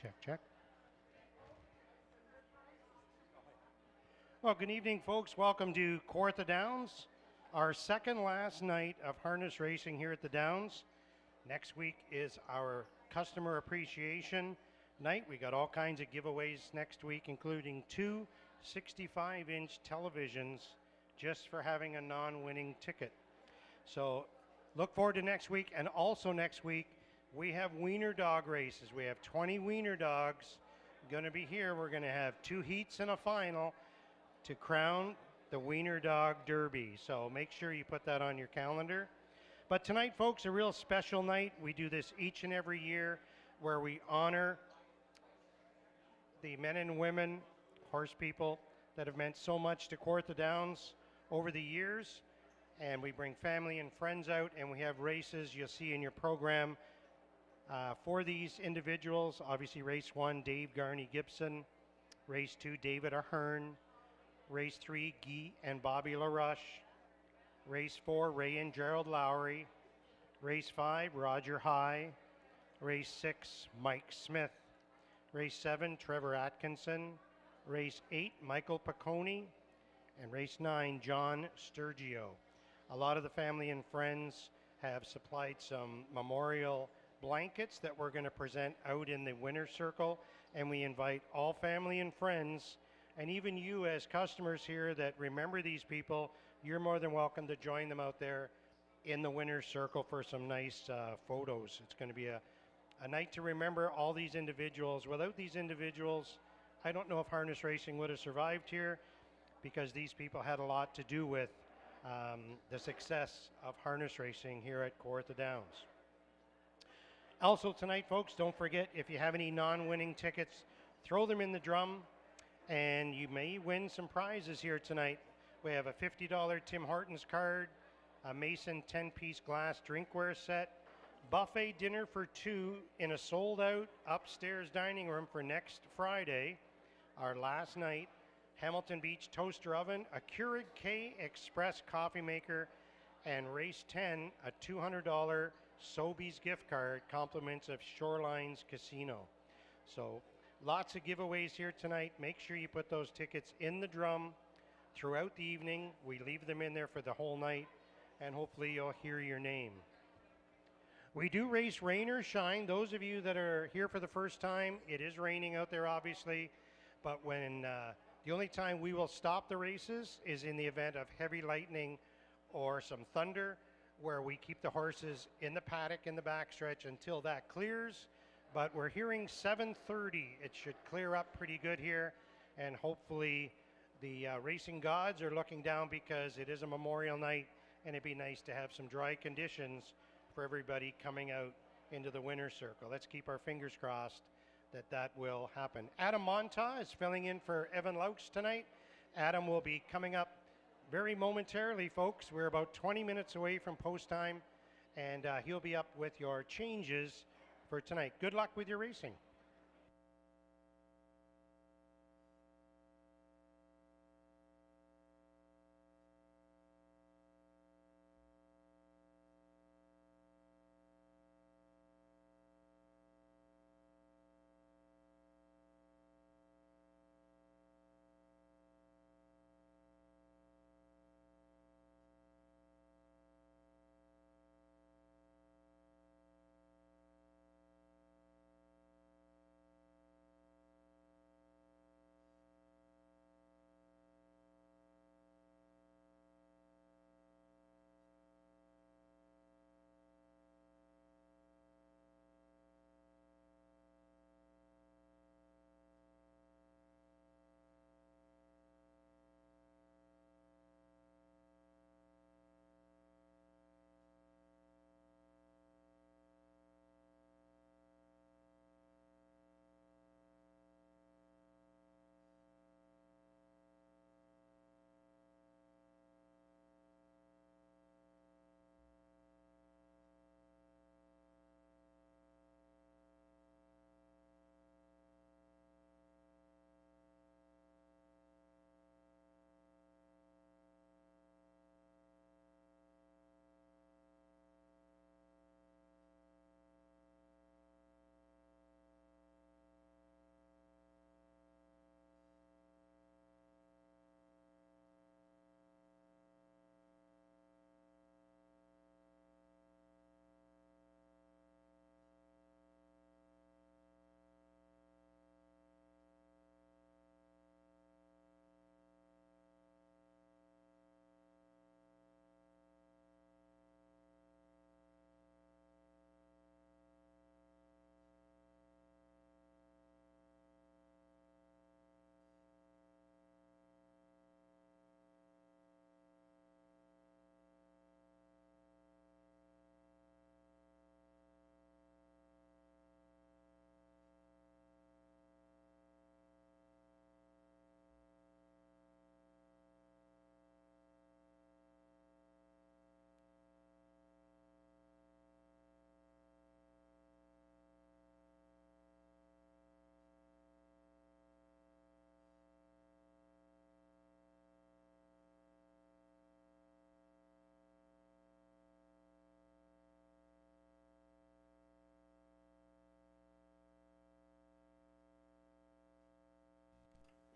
Check, check. Well, good evening, folks. Welcome to Kawartha Downs, our second last night of harness racing here at the Downs. Next week is our customer appreciation night. We got all kinds of giveaways next week, including two 65-inch televisions just for having a non-winning ticket. So look forward to next week. And also next week, we have wiener dog races. We have 20 wiener dogs going to be here. We're going to have two heats and a final to crown the Wiener Dog Derby. So make sure you put that on your calendar. But tonight, folks, a real special night. We do this each and every year where we honor the men and women, horse people, that have meant so much to Kawartha Downs over the years. And we bring family and friends out, and we have races you'll see in your program for these individuals. Obviously, race 1, Dave Garney Gibson. Race 2, David Ahern. Race 3, Guy and Bobby LaRush. Race 4, Ray and Gerald Lowry. Race 5, Roger High. Race 6, Mike Smith. Race 7, Trevor Atkinson. Race 8, Michael Piccone. And race 9, John Sturgio. A lot of the family and friends have supplied some memorial blankets that we're going to present out in the winner's circle. And we invite all family and friends, and even you as customers here that remember these people, you're more than welcome to join them out there in the winner's circle for some nice photos. It's going to be a night to remember all these individuals. Without these individuals, I don't know if harness racing would have survived here, because these people had a lot to do with the success of harness racing here at Kawartha Downs. Also tonight, folks, don't forget, if you have any non-winning tickets, throw them in the drum, and you may win some prizes here tonight. We have a $50 Tim Hortons card, a Mason 10-piece glass drinkware set, buffet dinner for two in a sold-out upstairs dining room for next Friday, our last night, Hamilton Beach toaster oven, a Keurig K Express coffee maker, and race 10, a $200 Sobeys gift card, compliments of Shorelines Casino. So lots of giveaways here tonight. Make sure you put those tickets in the drum throughout the evening. We leave them in there for the whole night, and hopefully you'll hear your name. We do race rain or shine. Those of you that are here for the first time, it is raining out there, obviously, but when the only time we will stop the races is in the event of heavy lightning or some thunder, where we keep the horses in the paddock in the backstretch until that clears. But we're hearing 7:30. It should clear up pretty good here, and hopefully the racing gods are looking down, because it is a Memorial night, and it'd be nice to have some dry conditions for everybody coming out into the winner's circle. Let's keep our fingers crossed that that will happen. Adam Monta is filling in for Evan Louch tonight. Adam will be coming up very momentarily, folks. We're about 20 minutes away from post time, and he'll be up with your changes for tonight. Good luck with your racing.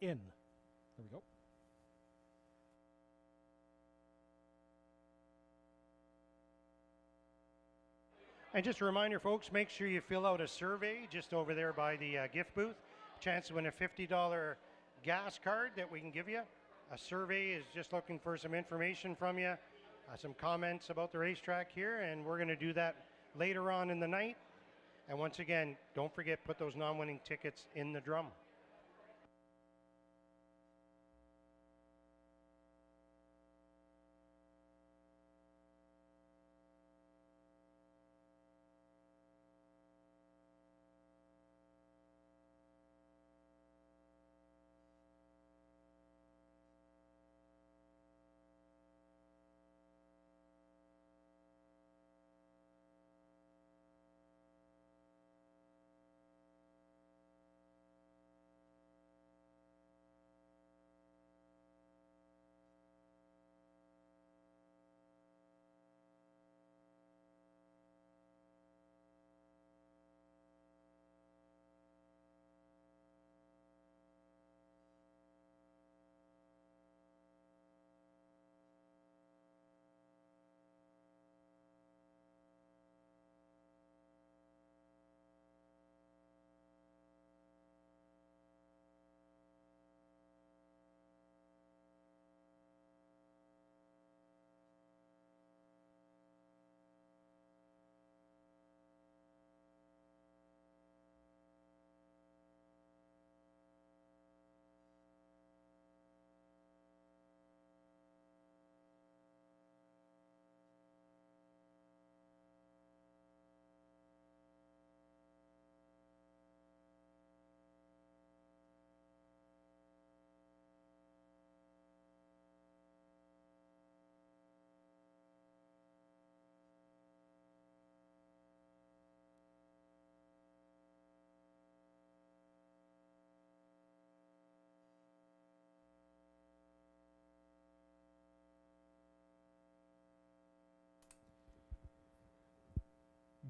in. There we go. And just a reminder, folks, make sure you fill out a survey just over there by the gift booth. Chance to win a $50 gas card that we can give you. A survey is just looking for some information from you, some comments about the racetrack here, and we're going to do that later on in the night. And once again, don't forget, put those non-winning tickets in the drum.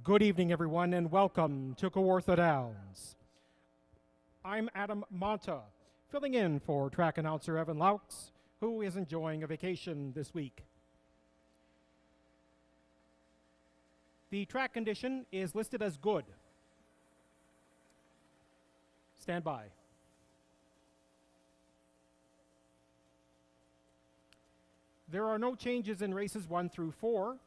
Good evening, everyone, and welcome to Kawartha Downs. I'm Adam Monta, filling in for track announcer Evan Laux, who is enjoying a vacation this week. The track condition is listed as good. Stand by. There are no changes in races 1 through 4.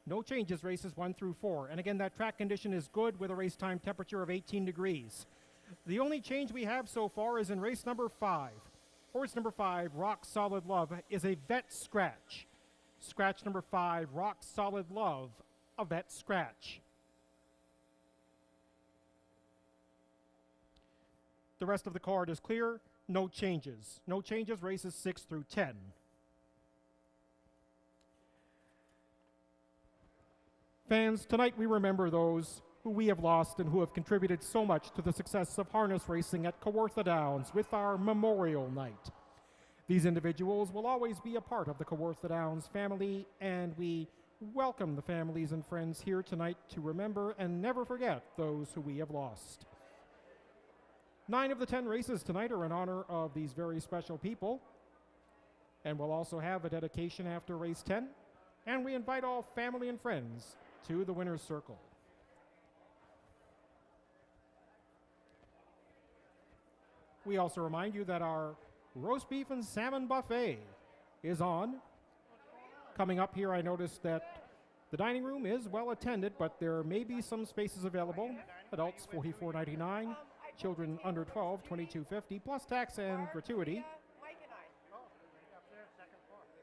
No changes races 1 through 4. And again, that track condition is good with a race time temperature of 18 degrees. The only change we have so far is in race number 5. Horse number 5, Rock Solid Love, is a vet scratch. Scratch number 5, Rock Solid Love, a vet scratch. The rest of the card is clear. No changes. No changes races 6 through 10. Fans, tonight we remember those who we have lost and who have contributed so much to the success of harness racing at Kawartha Downs with our Memorial Night. These individuals will always be a part of the Kawartha Downs family, and we welcome the families and friends here tonight to remember and never forget those who we have lost. 9 of the 10 races tonight are in honor of these very special people, and we'll also have a dedication after race 10, and we invite all family and friends to the winner's circle. We also remind you that our roast beef and salmon buffet is on. Coming up here, I noticed that the dining room is well attended, but there may be some spaces available. Adults $44.99, children under 12 $22.50, plus tax and gratuity.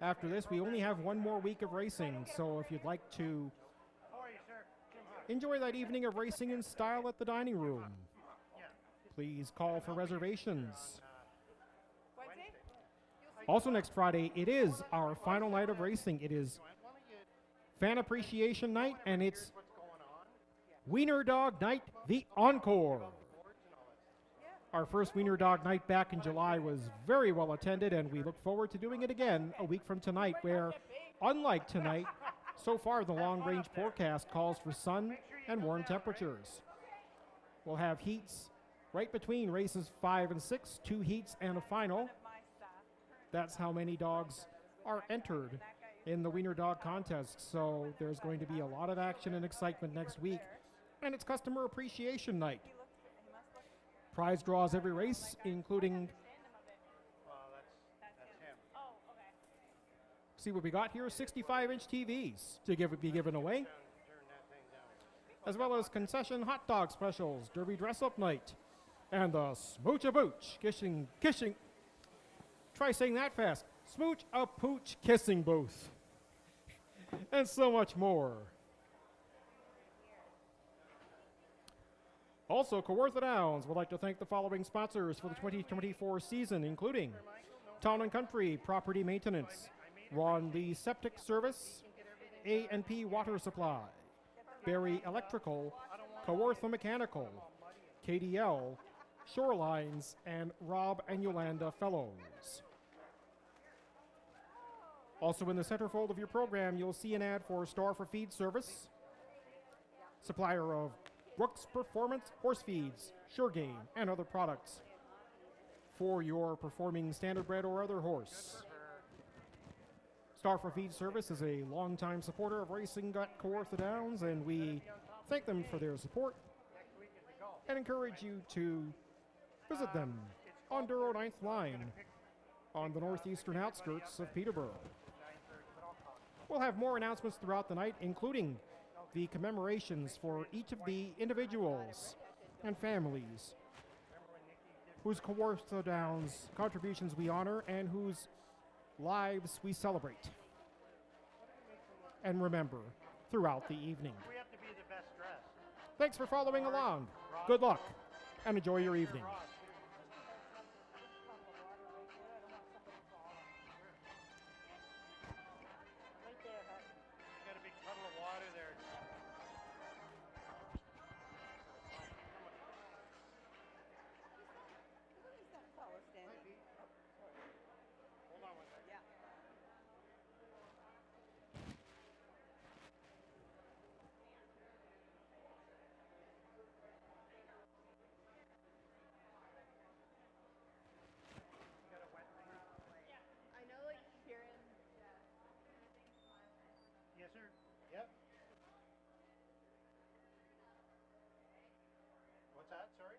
After this, we only have one more week of racing, so if you'd like to enjoy that evening of racing in style at the dining room, please call for reservations. Also next Friday, it is our final night of racing. It is Fan Appreciation Night, and it's Wiener Dog Night, the Encore. Our first Wiener Dog Night back in July was very well attended, and we look forward to doing it again a week from tonight, where, unlike tonight, so far the long-range forecast calls for sun and warm temperatures. We'll have heats Right between races 5 and 6, 2 heats and a final. That's how many dogs are entered in the Wiener Dog Contest. So there's going to be a lot of action and excitement next week. And it's Customer Appreciation Night. Prize draws every race, including... Well, that's him. See what we got here, 65-inch TVs to be given away, Turn that thing down. as well as concession hot dog specials, derby dress-up night, and the Smooch-a-Booch kissing. Try saying that fast. Smooch-a-Pooch kissing booth. And so much more. Also, Kawartha Downs would like to thank the following sponsors for the 2024 season, including Town & Country Property Maintenance, Ron Lee Septic Service, A&P Water Supply, Barry Electrical, Kawartha Mechanical, KDL, Shorelines, and Rob and Yolanda Fellows. Also in the centerfold of your program, you'll see an ad for Star for Feed Service, supplier of Brooks Performance Horse Feeds, Sure Game, and other products for your performing standardbred or other horse. Star for Feed Service is a longtime supporter of racing at Kawartha Downs, and we thank them for their support and encourage you to visit them on Duro 9th Line on the northeastern outskirts of Peterborough. We'll have more announcements throughout the night, including the commemorations for each of the individuals and families whose Kawartha Downs contributions we honor and whose lives we celebrate and remember throughout the evening. We have to be the best dressed. Thanks for following along. Good luck and enjoy your evening. Got a big puddle of water there. Hold on one second. You got a wet thing? I know, like, here in Yes, sir. Yep. What's that? Sorry?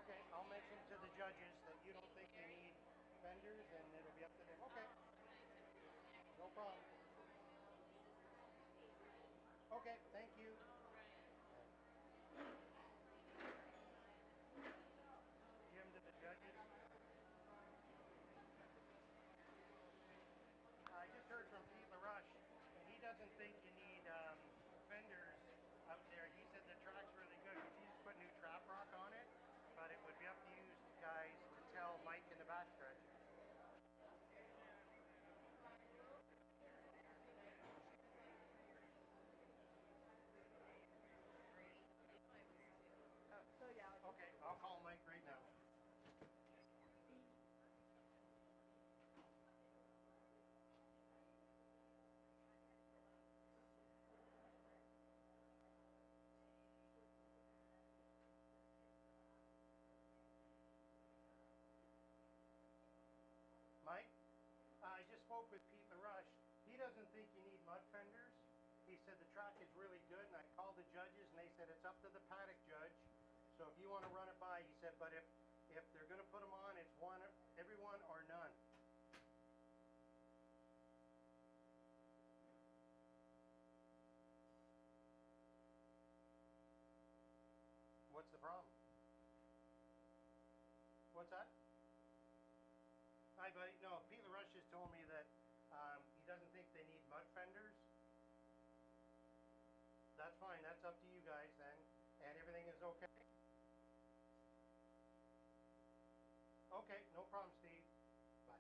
Okay, I'll mention to the judges that you don't think they need vendors, and it'll be up to them. Okay. No problem. Okay, thank you. Jim, to the judges. I just heard from Pete LaRush, and he doesn't think you need fenders out there. He said the track's really good. You just put new trap rock on it, but it would be up to you guys to tell Mike in the backstretch. so yeah, Okay, I'll call Mike right now. Mike, I just spoke with Pete LaRush. He doesn't think you need mud fenders. He said the track is really good, and I called the judges, and they said it's up to the paddock judge. So if you want to run it by, he said, but if they're going to put them on, it's everyone or none. What's the problem? What's that? Hi, buddy. No, Pete LaRush just told me that he doesn't think they need mud fenders. That's fine. That's up to you guys then. And everything is okay? Okay, no problem, Steve. Bye.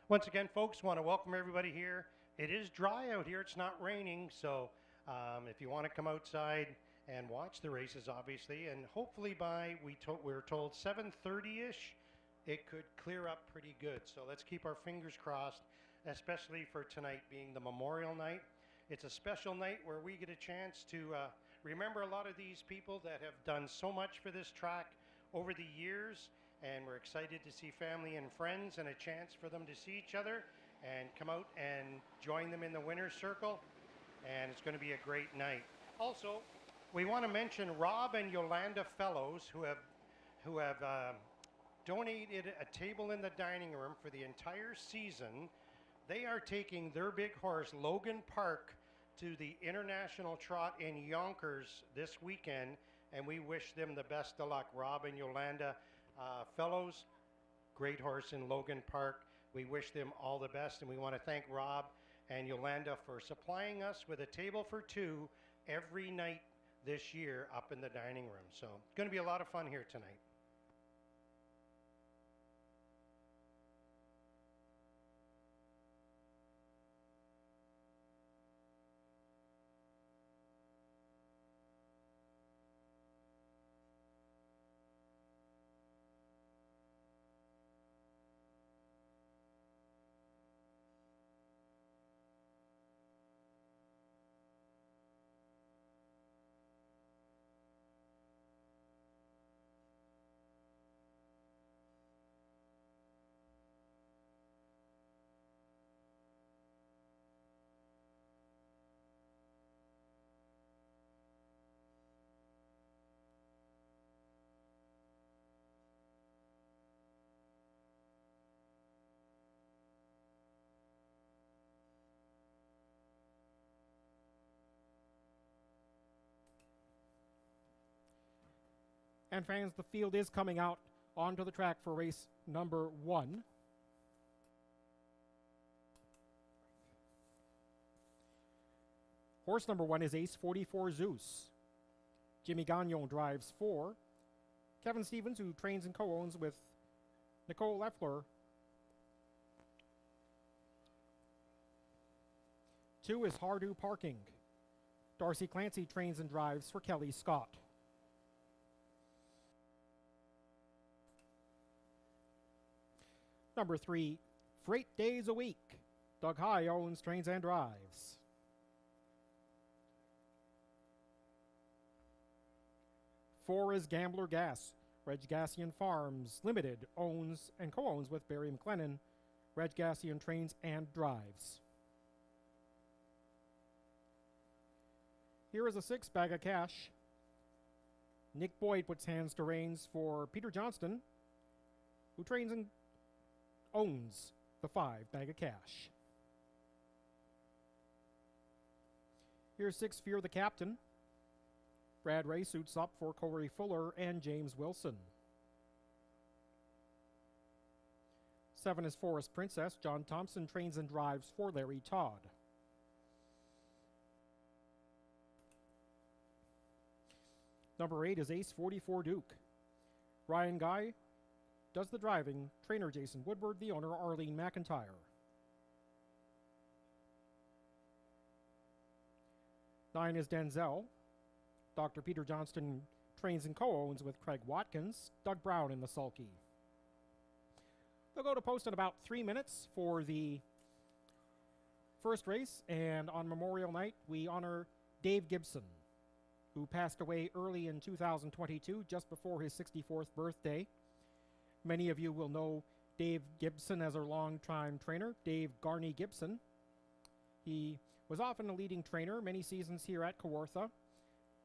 Once again, folks, want to welcome everybody here. It is dry out here. It's not raining, so if you want to come outside and watch the races, obviously, and hopefully by we're told 7:30ish, it could clear up pretty good. So let's keep our fingers crossed, especially for tonight being the Memorial Night. It's a special night where we get a chance to remember a lot of these people that have done so much for this track over the years, and we're excited to see family and friends and a chance for them to see each other and come out and join them in the winner's circle, and it's going to be a great night. Also, we want to mention Rob and Yolanda Fellows, who have donated a table in the dining room for the entire season. They are taking their big horse, Logan Park, to the International Trot in Yonkers this weekend, and we wish them the best of luck. Rob and Yolanda Fellows, great horse in Logan Park. We wish them all the best, and we want to thank Rob and Yolanda for supplying us with a table for two every night this year up in the dining room. So it's going to be a lot of fun here tonight. And fans, the field is coming out onto the track for race number 1. Horse number 1 is Ace 44 Zeus. Jimmy Gagnon drives 4. Kevin Stevens, who trains and co-owns with Nicole Leffler. 2 is Hardu Parking. Darcy Clancy trains and drives for Kelly Scott. Number 3, Freight Days a Week. Doug High owns, trains, and drives. 4 is Gambler Gas. Reg Gassian Farms Limited owns and co-owns with Barry McLennan. Reg Gassian trains and drives. Here is a 6 bag of cash. Nick Boyd puts hands to reins for Peter Johnston, who trains and owns the 5 bag of cash. Here's 6 Fear the Captain. Brad Ray suits up for Corey Fuller and James Wilson. 7 is Forest Princess. John Thompson trains and drives for Larry Todd. Number 8 is Ace 44 Duke. Ryan Guy does the driving. Trainer Jason Woodward, the owner Arlene McIntyre. 9 is Denzel. Dr. Peter Johnston trains and co-owns with Craig Watkins. Doug Brown in the sulky. They'll go to post in about 3 minutes for the first race, and on Memorial Night we honor Dave Gibson, who passed away early in 2022, just before his 64th birthday. Many of you will know Dave Gibson as our longtime trainer, Dave Garney Gibson. He was often a leading trainer many seasons here at Kawartha,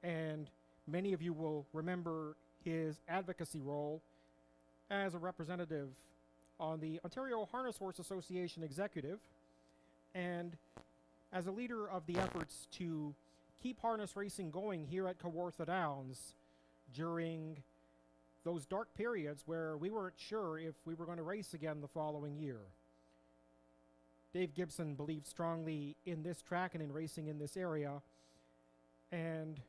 and many of you will remember his advocacy role as a representative on the Ontario Harness Horse Association Executive, and as a leader of the efforts to keep harness racing going here at Kawartha Downs during those dark periods where we weren't sure if we were going to race again the following year. Dave Gibson believed strongly in this track and in racing in this area, and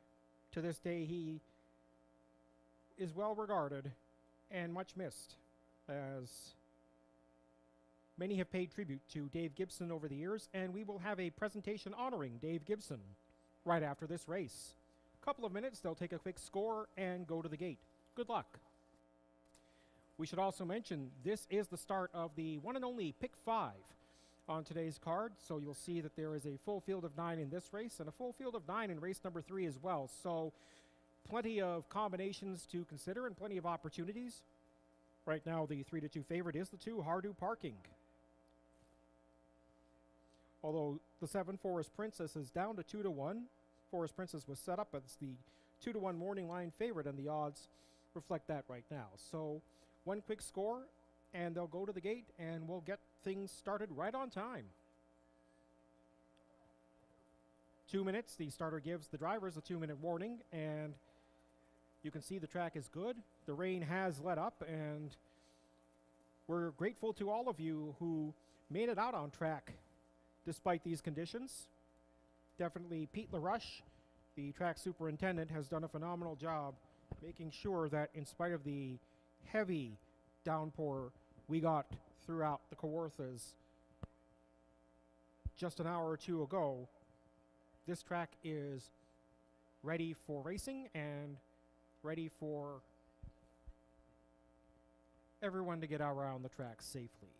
to this day he is well regarded and much missed as Many have paid tribute to Dave Gibson over the years, and we will have a presentation honoring Dave Gibson right after this race. Couple of minutes, they'll take a quick score and go to the gate. Good luck. We should also mention this is the start of the one and only Pick 5 on today's card, so you'll see that there is a full field of 9 in this race and a full field of 9 in race number 3 as well. So plenty of combinations to consider and plenty of opportunities. Right now, the 3-2 favorite is the 2 Hardu Parking. Although the 7 Forest Princess is down to 2-1. Forest Princess was set up as the 2-1 morning line favorite, and the odds reflect that right now. So one quick score, and they'll go to the gate, and we'll get things started right on time. 2 minutes, the starter gives the drivers a 2-minute warning, and you can see the track is good. The rain has let up, and we're grateful to all of you who made it out on track despite these conditions. Definitely Pete LaRush, the track superintendent, has done a phenomenal job making sure that in spite of the heavy downpour we got throughout the Kawarthas just an hour or two ago, this track is ready for racing and ready for everyone to get around the track safely.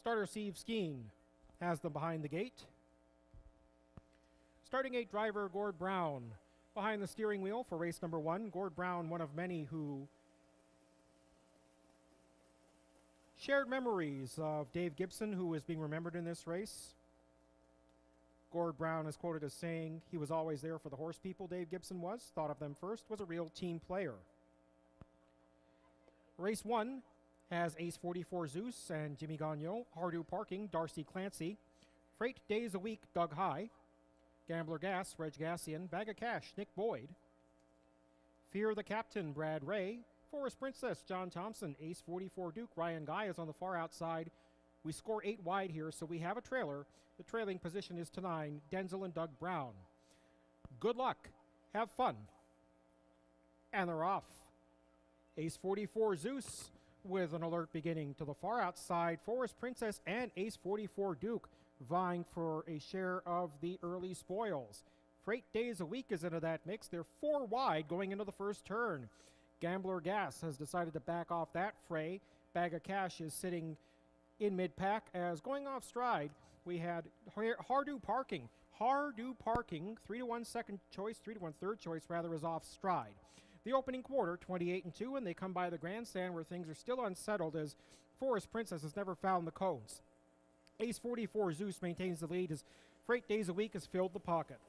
Starter Steve Skeen has them behind the gate. Starting gate driver Gord Brown behind the steering wheel for race number 1. Gord Brown, one of many who shared memories of Dave Gibson, who is being remembered in this race. Gord Brown is quoted as saying he was always there for the horse people. Dave Gibson was, thought of them first, was a real team player. Race 1 has Ace 44 Zeus and Jimmy Gagnon, Hardu Parking, Darcy Clancy, Freight Days a Week, Doug High, Gambler Gas, Reg Gassian, Bag of Cash, Nick Boyd, Fear the Captain, Brad Ray, Forest Princess, John Thompson, Ace 44 Duke, Ryan Guy is on the far outside. We score 8 wide here, so we have a trailer. The trailing position is to 9, Denzel and Doug Brown. Good luck. Have fun. And they're off. Ace 44 Zeus with an alert beginning to the far outside. Forest Princess and Ace 44 Duke vying for a share of the early spoils. Freight Days a Week is into that mix. They're 4 wide going into the first turn. Gambler Gas has decided to back off that fray. Bag of Cash is sitting in mid-pack as going off stride. We had Hardu Parking. Hardu Parking, 3-1 second choice, 3-1 third choice rather, is off stride. The opening quarter, 28-2, and they come by the grandstand where things are still unsettled as Forest Princess has never found the cones. Ace 44 Zeus maintains the lead as Freight Days a Week has filled the pocket.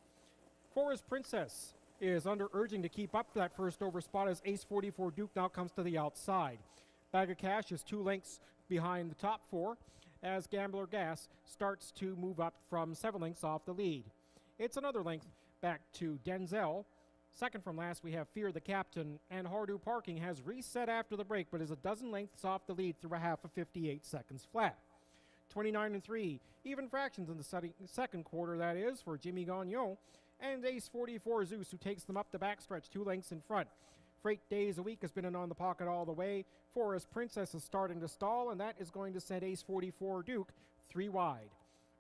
Forest Princess is under urging to keep up that first over spot as Ace 44 Duke now comes to the outside. Bag of Cash is 2 lengths behind the top 4 as Gambler Gas starts to move up from 7 lengths off the lead. It's another length back to Denzel. Second from last, we have Fear the Captain, and Hardu Parking has reset after the break, but is a dozen lengths off the lead through a half of 58 seconds flat. 29-3, even fractions in the second quarter, that is, for Jimmy Gagnon, and Ace 44 Zeus, who takes them up the backstretch 2 lengths in front. Freight Days a Week has been in on the pocket all the way. Forest Princess is starting to stall, and that is going to send Ace 44 Duke 3 wide.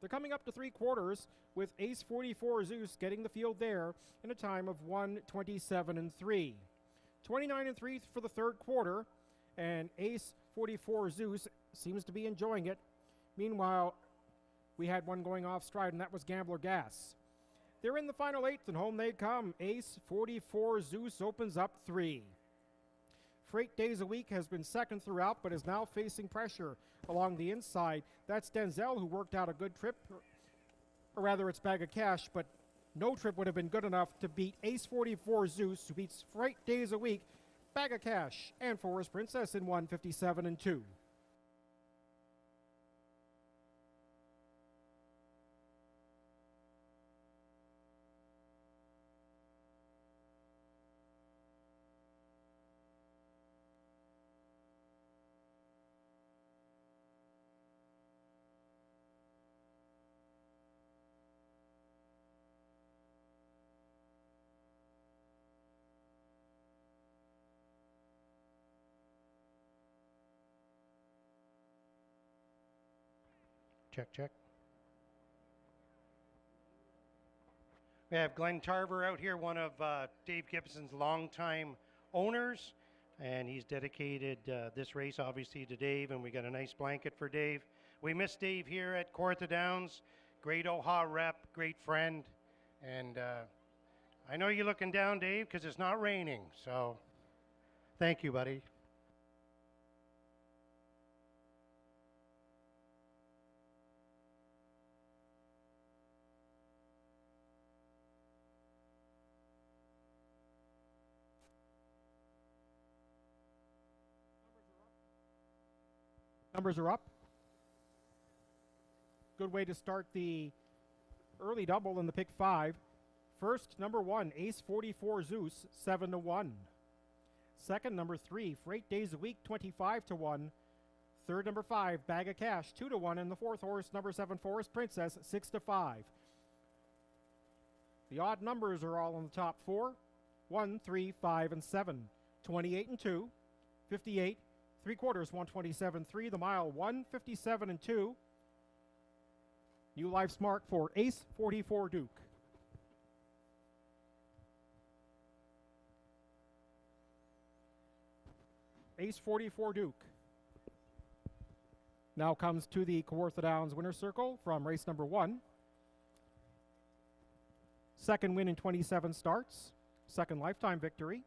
They're coming up to 3 quarters with Ace 44 Zeus getting the field there in a time of 1:27.3. 29-3 for the third quarter, and Ace 44 Zeus seems to be enjoying it. Meanwhile, we had one going off stride, and that was Gambler Gas. They're in the final 8th, and home they come. Ace 44 Zeus opens up 3. Freight Days a Week has been second throughout, but is now facing pressure along the inside. That's Denzel, who worked out a good trip, or rather it's Bag of Cash, but no trip would have been good enough to beat Ace 44 Zeus, who beats Freight Days a Week, Bag of Cash, and Forest Princess in 1:57 and 2. Check, check. We have Glenn Tarver out here, one of Dave Gibson's longtime owners, and he's dedicated this race obviously to Dave, and we got a nice blanket for Dave. We miss Dave here at Kawartha Downs. Great OHA rep, great friend, and I know you're looking down, Dave, because it's not raining, so thank you, buddy. Numbers are up. Good way to start the early double in the pick 5. First, number 1, Ace 44 Zeus, 7-1. Second, number 3, Freight Days a Week, 25-1. Third, number 5, Bag of Cash, 2-1. And the fourth horse, number 7, Forest Princess, 6-5. The odd numbers are all in the top 4. 1, 3, 5, and 7. 28 and 2. 58, 3/4, 127.3. The mile, 157 and 2. New life's mark for Ace 44 Duke. Ace 44 Duke now comes to the Kawartha Downs winner's circle from race number 1. Second win in 27 starts. Second lifetime victory.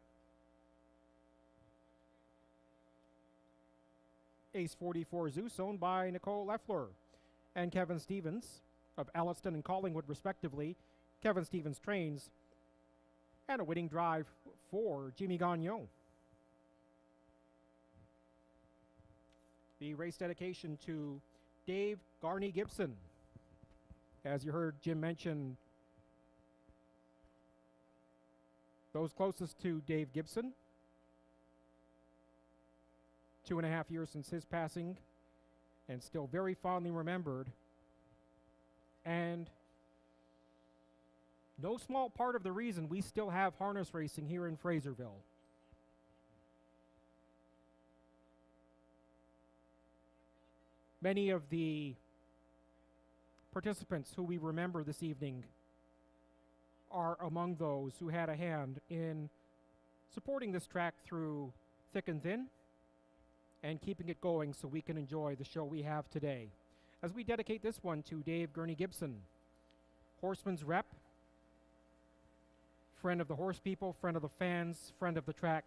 Ace 44 Zeus, owned by Nicole Leffler and Kevin Stevens of Alliston and Collingwood, respectively. Kevin Stevens trains, and a winning drive for Jimmy Gagnon. The race dedication to Dave Garney Gibson. As you heard Jim mention, those closest to Dave Gibson. 2.5 years since his passing, and still very fondly remembered. And no small part of the reason we still have harness racing here in Fraserville. Many of the participants who we remember this evening are among those who had a hand in supporting this track through thick and thin and keeping it going so we can enjoy the show we have today. As we dedicate this one to Dave Gurney Gibson, horseman's rep, friend of the horse people, friend of the fans, friend of the track,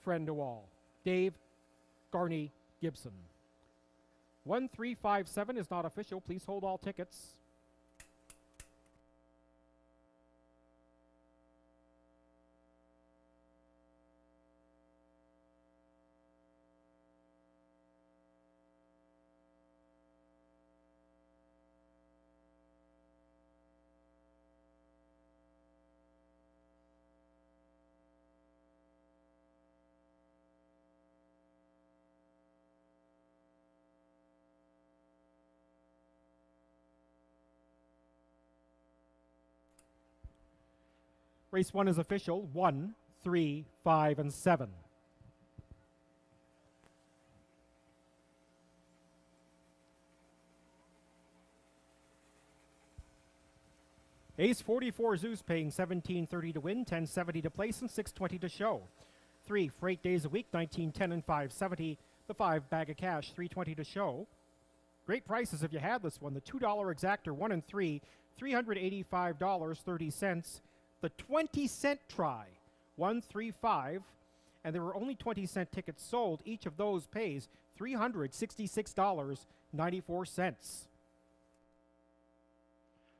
friend to all. Dave Garney Gibson. 1357 is not official. Please hold all tickets. Race 1 is official. 1, 3, 5, and 7. Ace 44 Zeus paying $17.30 to win, $10.70 to place, and $6.20 to show. 3, Freight Days a Week, $19.10 and $5.70. The 5, Bag of Cash, $3.20 to show. Great prices if you had this one. The $2 exactor, 1 and 3, $385.30. The 20-cent try, 135, and there were only 20-cent tickets sold. Each of those pays $366.94.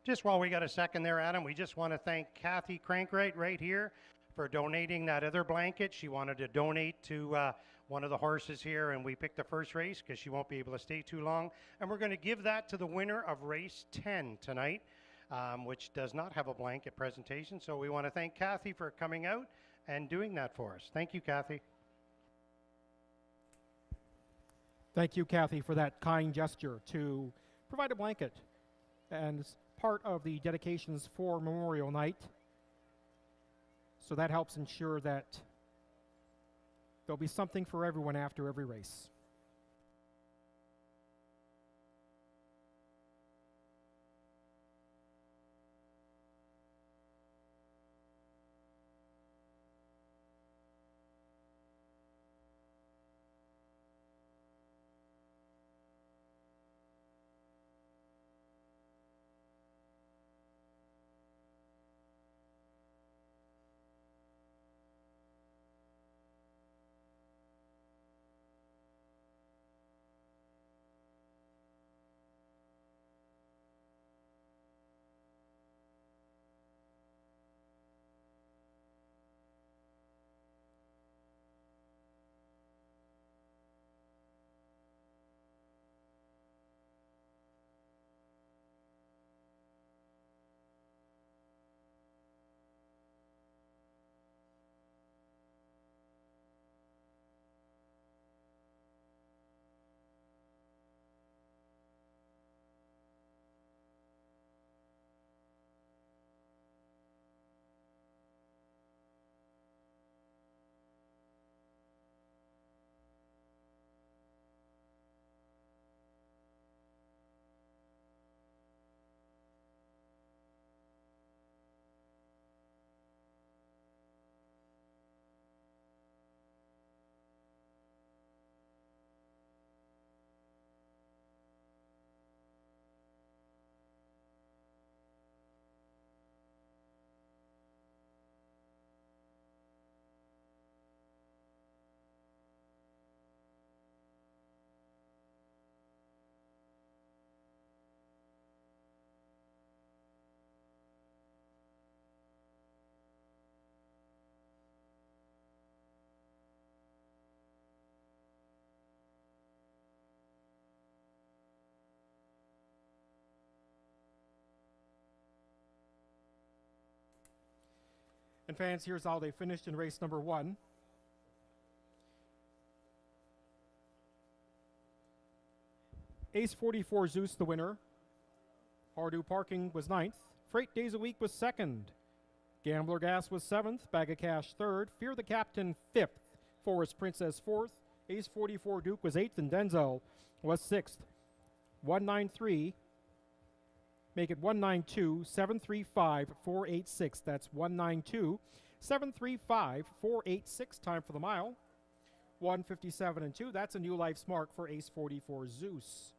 Just while we got a second there, Adam, we just want to thank Kathy Crankwright right here for donating that other blanket. She wanted to donate to one of the horses here, and we picked the first race because she won't be able to stay too long. And we're going to give that to the winner of race 10 tonight, which does not have a blanket presentation. So we want to thank Kathy for coming out and doing that for us. Thank you, Kathy. Thank you, Kathy, for that kind gesture to provide a blanket and part of the dedications for Memorial Night. So that helps ensure that there'll be something for everyone after every race. And fans, here's how they finished in race number 1. Ace 44 Zeus, the winner. Pardue Parking was 9th. Freight Days a Week was 2nd. Gambler Gas was 7th. Bag of Cash 3rd. Fear the Captain 5th. Forest Princess 4th. Ace 44 Duke was 8th. And Denzel was 6th. 193. Make it 192 735 486. That's 192 735 486. Time for the mile. 157 and 2. That's a new life's mark for Ace 44 Zeus.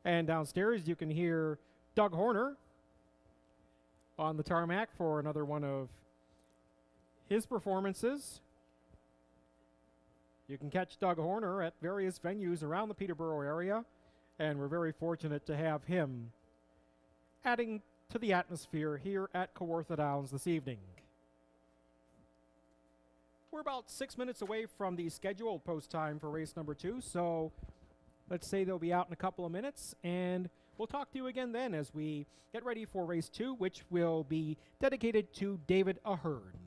And downstairs you can hear Doug Horner on the tarmac for another one of his performances. You can catch Doug Horner at various venues around the Peterborough area, and we're very fortunate to have him adding to the atmosphere here at Kawartha Downs this evening. We're about 6 minutes away from the scheduled post time for race number 2, so let's say they'll be out in a couple of minutes, and we'll talk to you again then as we get ready for race 2, which will be dedicated to David Ahern.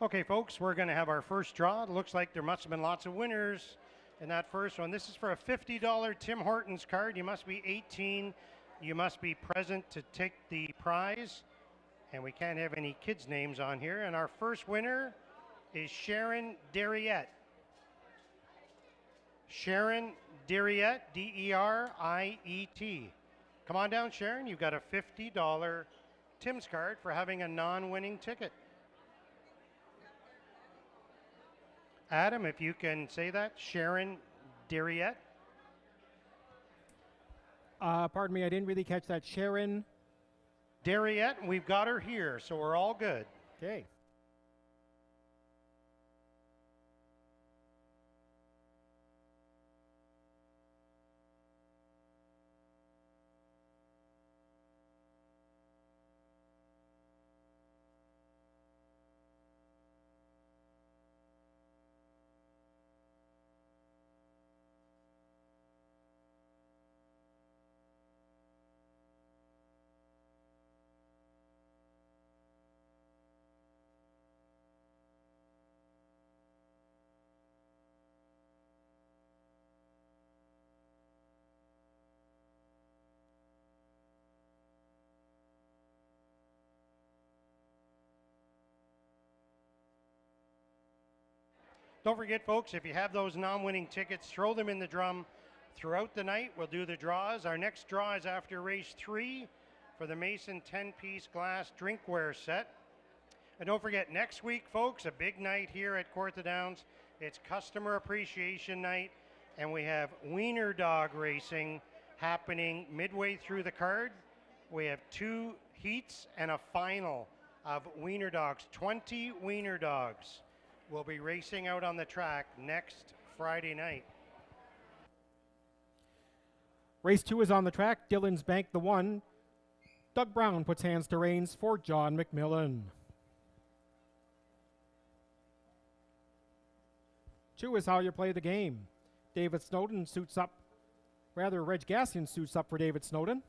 Okay, folks, we're going to have our first draw. It looks like there must have been lots of winners in that first one. This is for a $50 Tim Hortons card. You must be 18. You must be present to take the prize. And we can't have any kids' names on here. And our first winner is Sharon Deriette. Sharon Deriette, Deriet. Come on down, Sharon. You've got a $50 Tim's card for having a non-winning ticket. Adam, if you can say that, Sharon Deriette. Pardon me, I didn't really catch that. Sharon. Deriette, and we've got her here, so we're all good. Okay. Don't forget, folks, if you have those non-winning tickets, throw them in the drum throughout the night. We'll do the draws. Our next draw is after race 3 for the Mason 10-piece glass drinkware set. And don't forget, next week, folks, a big night here at Kawartha Downs. It's Customer Appreciation Night, and we have wiener dog racing happening midway through the card. We have 2 heats and a final of wiener dogs. 20 wiener dogs will be racing out on the track next Friday night. Race 2 is on the track. Dillon's Bank the 1. Doug Brown puts hands to reins for John McMillan. 2 is how you play the game. David Snowden suits up, rather Reg Gassian suits up for David Snowden.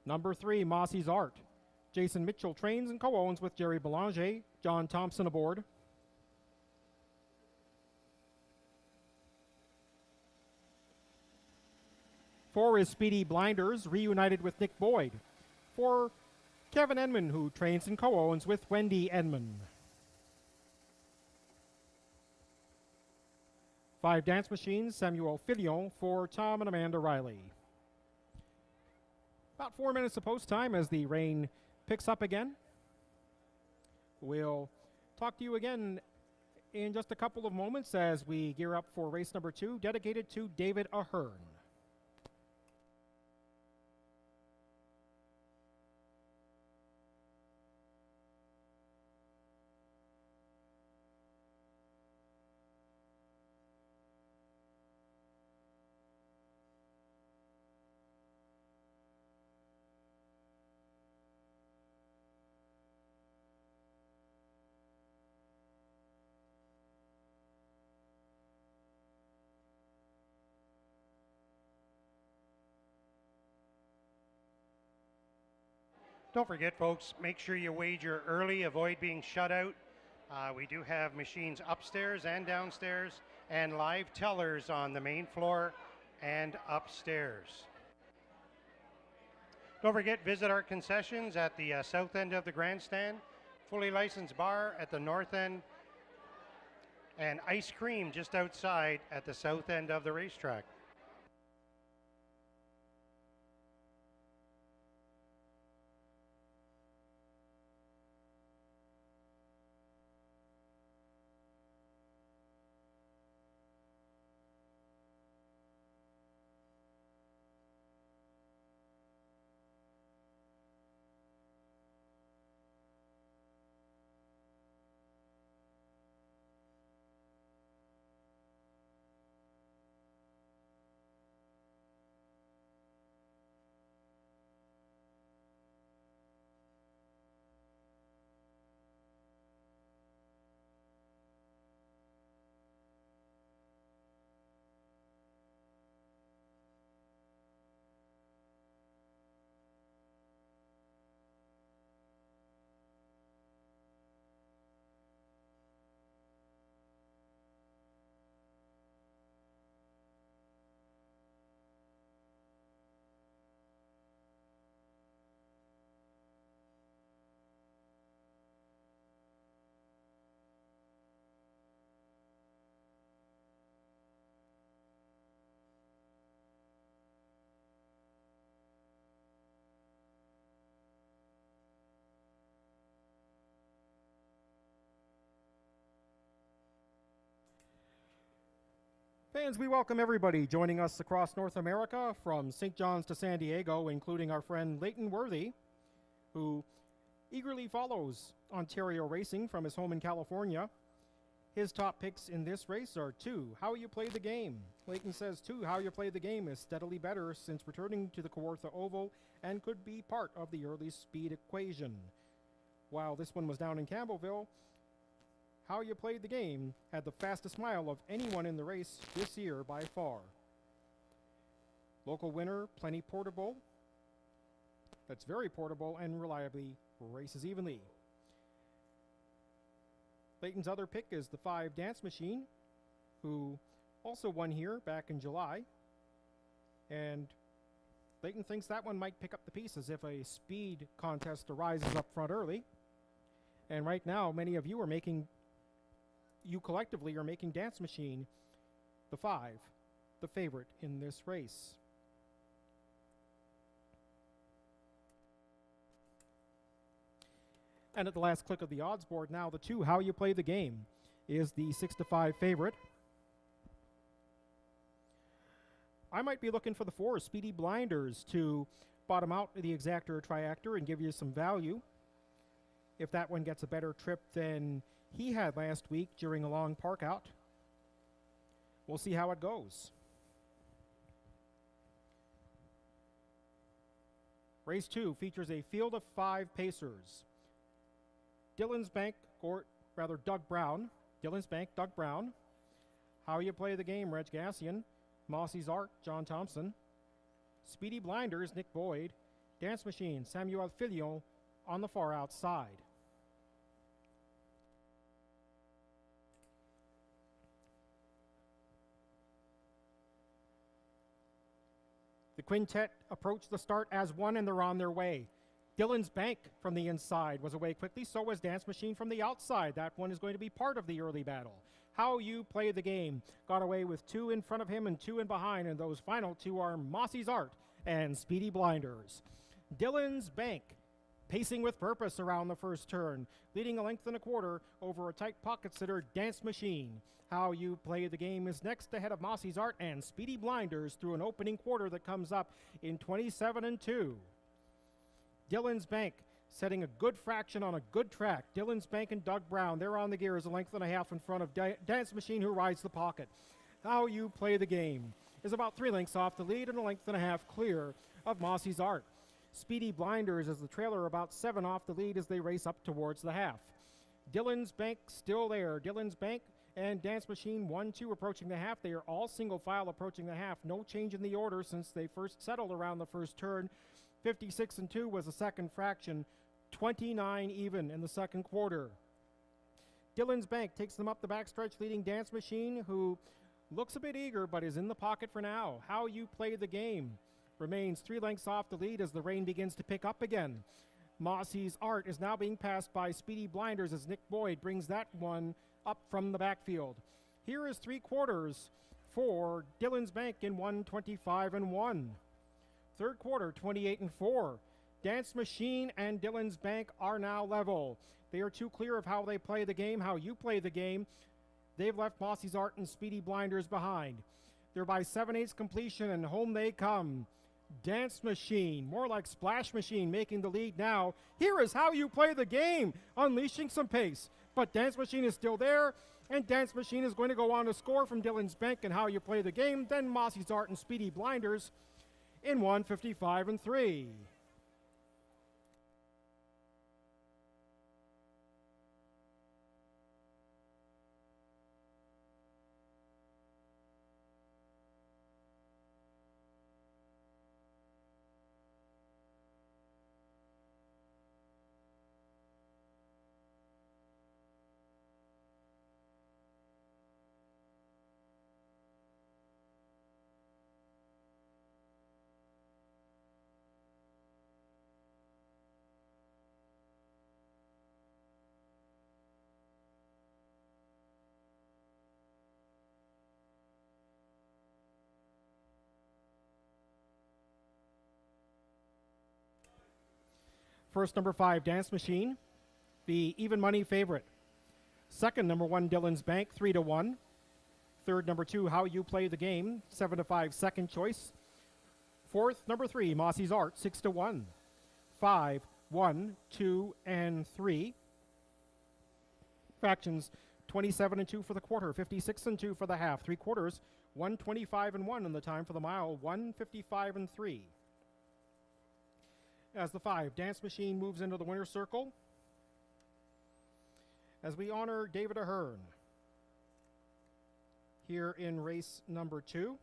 Number 3, Mossy's Art. Jason Mitchell trains and co-owns with Jerry Belanger. John Thompson aboard. 4 is Speedy Blinders, reunited with Nick Boyd. For Kevin Enman, who trains and co-owns with Wendy Enman. 5 Dance Machines, Samuel Fillion for Tom and Amanda Riley. About 4 minutes of post time as the rain picks up again. We'll talk to you again in just a couple of moments as we gear up for race number 2, dedicated to David Ahern. Don't forget, folks, make sure you wager early, avoid being shut out. We do have machines upstairs and downstairs and live tellers on the main floor and upstairs. Don't forget, visit our concessions at the south end of the grandstand, fully licensed bar at the north end, and ice cream just outside at the south end of the racetrack. Fans, we welcome everybody joining us across North America from St. John's to San Diego, including our friend Leighton Worthy, who eagerly follows Ontario racing from his home in California. His top picks in this race are 2, how you play the game. Leighton says 2, how you play the game is steadily better since returning to the Kawartha Oval and could be part of the early speed equation. While this one was down in Campbellville, how you played the game had the fastest mile of anyone in the race this year by far. Local winner, plenty portable. That's very portable and reliably races evenly. Leighton's other pick is the 5 Dance Machine, who also won here back in July. And Leighton thinks that one might pick up the pieces if a speed contest arises up front early. And right now, many of you collectively are making Dance Machine the 5, the favorite in this race. And at the last click of the odds board now, the 2, how you play the game, is the 6-5 favorite. I might be looking for the 4, Speedy Blinders, to bottom out the exactor or triactor and give you some value. If that one gets a better trip than he had last week during a long park out, we'll see how it goes. Race 2 features a field of 5 pacers. Doug Brown. How you play the game, Reg Gassian. Mossy's Art, John Thompson. Speedy Blinders, Nick Boyd. Dance Machine, Samuel Filion on the far outside. The quintet approached the start as one, and they're on their way. Dylan's Bank from the inside was away quickly. So was Dance Machine from the outside. That one is going to be part of the early battle. How you play the game. Got away with 2 in front of him and 2 in behind, and those final 2 are Mossy's Art and Speedy Blinders. Dylan's Bank pacing with purpose around the first turn, leading a length and a quarter over a tight pocket sitter, Dance Machine. How you play the game is next ahead of Mossy's Art and Speedy Blinders through an opening quarter that comes up in 27-2. Dylan's Bank setting a good fraction on a good track. Dylan's Bank and Doug Brown, they're on the gears a length and a half in front of Dance Machine, who rides the pocket. How you play the game is about 3 lengths off the lead and a length and a half clear of Mossy's Art. Speedy Blinders is the trailer, about 7 off the lead as they race up towards the half. Dylan's Bank still there. Dylan's Bank and Dance Machine 1-2 approaching the half. They are all single file approaching the half. No change in the order since they first settled around the first turn. 56-2 was the second fraction. 29 even in the second quarter. Dylan's Bank takes them up the backstretch, leading Dance Machine, who looks a bit eager but is in the pocket for now. How you play the game remains 3 lengths off the lead as the rain begins to pick up again. Mossy's Art is now being passed by Speedy Blinders as Nick Boyd brings that one up from the backfield. Here is 3 quarters for Dylan's Bank in 1:25-1. Third quarter, 28-4. Dance Machine and Dylan's Bank are now level. They are too clear of how they play the game, how you play the game. They've left Mossy's Art and Speedy Blinders behind. They're by 7/8 completion, and home they come. Dance Machine, more like Splash Machine, making the lead now. Here is how you play the game, unleashing some pace. But Dance Machine is still there, and Dance Machine is going to go on to score from Dylan's Bank and how you play the game. Then Mossy's Art and Speedy Blinders in 1:55-3. First, number 5, Dance Machine, the even money favorite. Second, number 1, Dylan's Bank, 3-1. Third, number 2, How You Play the Game, 7-5, second choice. Fourth, number 3, Mossy's Art, 6-1. 5, 1, 2, and 3. Fractions, 27 and 2 for the quarter, 56 and 2 for the half. 3 quarters, 125 and 1 in the time for the mile, 155 and 3. As the 5, Dance Machine moves into the winner's circle, as we honor David Ahern here in race number 2.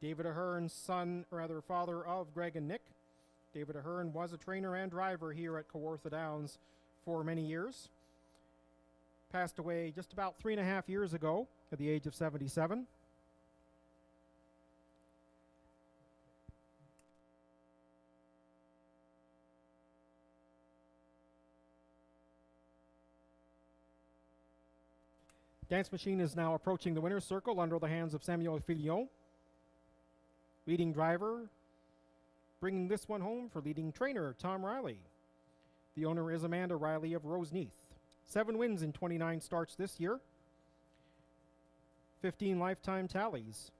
David Ahern's father of Greg and Nick. David Ahern was a trainer and driver here at Kawartha Downs for many years. Passed away just about 3.5 years ago at the age of 77. Dance Machine is now approaching the winner's circle under the hands of Samuel Filion. Leading driver, bringing this one home for leading trainer, Tom Riley. The owner is Amanda Riley of Roseneath. 7 wins in 29 starts this year. 15 lifetime tallies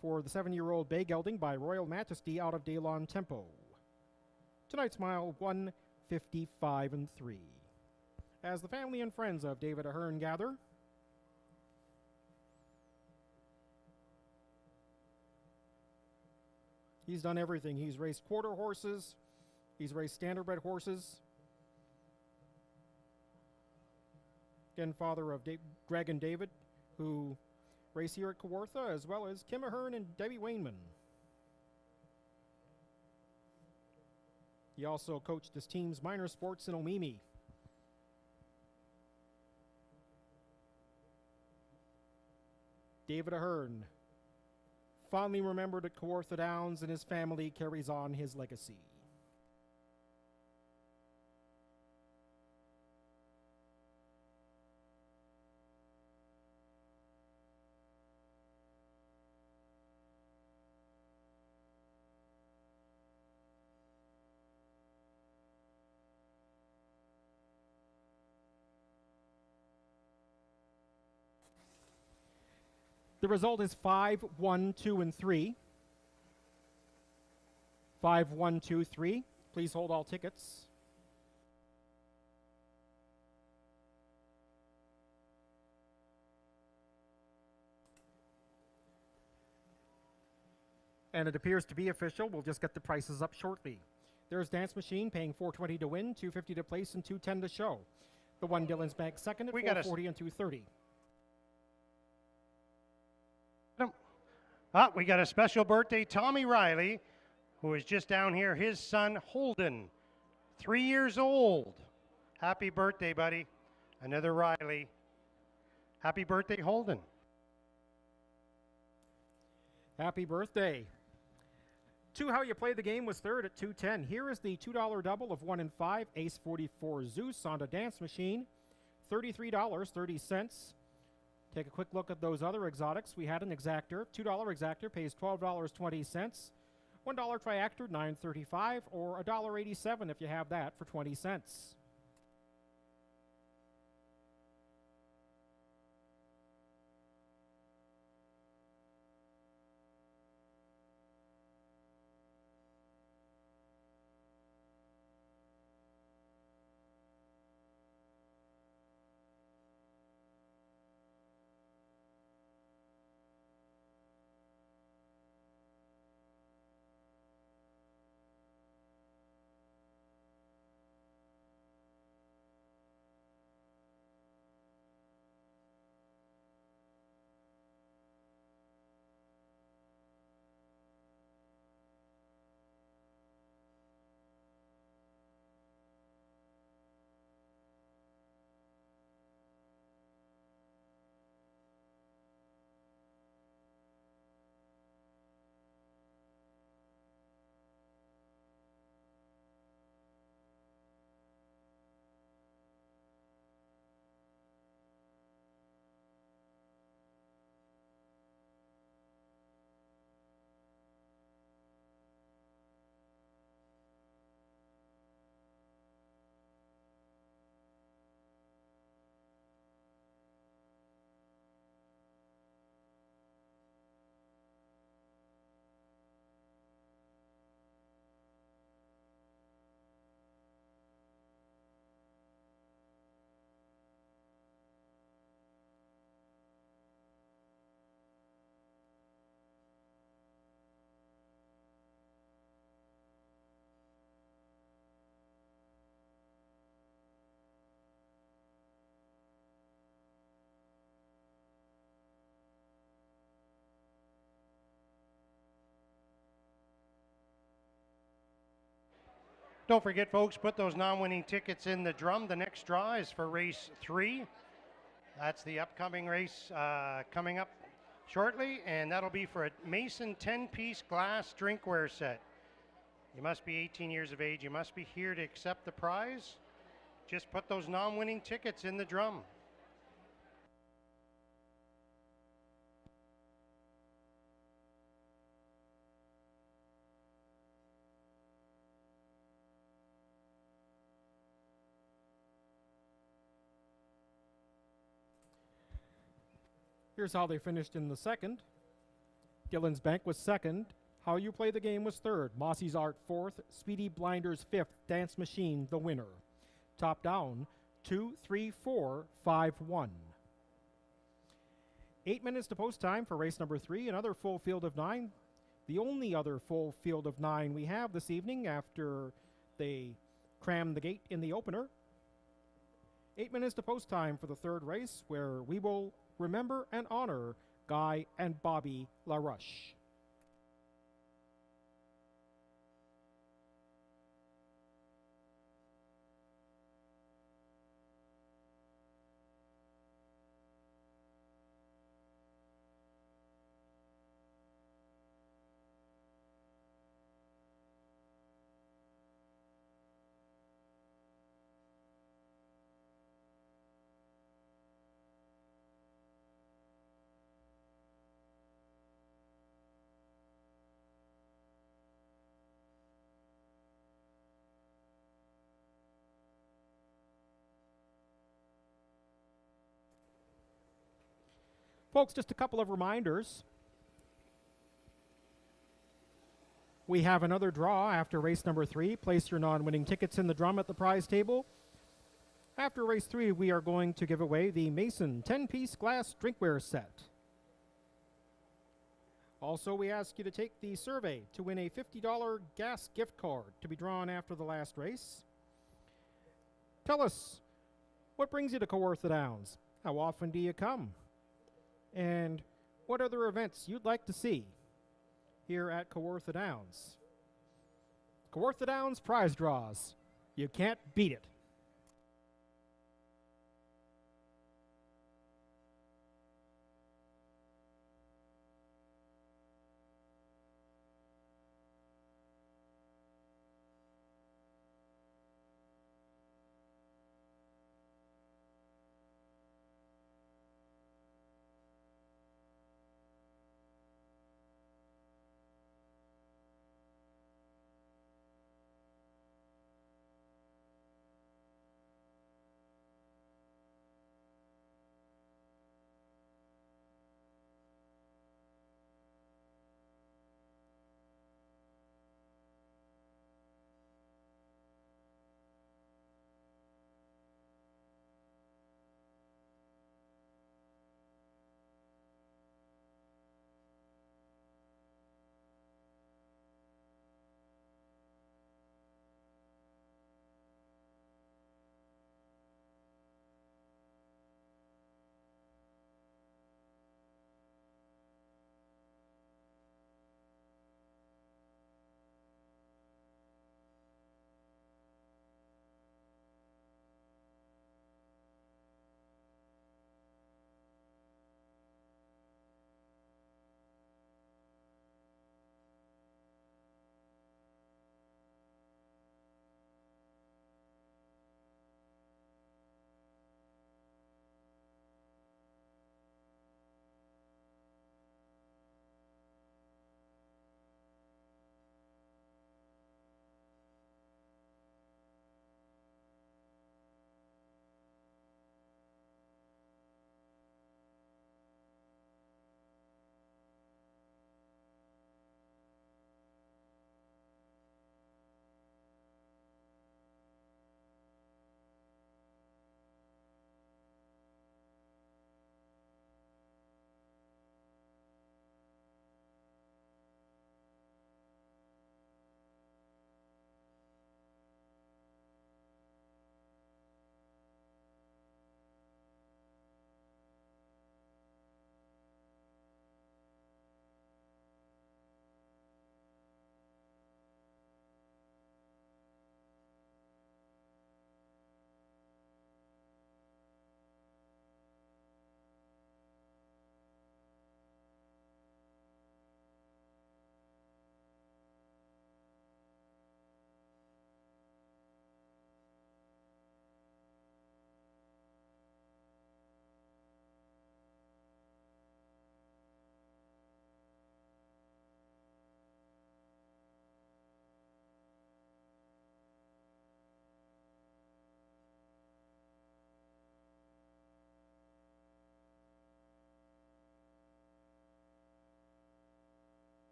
for the 7-year-old bay gelding by Royal Majesty out of Daylon Tempo. Tonight's mile, 155 and 3. As the family and friends of David Ahern gather, he's done everything. He's raced quarter horses. He's raced standardbred horses. Again, father of Greg and David, who race here at Kawartha, as well as Kim Ahern and Debbie Wainman. He also coached his team's minor sports in Omimi. David Ahern, fondly remembered at Kawartha Downs, and his family carries on his legacy. The result is 5, 1, 2, and 3. 5, 1, 2, 3. Please hold all tickets. And it appears to be official. We'll just get the prices up shortly. There's Dance Machine paying $4.20 to win, $2.50 to place, and $2.10 to show. The one Dylan's Bank second at $4.40 and $2.30. We got a special birthday, Tommy Riley, who is just down here. His son, Holden, 3 years old. Happy birthday, buddy. Another Riley. Happy birthday, Holden. Happy birthday. 2, How You Play the Game was third at $2.10. Here is the $2 double of 1 and 5, Ace 44 Zeus on the Dance Machine, $33.30. Take a quick look at those other exotics. We had an exactor. $2 exactor pays $12.20. $1 triactor, $9.35, or $1.87 if you have that for 20 cents. Don't forget, folks, put those non-winning tickets in the drum. The next draw is for race 3. That's the upcoming race coming up shortly, and that'll be for a Mason 10-piece glass drinkware set. You must be 18 years of age. You must be here to accept the prize. Just put those non-winning tickets in the drum. Here's how they finished in the second. Gillen's Bank was second. How You Play the Game was third. Mossy's Art fourth. Speedy Blinders fifth. Dance Machine the winner. Top down 2, 3, 4, 5, 1. 8 minutes to post time for race number 3. Another full field of 9. The only other full field of 9 we have this evening after they crammed the gate in the opener. 8 minutes to post time for the third race, where we will remember and honor Guy and Bobby LaRuche. Folks, just a couple of reminders. We have another draw after race number 3. Place your non-winning tickets in the drum at the prize table. After race 3, we are going to give away the Mason 10-piece glass drinkware set. Also, we ask you to take the survey to win a $50 gas gift card to be drawn after the last race. Tell us, what brings you to Kawartha Downs? How often do you come? And what other events you'd like to see here at Kawartha Downs? Kawartha Downs prize draws. You can't beat it.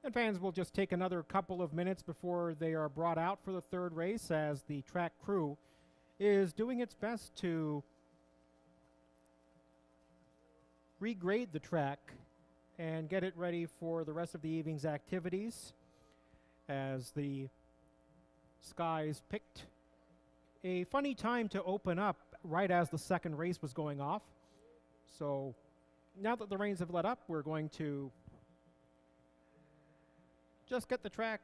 And fans will just take another couple of minutes before they are brought out for the third race as the track crew is doing its best to regrade the track and get it ready for the rest of the evening's activities as the skies picked a funny time to open up right as the second race was going off. So now that the rains have let up, we're going to just get the track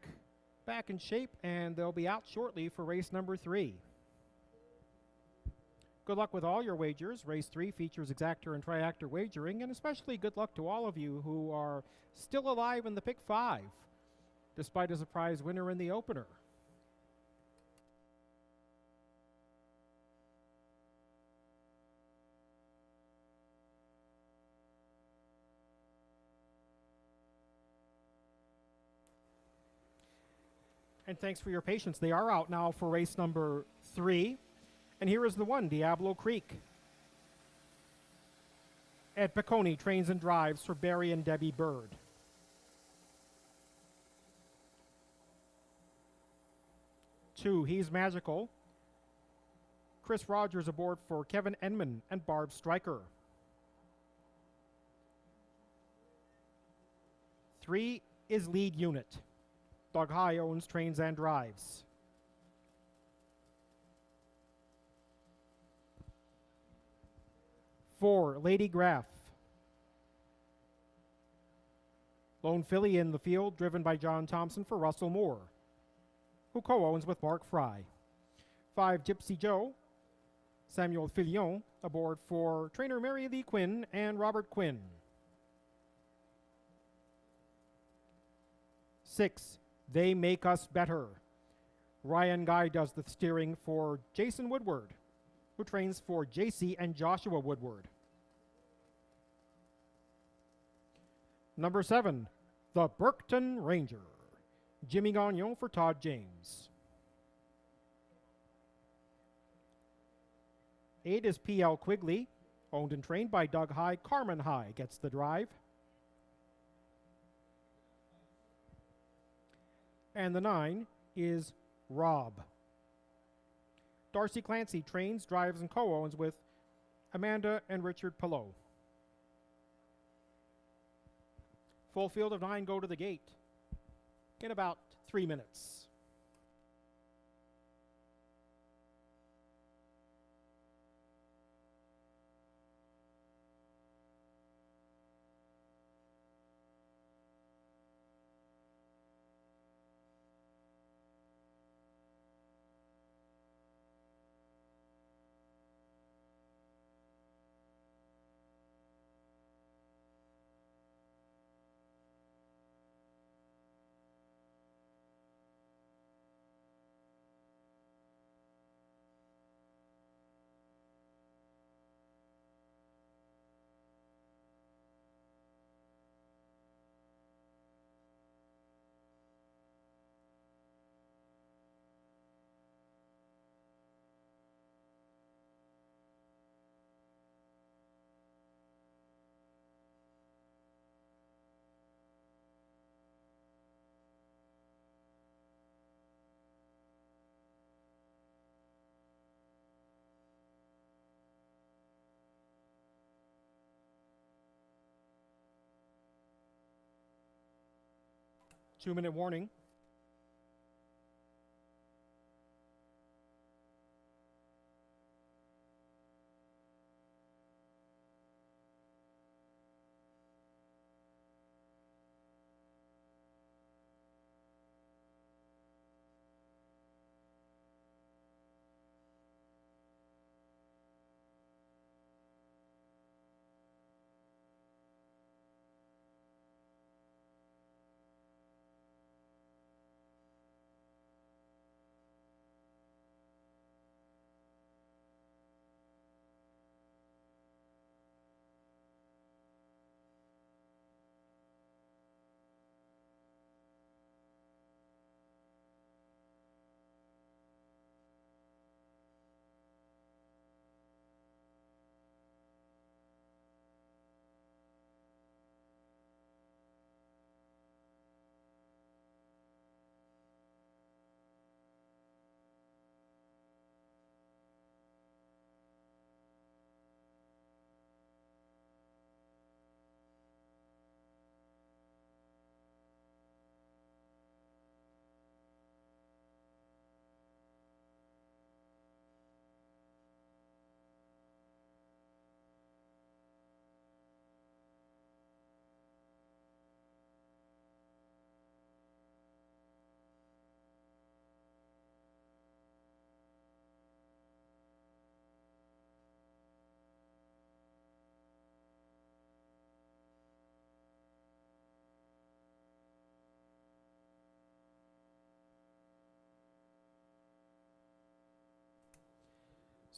back in shape, and they'll be out shortly for race number 3. Good luck with all your wagers. Race 3 features exactor and triactor wagering, and especially good luck to all of you who are still alive in the pick 5, despite a surprise winner in the opener. And thanks for your patience. They are out now for race number 3. And here is the one, Diablo Creek. Ed Piccone trains and drives for Barry and Debbie Bird. Two, He's Magical. Chris Rogers aboard for Kevin Enman and Barb Stryker. 3 is Lead Unit. Doug High owns, trains, and drives. 4, Lady Graff. Lone filly in the field, driven by John Thompson for Russell Moore, who co-owns with Mark Fry. 5, Gypsy Joe. Samuel Filion aboard for trainer Mary Lee Quinn and Robert Quinn. 6, They Make Us Better. Ryan Guy does the steering for Jason Woodward, who trains for JC and Joshua Woodward. Number 7, the Burkton Ranger. Jimmy Gagnon for Todd James. 8 is PL Quigley, owned and trained by Doug High. Carmen High gets the drive. And the 9 is Rob. Darcy Clancy trains, drives, and co-owns with Amanda and Richard Pillow. Full field of 9 go to the gate in about 3 minutes. Two-minute warning.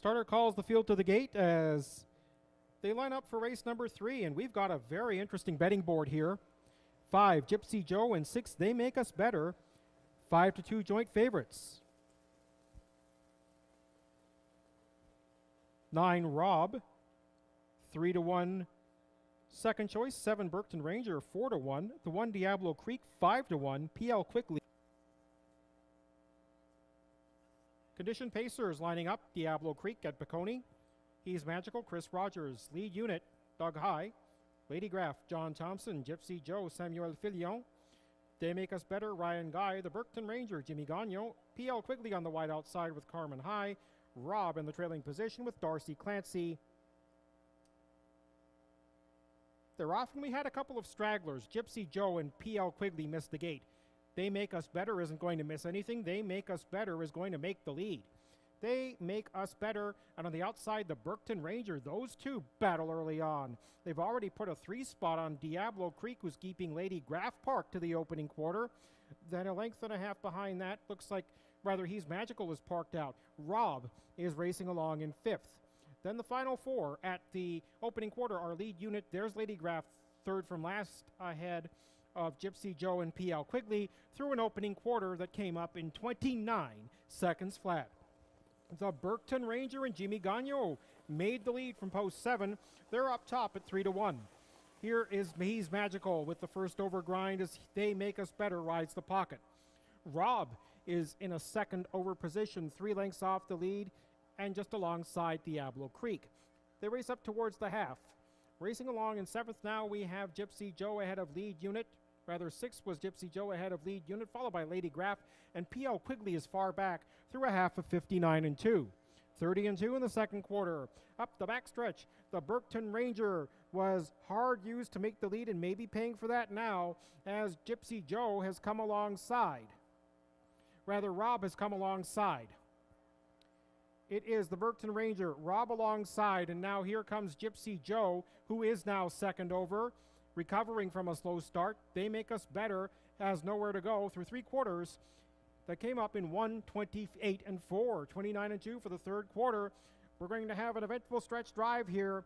Starter calls the field to the gate as they line up for race number 3, and we've got a very interesting betting board here. 5, Gypsy Joe, and 6, They Make Us Better. 5-2 joint favorites. 9, Rob. 3-1 second choice. 7, Burkton Ranger. 4-1. The 1, Diablo Creek. 5-1. PL Quickly. Condition Pacers lining up. Diablo Creek at Bacone. He's Magical. Chris Rogers. Lead Unit. Doug High. Lady Graff. John Thompson. Gypsy Joe. Samuel Filion. They Make Us Better. Ryan Guy. The Burkton Ranger. Jimmy Gagnon. PL Quigley on the wide outside with Carmen High. Rob in the trailing position with Darcy Clancy. There often we had a couple of stragglers. Gypsy Joe and PL Quigley missed the gate. They Make Us Better isn't going to miss anything. They Make Us Better is going to make the lead. They Make Us Better, and on the outside, the Burkton Ranger. Those two battle early on. They've already put a 3 spot on Diablo Creek, who's keeping Lady Graff Park to the opening quarter. Then a length and a half behind that, looks like, rather, He's Magical is parked out. Rob is racing along in 5th. Then the final 4 at the opening quarter, our lead unit. There's Lady Graff, 3rd from last, ahead of Gypsy Joe and PL Quigley through an opening quarter that came up in 29 seconds flat. The Burkton Ranger and Jimmy Gagnon made the lead from post 7. They're up top at 3-1. Here is He's Magical with the first over grind as They Make Us Better rides the pocket. Rob is in a second over position, 3 lengths off the lead and just alongside Diablo Creek. They race up towards the half. Racing along in 7th now, we have Gypsy Joe ahead of lead unit. Rather, 6th was Gypsy Joe ahead of lead unit, followed by Lady Graff, and PL Quigley is far back through a half of 59-2. 30-2 in the second quarter. Up the backstretch, the Burkton Ranger was hard used to make the lead and may be paying for that now as Gypsy Joe has come alongside. Rather, Rob has come alongside. It is the Burkton Ranger, Rob alongside, and now here comes Gypsy Joe, who is now second over, recovering from a slow start. They Make Us Better has nowhere to go through 3 quarters. That came up in 1:28-4, 29-2 for the third quarter. We're going to have an eventful stretch drive here,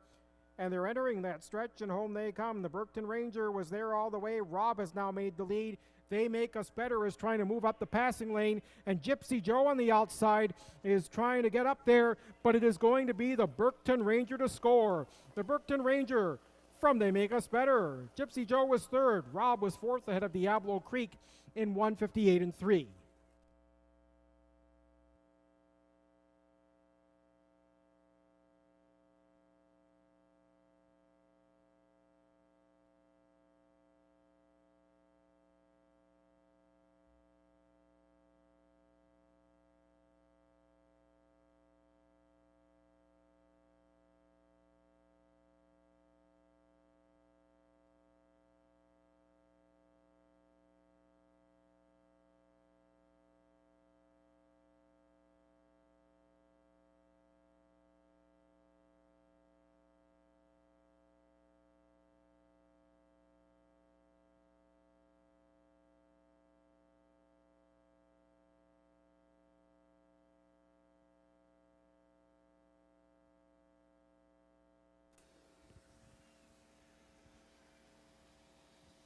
and they're entering that stretch, and home they come. The Burkton Ranger was there all the way. Rob has now made the lead. They Make Us Better is trying to move up the passing lane, and Gypsy Joe on the outside is trying to get up there, but it is going to be the Burkton Ranger to score. The Burkton Ranger from They Make Us Better. Gypsy Joe was 3rd. Rob was 4th ahead of Diablo Creek in 1:58-3.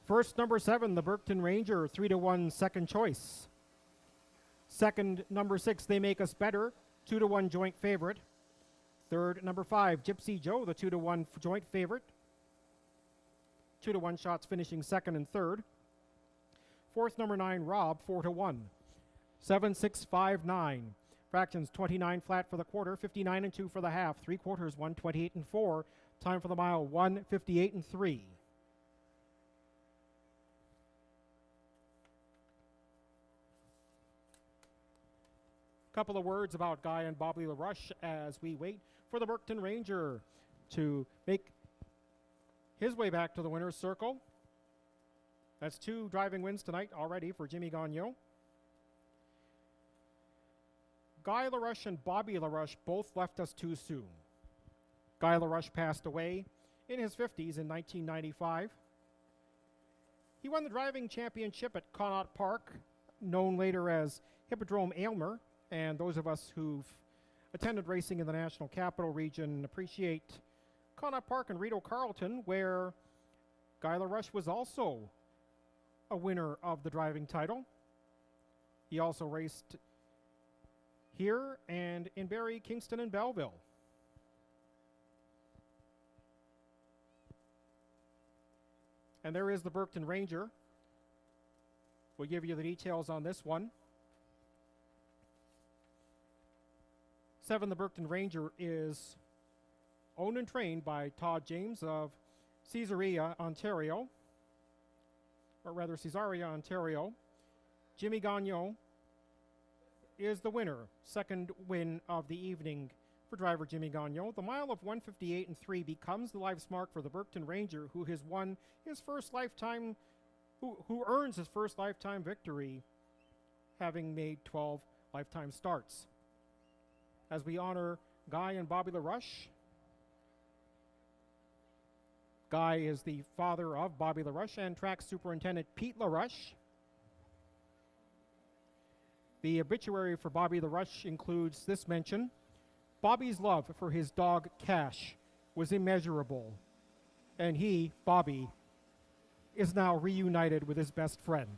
First, number 7, the Burkton Ranger, 3-1 second choice. Second, number 6, They Make Us Better, 2-1 joint favorite. Third, number 5, Gypsy Joe, the 2-1 joint favorite. 2-1 shots finishing second and third. Fourth, number 9, Rob, 4-1. 7, 6, 5, 9. Fractions 29 flat for the quarter, 59-2 for the half. 3 quarters, 1:28-4. Time for the mile, 1:58-3. Couple of words about Guy and Bobby LaRush as we wait for the Burkton Ranger to make his way back to the winner's circle. That's 2 driving wins tonight already for Jimmy Gagnon. Guy LaRush and Bobby LaRush both left us too soon. Guy LaRush passed away in his 50s in 1995. He won the driving championship at Connaught Park, known later as Hippodrome Aylmer. And those of us who've attended racing in the National Capital Region appreciate Connaught Park and Rideau Carleton, where Guy LaRush was also a winner of the driving title. He also raced here and in Barrie, Kingston, and Belleville. And there is the Burkton Ranger. We'll give you the details on this one. 7, the Burkton Ranger is owned and trained by Todd James of Caesarea, Ontario. Jimmy Gagnon is the winner. Second win of the evening for driver Jimmy Gagnon. The mile of 1:58 and 3 becomes the life's mark for the Burkton Ranger, who has won his first lifetime, who earns his first lifetime victory, having made 12 lifetime starts. As we honor Guy and Bobby LaRush. Guy is the father of Bobby LaRush and track superintendent Pete LaRush. The obituary for Bobby LaRush includes this mention: Bobby's love for his dog Cash was immeasurable, and he, Bobby, is now reunited with his best friend.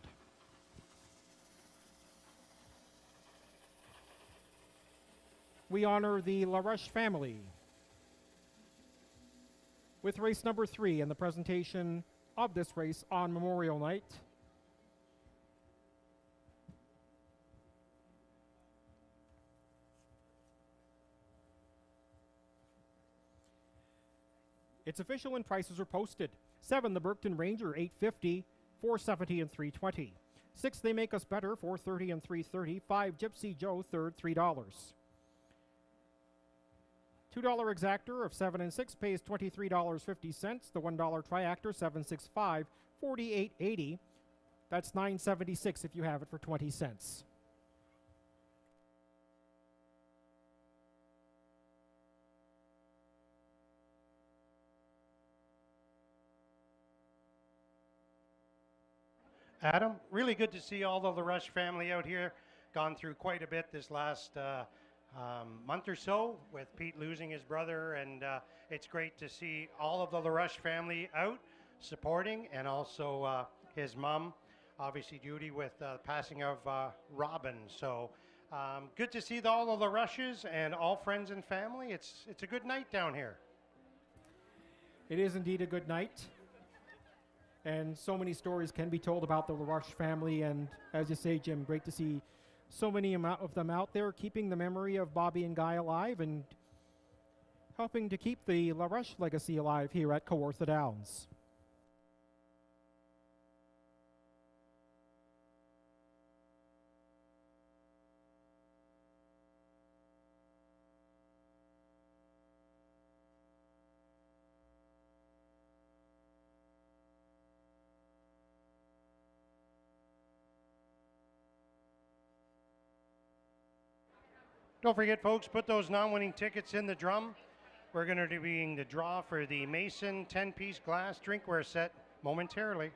We honor the LaRush family with race number 3 and the presentation of this race on Memorial Night. It's official and prices are posted. 7, the Burkton Ranger, $8.50, $4.70 and $3.20. 6, They Make Us Better, $4.30 and $3.30. 5, Gypsy Joe, third, $3. $2 exactor of 7 and 6 pays $23.50. The $1 triactor, 765, $48.80. That's $9.76 if you have it for 20 cents. Adam, really good to see all of the Rush family out here. Gone through quite a bit this last month or so with Pete losing his brother, and it's great to see all of the LaRush family out supporting, and also his mom, obviously Judy, with passing of Robin. So good to see all of the LaRushes and all friends and family. It's a good night down here. It is indeed a good night. And so many stories can be told about the LaRush family. And as you say, Jim, great to see so many of them out there keeping the memory of Bobby and Guy alive and helping to keep the LaRush legacy alive here at Kawartha Downs. Don't forget, folks, put those non-winning tickets in the drum. We're going to be doing the draw for the Mason 10-piece glass drinkware set momentarily.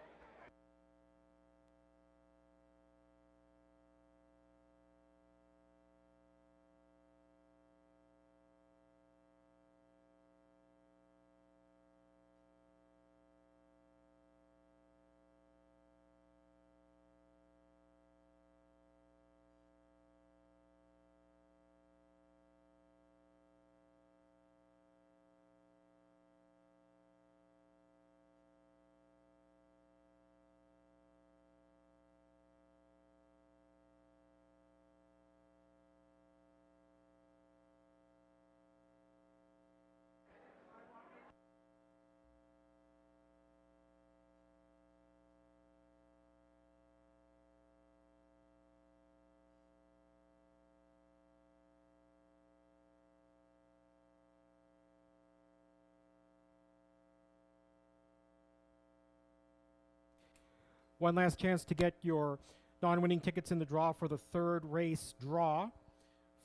One last chance to get your non-winning tickets in the draw for the third race draw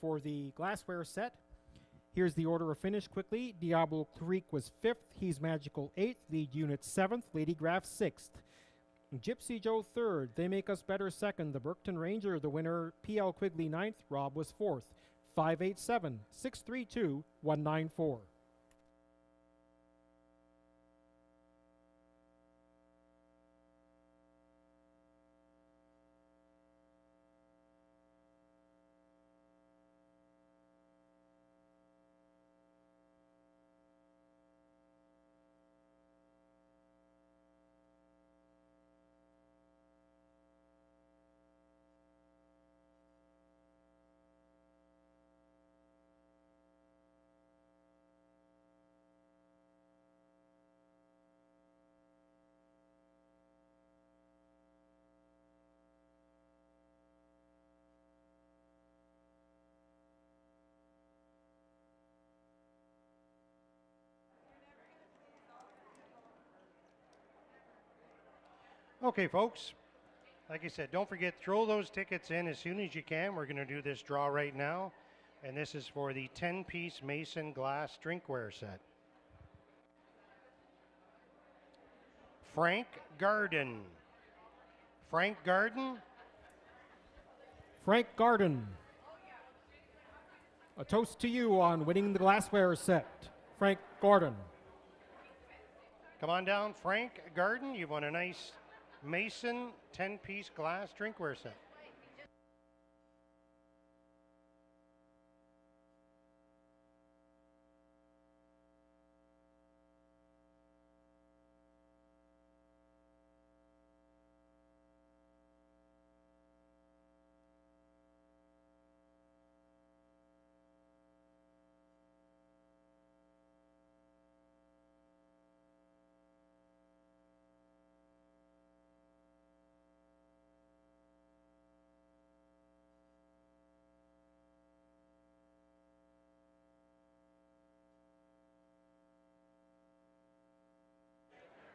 for the glassware set. Here's the order of finish quickly. Diablo Creek was 5th. He's Magical 8th. Lead Unit 7th. Lady Graf 6th. Gypsy Joe 3rd. They Make Us Better 2nd. The Burkton Ranger, the winner, P.L. Quigley 9th. Rob was 4th. 587-632-194. Okay, folks. Like I said, don't forget, throw those tickets in as soon as you can. We're going to do this draw right now. And this is for the 10-piece Mason glass drinkware set. Frank Garden. Frank Garden. Frank Garden. A toast to you on winning the glassware set. Frank Gordon. Come on down, Frank Garden. You've won a nice Mason 10-piece glass drinkware set.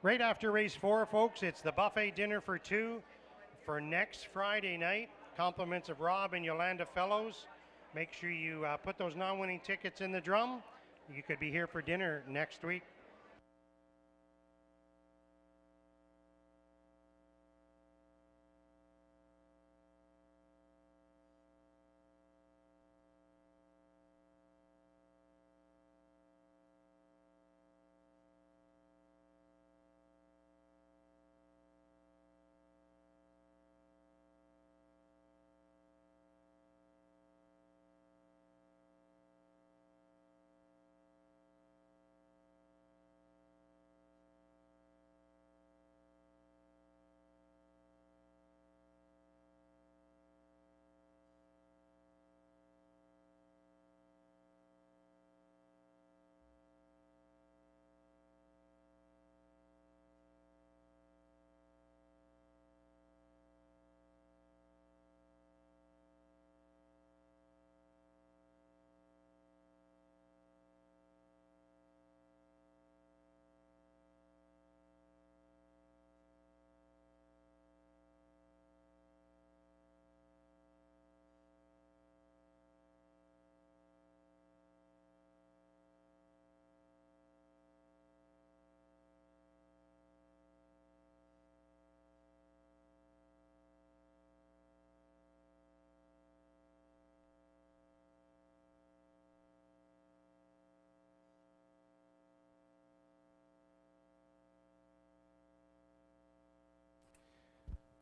Right after race 4, folks, it's the buffet dinner for 2 for next Friday night. Compliments of Rob and Yolanda Fellows. Make sure you put those non-winning tickets in the drum. You could be here for dinner next week.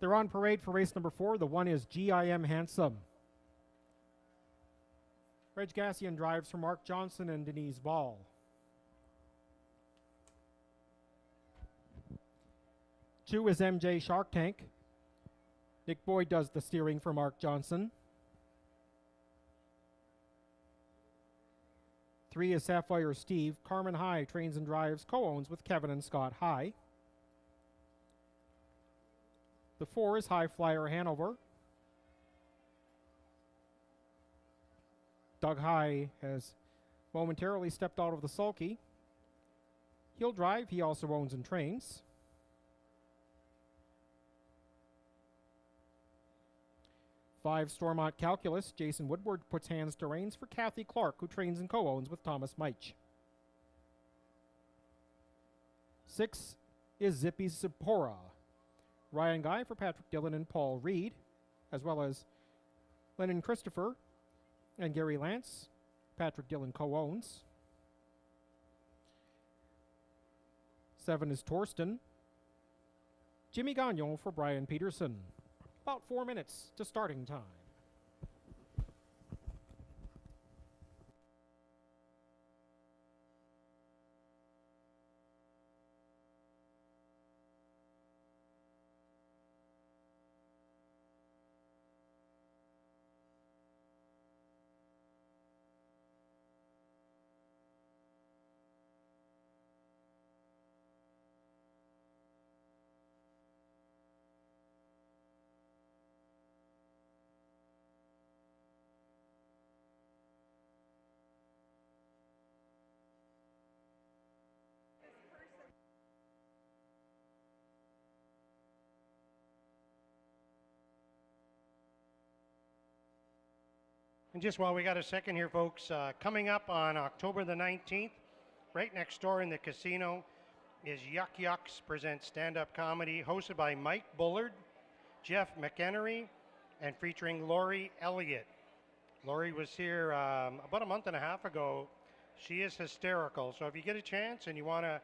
They're on parade for race number 4. The one is GIM Handsome. Reg Gassian drives for Mark Johnson and Denise Ball. Two is MJ Shark Tank. Nick Boyd does the steering for Mark Johnson. 3 is Sapphire Steve. Carmen High trains and drives, co-owns with Kevin and Scott High. The 4 is High Flyer Hanover. Doug High has momentarily stepped out of the sulky. He'll drive. He also owns and trains. 5 Stormont Calculus. Jason Woodward puts hands to reins for Kathy Clark, who trains and co-owns with Thomas Meich. 6 is Zippy Zippora. Ryan Guy for Patrick Dillon and Paul Reed, as well as Lennon Christopher and Gary Lance. Patrick Dillon co-owns. 7 is Torsten. Jimmy Gagnon for Brian Peterson. About 4 minutes to starting time. And just while we got a second here, folks, coming up on October the 19th, right next door in the casino, is Yuck Yucks presents stand-up comedy hosted by Mike Bullard, Jeff McHenry, and featuring Lori Elliott. Lori was here about a month and a half ago. She is hysterical. So if you get a chance and you want to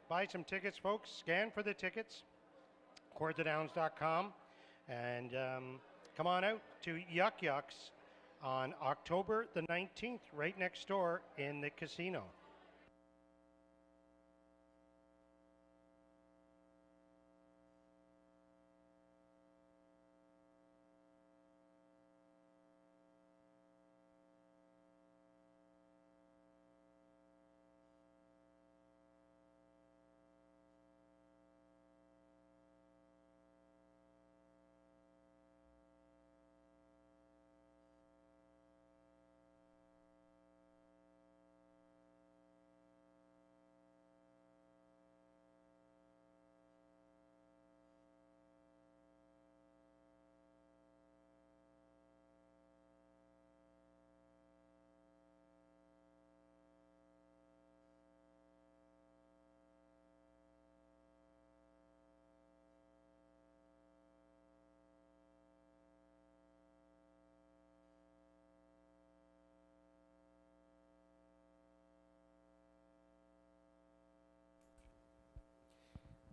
buy some tickets, folks, scan for the tickets, kawarthadowns.com, and come on out to Yuck Yucks on October the 19th, right next door in the casino.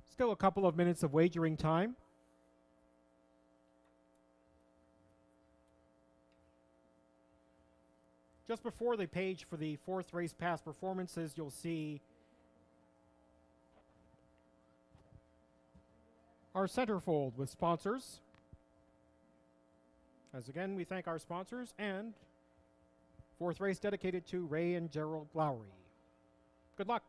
Still a couple of minutes of wagering time. Just before the page for the 4th race pass performances, you'll see our centerfold with sponsors. As again, we thank our sponsors, and 4th race dedicated to Ray and Gerald Lowry. Good luck.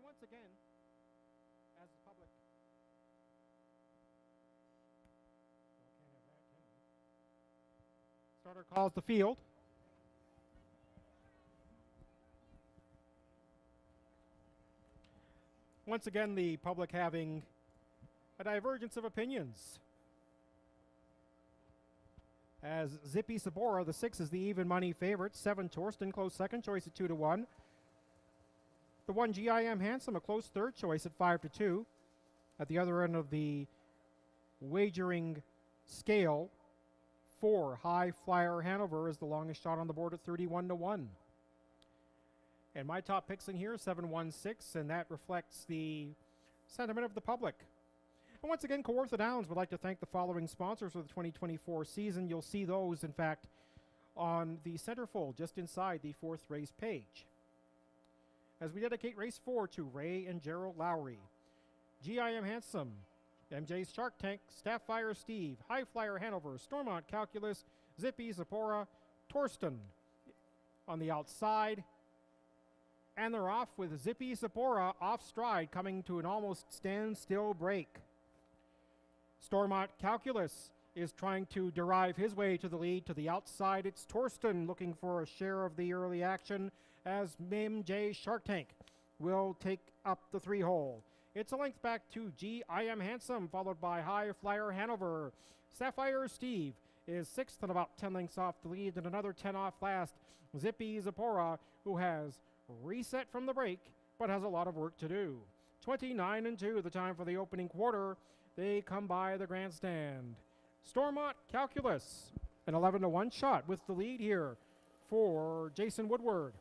Once again, as the public, starter calls the field. Once again, the public having a divergence of opinions. As Zippy Sabora, the 6 is the even money favorite. 7 Torsten, close second choice at 2-1. The 1 GIM Handsome, a close third choice at 5-2. At the other end of the wagering scale, 4 High Flyer Hanover is the longest shot on the board at 31-1. And my top picks in here, 7-1-6, and that reflects the sentiment of the public. And once again, Kawartha Downs would like to thank the following sponsors for the 2024 season. You'll see those, in fact, on the centerfold just inside the 4th race page. As we dedicate race 4 to Ray and Gerald Lowry, GIM Handsome, MJ's Shark Tank, Staffire Steve, High Flyer Hanover, Stormont Calculus, Zippy Zapora, Torsten on the outside, And they're off with Zippy Sapporo off stride, coming to an almost standstill break. Stormont Calculus is trying to derive his way to the lead. To the outside, it's Torsten looking for a share of the early action as MJ Shark Tank will take up the 3-hole. It's a length back to I Am Handsome, followed by High Flyer Hanover. Sapphire Steve is 6th and about 10 lengths off the lead, and another 10 off last. Zippy Zappora, who has reset from the break, but has a lot of work to do. 29-2, the time for the opening quarter. They come by the grandstand. Stormont Calculus, an 11-1 shot with the lead here for Jason Woodward.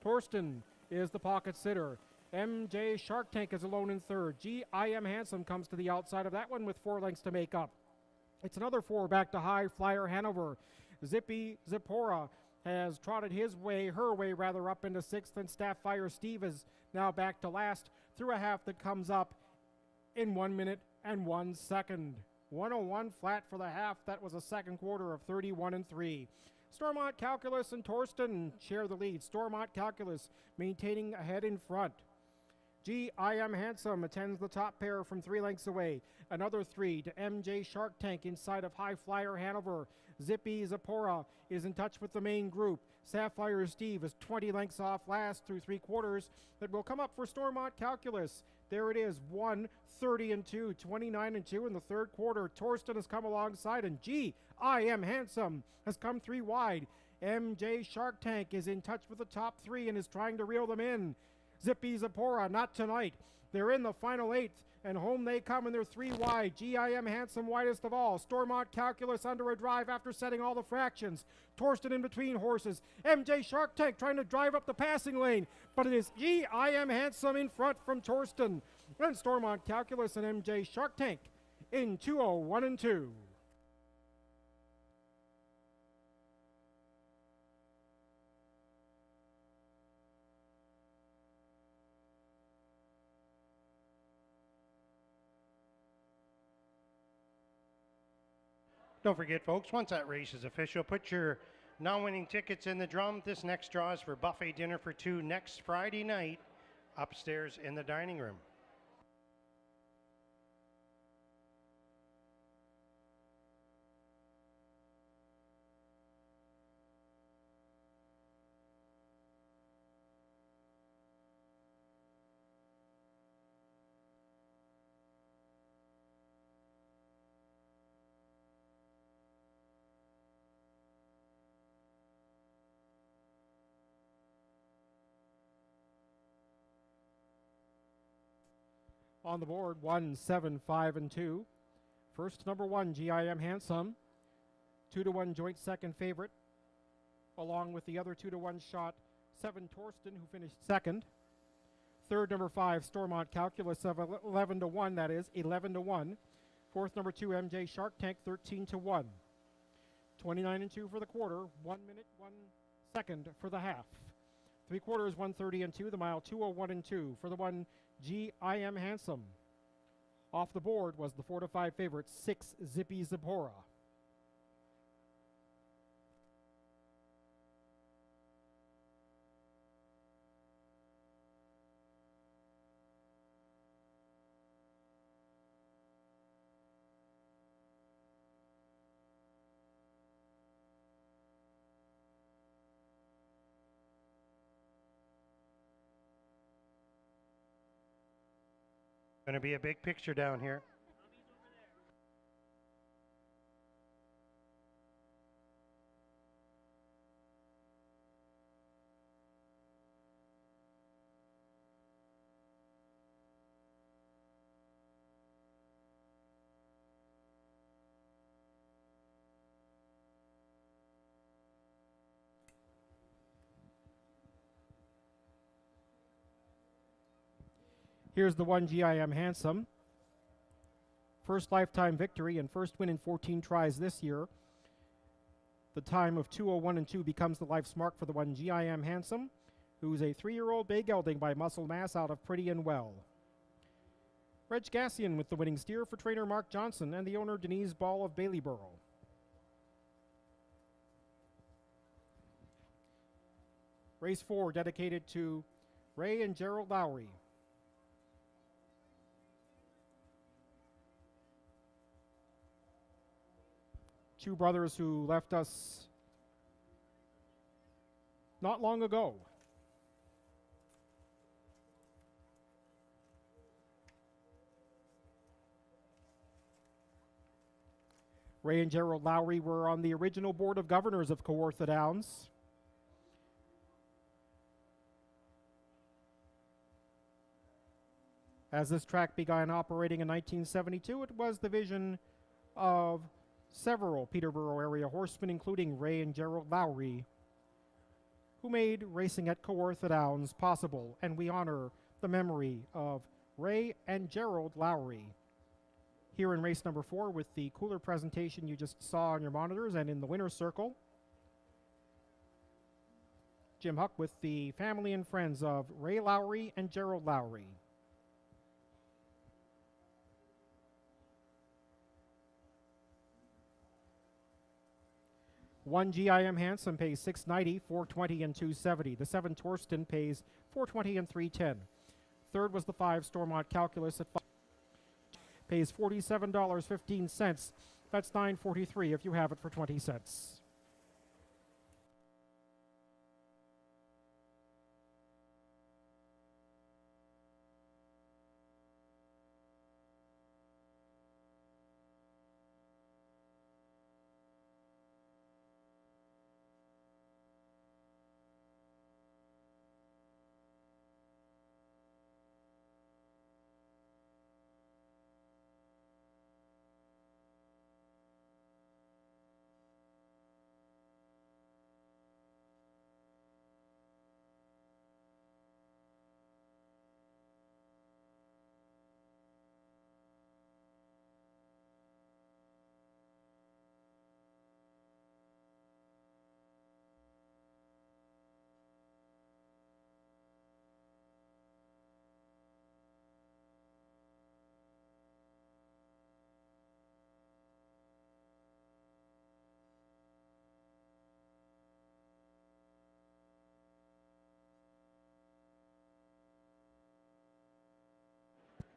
Torsten is the pocket sitter. MJ Shark Tank is alone in third. I Am Handsome comes to the outside of that one with 4 lengths to make up. It's another 4 back to High Flyer Hanover. Zippy Zappora has trotted her way up into 6th, and Staffire Steve is now back to last through a half that comes up in 1 minute and 1 second. 101 flat for the half. That was a second quarter of 31-3. Stormont Calculus and Torsten share the lead. Stormont Calculus maintaining ahead in front. I Am Handsome attends the top pair from 3 lengths away. Another 3 to MJ Shark Tank inside of High Flyer Hanover. Zippy Zappora is in touch with the main group. Sapphire Steve is 20 lengths off last through 3 quarters. That will come up for Stormont Calculus. There it is, 1:30-2, 29-2 in the third quarter. Torsten has come alongside, and I Am Handsome has come 3 wide. MJ Shark Tank is in touch with the top 3 and is trying to reel them in. Zippy Zappora, not tonight. They're in the final 8th, and home they come, and they're 3 wide. I Am Handsome widest of all. Stormont Calculus under a drive after setting all the fractions. Torsten in between horses. MJ Shark Tank trying to drive up the passing lane, but it is I Am Handsome in front from Torsten. And Stormont Calculus and MJ Shark Tank in 2:01-2. Don't forget, folks, once that race is official, put your non-winning tickets in the drum. This next draw is for buffet dinner for 2 next Friday night upstairs in the dining room. On the board, 1, 7, 5, and 2. First, number 1, I Am Handsome. 2-1 joint second favorite, along with the other 2-1 shot, 7 Torsten, who finished second. Third, number 5, Stormont Calculus of 11-1, that is, 11-1. Fourth, number 2, MJ Shark Tank, 13-1. 29-2 for the quarter, 1 minute, 1 second for the half. 3 quarters, 1:30-2, the mile, 2:01-2 for the 1, I Am Handsome. Off the board was the 4-5 favorite, 6 Zippy Zappora. Going to be a big picture down here. Here's the 1, I Am Handsome. First lifetime victory and first win in 14 tries this year. The time of 2:01-2 becomes the life's mark for the 1, I Am Handsome, who's a 3-year-old bay gelding by Muscle Mass out of Pretty and Well. Reg Gassian with the winning steer for trainer Mark Johnson and the owner Denise Ball of Baileyboro. Race 4 dedicated to Ray and Gerald Lowry. Two brothers who left us not long ago. Ray and Gerald Lowry were on the original board of governors of Kawartha Downs. As this track began operating in 1972, it was the vision of several Peterborough area horsemen, including Ray and Gerald Lowry, who made racing at Kawartha Downs possible, and we honor the memory of Ray and Gerald Lowry. Here in race number 4 with the cooler presentation you just saw on your monitors and in the winner's circle, Jim Huck with the family and friends of Ray Lowry and Gerald Lowry. One GIM Handsome pays $690, $420, and $270. The 7 Torsten pays $420 and $310. Third was the 5 Stormont Calculus at pays $47.15. That's $9.43 if you have it for 20 cents.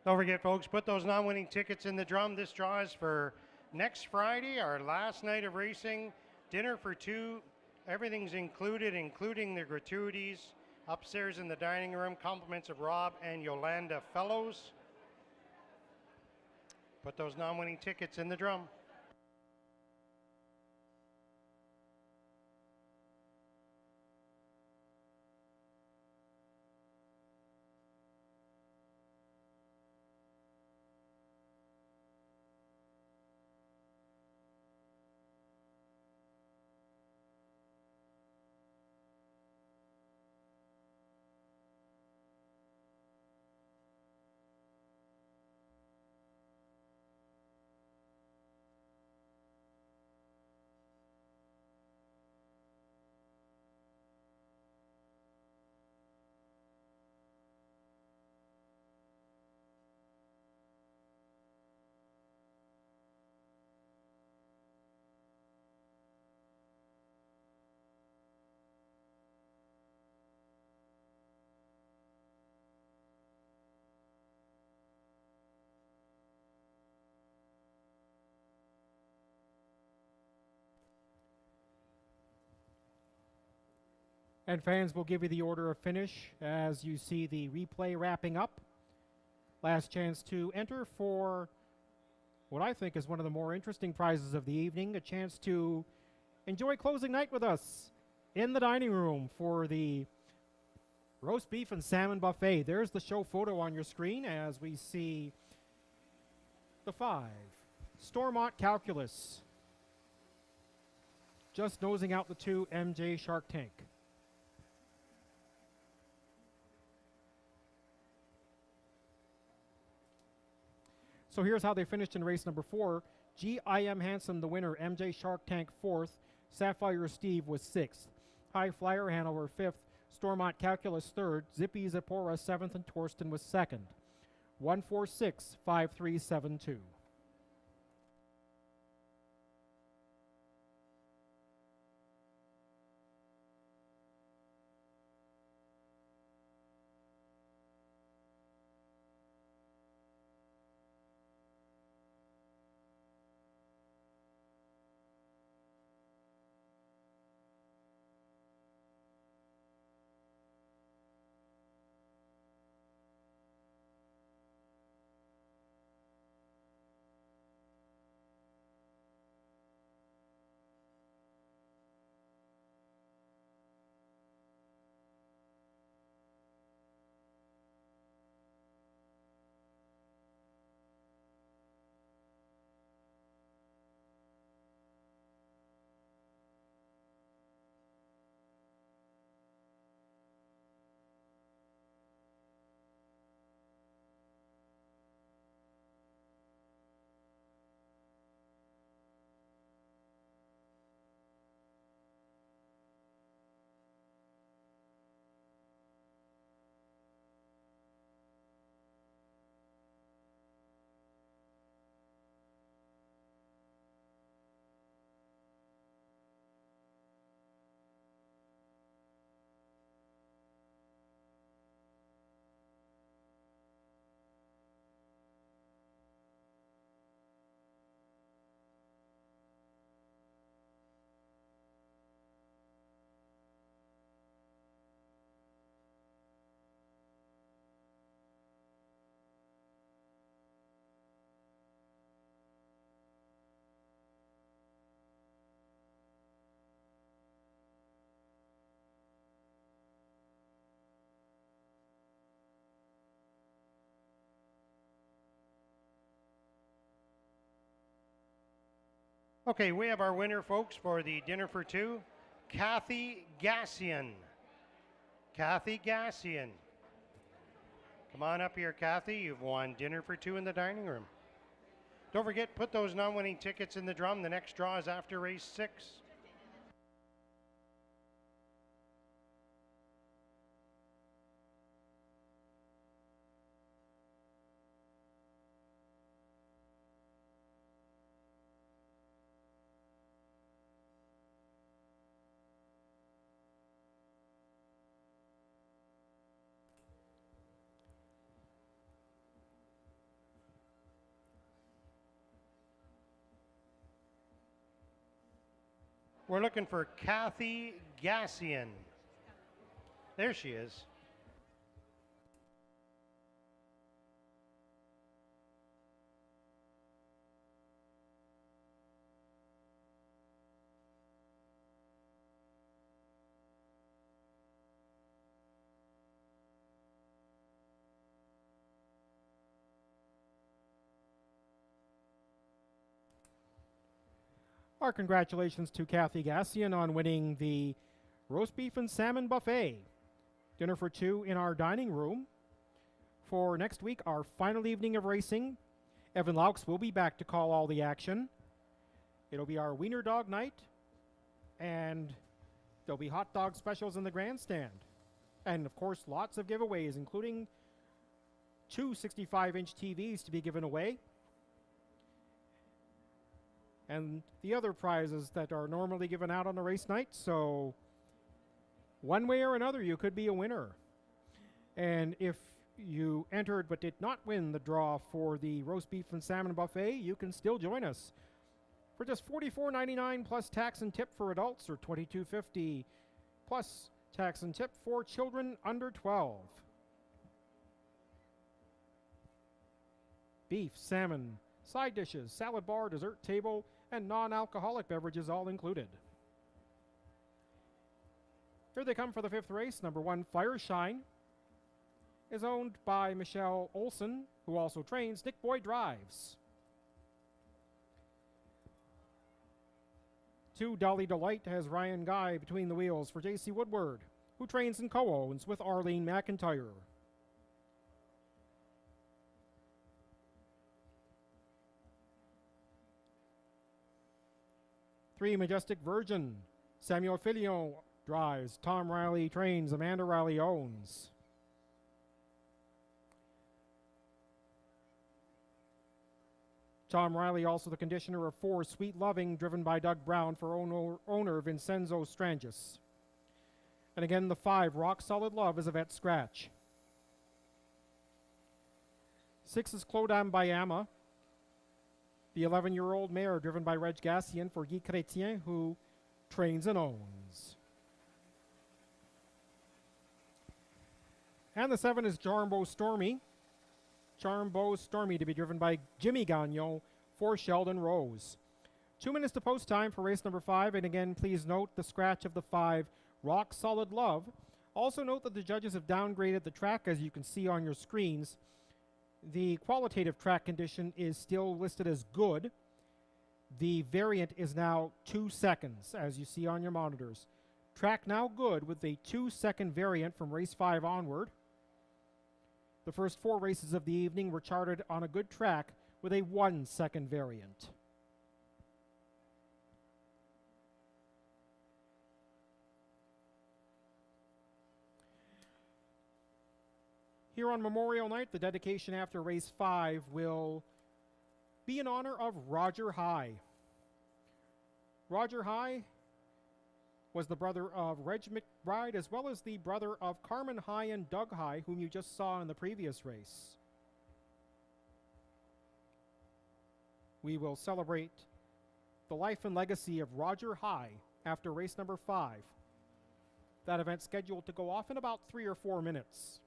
Don't forget, folks, put those non-winning tickets in the drum. This draw is for next Friday, our last night of racing. Dinner for 2. Everything's included, including the gratuities. Upstairs in the dining room, compliments of Rob and Yolanda Fellows. Put those non-winning tickets in the drum. And fans will give you the order of finish as you see the replay wrapping up. Last chance to enter for what I think is one of the more interesting prizes of the evening, a chance to enjoy closing night with us in the dining room for the roast beef and salmon buffet. There's the show photo on your screen as we see the 5 Stormont Calculus just nosing out the 2 MJ Shark Tank. So here's how they finished in race number 4. GIM Handsome, the winner. MJ Shark Tank, 4th. Sapphire Steve was 6th. High Flyer Hanover, 5th. Stormont Calculus, 3rd. Zippy Zippora, 7th. And Torsten was 2nd. 1465372. Okay, we have our winner, folks, for the dinner for two, Kathy Gassian. Kathy Gassian. Come on up here, Kathy. You've won dinner for two in the dining room. Don't forget, put those non-winning tickets in the drum. The next draw is after race 6. We're looking for Kathy Gassian. There she is. Our congratulations to Kathy Gassian on winning the roast beef and salmon buffet. Dinner for two in our dining room. For next week, our final evening of racing, Evan Laux will be back to call all the action. It'll be our wiener dog night, and there'll be hot dog specials in the grandstand. And of course, lots of giveaways, including 2 65-inch TVs to be given away, and the other prizes that are normally given out on a race night. So one way or another, you could be a winner. And if you entered but did not win the draw for the roast beef and salmon buffet, you can still join us for just $44.99 plus tax and tip for adults, or $22.50 plus tax and tip for children under 12. Beef, salmon, side dishes, salad bar, dessert table, and non-alcoholic beverages all included. Here they come for the 5th race. Number 1, Fireshine, is owned by Michelle Olson, who also trains Nick Boy Drives. 2, Dolly Delight, has Ryan Guy between the wheels for J.C. Woodward, who trains and co-owns with Arlene McIntyre. 3, Majestic Virgin, Samuel Filion drives, Tom Riley trains, Amanda Riley owns. 4, Tom Riley, also the conditioner of 4, Sweet Loving, driven by Doug Brown for owner Vincenzo Strangis. And again, the 5, Rock Solid Love, is a vet scratch. 6 is Clodam Bayama, the 11-year-old mare driven by Reg Gassian for Guy Chrétien, who trains and owns. And the 7 is Charmbo Stormy. Charmbo Stormy to be driven by Jimmy Gagnon for Sheldon Rose. 2 minutes to post time for race number 5. And again, please note the scratch of the 5, Rock Solid Love. Also note that the judges have downgraded the track, as you can see on your screens. The qualitative track condition is still listed as good. The variant is now 2 seconds, as you see on your monitors. Track now good with a 2-second variant from race 5 onward. The first 4 races of the evening were charted on a good track with a 1-second variant. Here on Memorial Night, the dedication after race 5 will be in honor of Roger High. Roger High was the brother of Reg McBride, as well as the brother of Carmen High and Doug High, whom you just saw in the previous race. We will celebrate the life and legacy of Roger High after race number 5. That event scheduled to go off in about 3 or 4 minutes.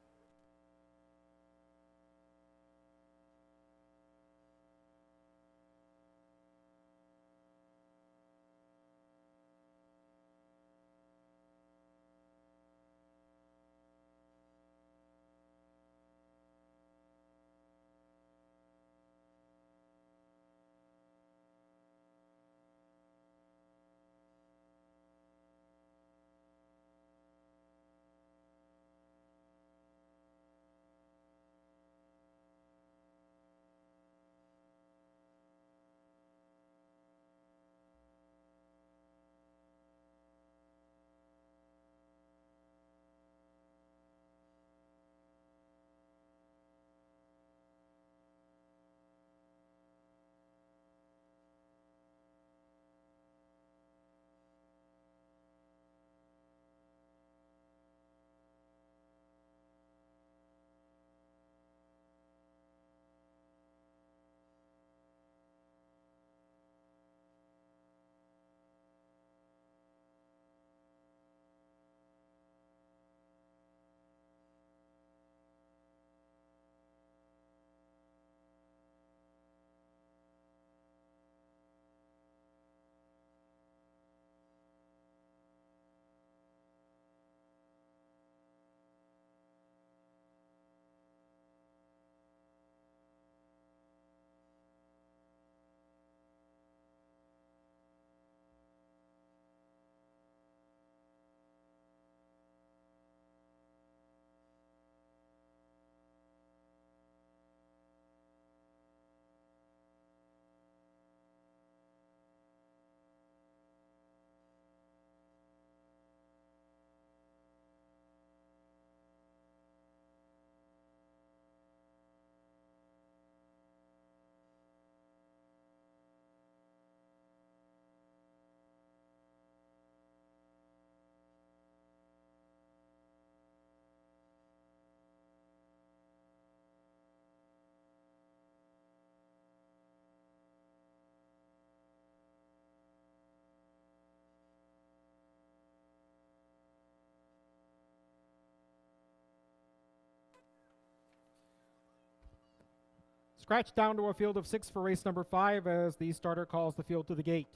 Scratch down to a field of 6 for race number 5 as the starter calls the field to the gate.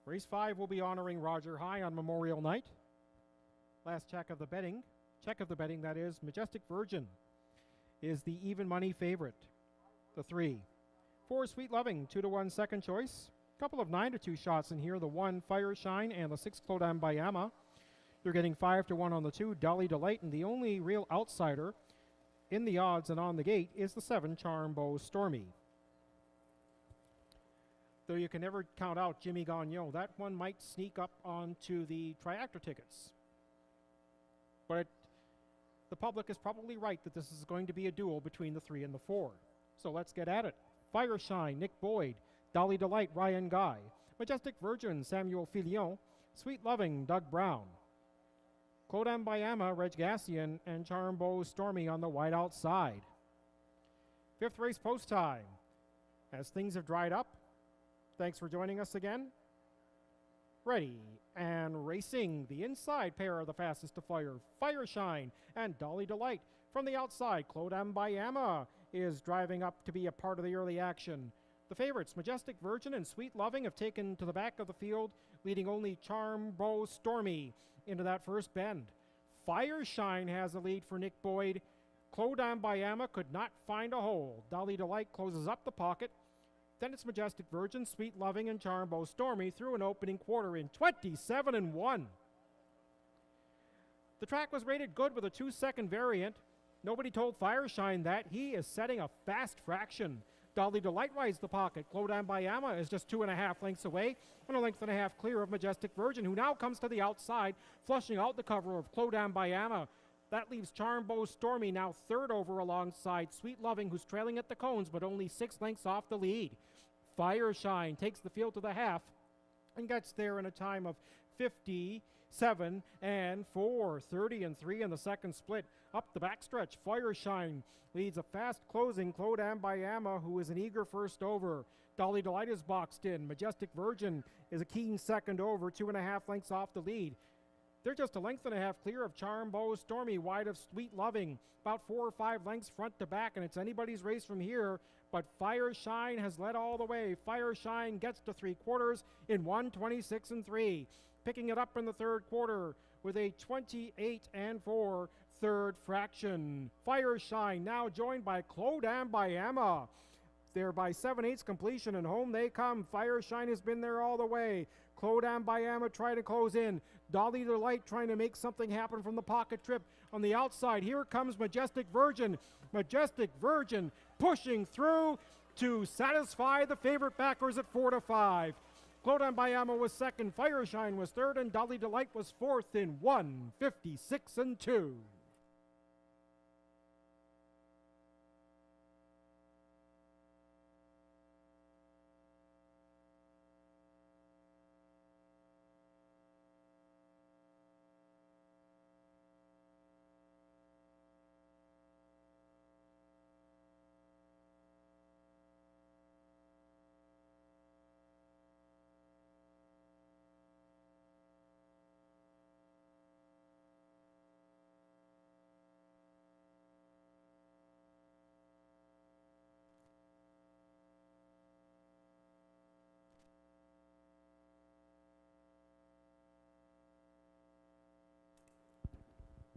Race 5 will be honoring Roger High on Memorial Night. Last check of the betting, that is, Majestic Virgin is the even money favorite. The 3. 4, Sweet Loving, 2-1 second choice. Couple of 9-2 shots in here. The 1, Fire Shine, and the 6, Clodagh Bayama. You're getting 5-1 on the 2, Dolly Delight, and the only real outsider in the odds and on the gate is the 7, Charmbeau Stormy. Though you can never count out Jimmy Gagnon. That one might sneak up onto the triactor tickets. But the public is probably right that this is going to be a duel between the 3 and the 4. So let's get at it. Fire Shine, Nick Boyd. Dolly Delight, Ryan Guy. Majestic Virgin, Samuel Filion. Sweet Loving, Doug Brown. Clodagh Bayama, Reg Gassian, and Charmbeau Stormy on the wide outside. 5th race post time. As things have dried up, thanks for joining us again. Ready and racing. The inside pair are the fastest to fire. Fire Shine and Dolly Delight. From the outside, Clodagh Bayama is driving up to be a part of the early action. The favorites, Majestic Virgin and Sweet Loving, have taken to the back of the field, leading only Charmbeau Stormy into that first bend. Fire Shine has a lead for Nick Boyd. Clodagh Bayama could not find a hole. Dolly Delight closes up the pocket. Then it's Majestic Virgin, Sweet Loving, and Charmbeau Stormy through an opening quarter in 27-1. The track was rated good with a 2-second variant. Nobody told Fire Shine that. He is setting a fast fraction. Dolly Delight rides the pocket. Clodagh Bayama is just 2.5 lengths away and a length and a half clear of Majestic Virgin, who now comes to the outside, flushing out the cover of Clodagh Bayama. That leaves Charmbeau Stormy now 3rd over alongside Sweet Loving, who's trailing at the cones but only 6 lengths off the lead. Fire Shine takes the field to the half and gets there in a time of 57-4, 30-3 in the second split. Up the backstretch, Fire Shine leads a fast closing Clodagh Bayama, who is an eager first over. Dolly Delight is boxed in. Majestic Virgin is a keen second over, 2.5 lengths off the lead. They're just a length and a half clear of Charmbeau Stormy, wide of Sweet Loving, about 4 or 5 lengths front to back, and it's anybody's race from here. But Fire Shine has led all the way. Fire Shine gets to 3/4 in 1:26-3, picking it up in the 3rd quarter with a 28-4 third fraction. Fire Shine now joined by Clodagh Bayama. They're by 7/8 completion, and home they come. Fire Shine has been there all the way. Clodagh Bayama trying to close in. Dolly Delight trying to make something happen from the pocket trip. On the outside, here comes Majestic Virgin. Majestic Virgin pushing through to satisfy the favorite backers at 4-5. Clodagh Bayama was 2nd, Fire Shine was 3rd, and Dolly Delight was 4th in 1:56-2.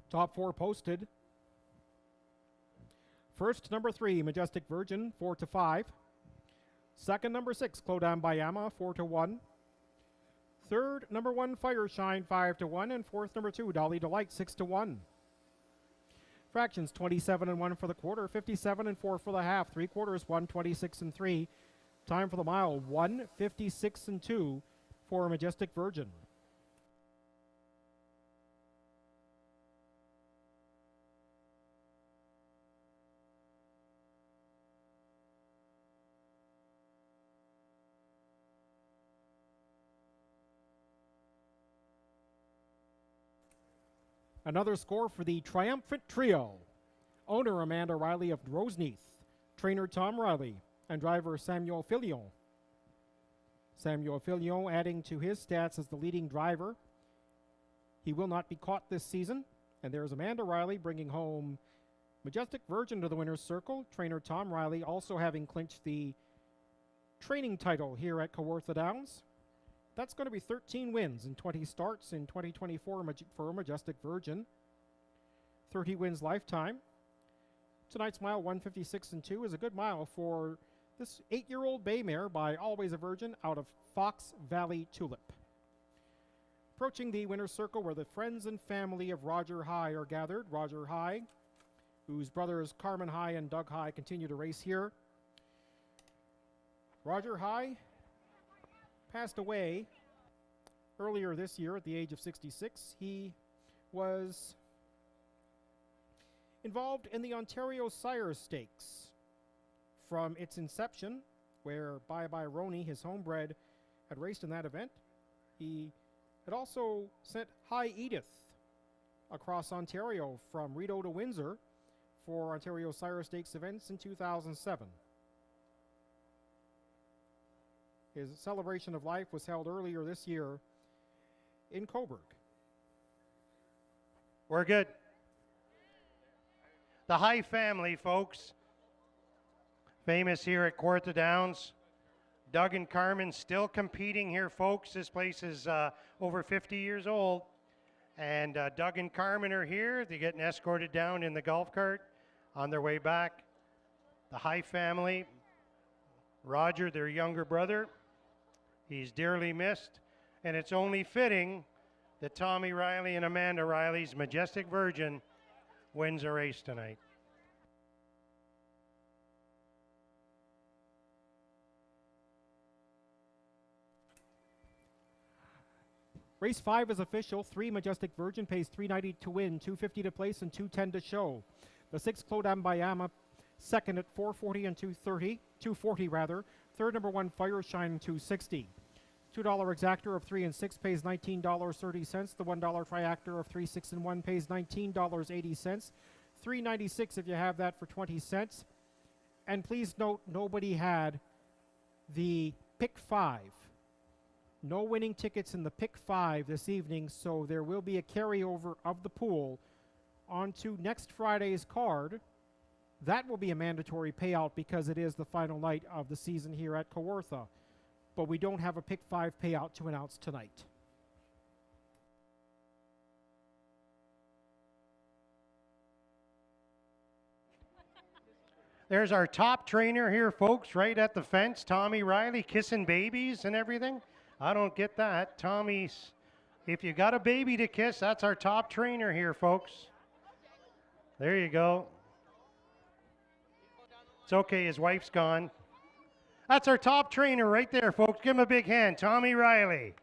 Top 4 posted. First, number 3, Majestic Virgin, 4-5. Second, number 6, Clodagh Bayama, 4-1. Third, number 1, Fire Shine, 5-1. And fourth, number 2, Dolly Delight, 6-1. Fractions, 27-1 for the quarter, 57-4 for the half. 3/4, 1:26-3. Time for the mile, 1:56-2 for Majestic Virgin. Another score for the triumphant trio. Owner Amanda Riley of Roseneath, trainer Tom Riley, and driver Samuel Filion. Samuel Filion adding to his stats as the leading driver. He will not be caught this season. And there's Amanda Riley bringing home Majestic Virgin to the winner's circle, trainer Tom Riley also having clinched the training title here at Kawartha Downs. That's going to be 13 wins and 20 starts in 2024 for Majestic Virgin. 30 wins lifetime. Tonight's mile 156.2 is a good mile for this 8-year-old bay mare by Always a Virgin out of Fox Valley Tulip. Approaching the winner's circle where the friends and family of Roger High are gathered. Roger High, whose brothers Carmen High and Doug High continue to race here. Roger High passed away earlier this year at the age of 66. He was involved in the Ontario Sire Stakes from its inception, where Bye Bye Roni, his homebred, had raced in that event. He had also sent High Edith across Ontario from Rideau to Windsor for Ontario Sire Stakes events in 2007. His celebration of life was held earlier this year in Cobourg. We're good. The High family, folks. Famous here at Kawartha Downs. Doug and Carmen still competing here, folks. This place is over 50 years old. And Doug and Carmen are here. They're getting escorted down in the golf cart on their way back. The High family. Roger, their younger brother. He's dearly missed. And it's only fitting that Tommy Riley and Amanda Riley's Majestic Virgin wins a race tonight. Race 5 is official. 3 Majestic Virgin pays $3.90 to win, $2.50 to place, and $2.10 to show. The 6 Clodagh Bayama second at $4.40 and $2.40 rather. Third, number 1 Fire Shine, $2.60. $2 exactor of 3 and 6 pays $19.30. The $1 triactor of 3, 6 and 1 pays $19.80. $3.96 if you have that for 20 cents. And please note, nobody had the pick 5. No winning tickets in the pick 5 this evening, so there will be a carryover of the pool onto next Friday's card. That will be a mandatory payout because it is the final night of the season here at Kawartha. But we don't have a pick 5 payout to announce tonight. There's our top trainer here, folks, right at the fence. Tommy Riley kissing babies and everything. I don't get that. Tommy's, if you got a baby to kiss, that's our top trainer here, folks. There you go. It's okay, his wife's gone. That's our top trainer right there, folks. Give him a big hand, Tommy Riley.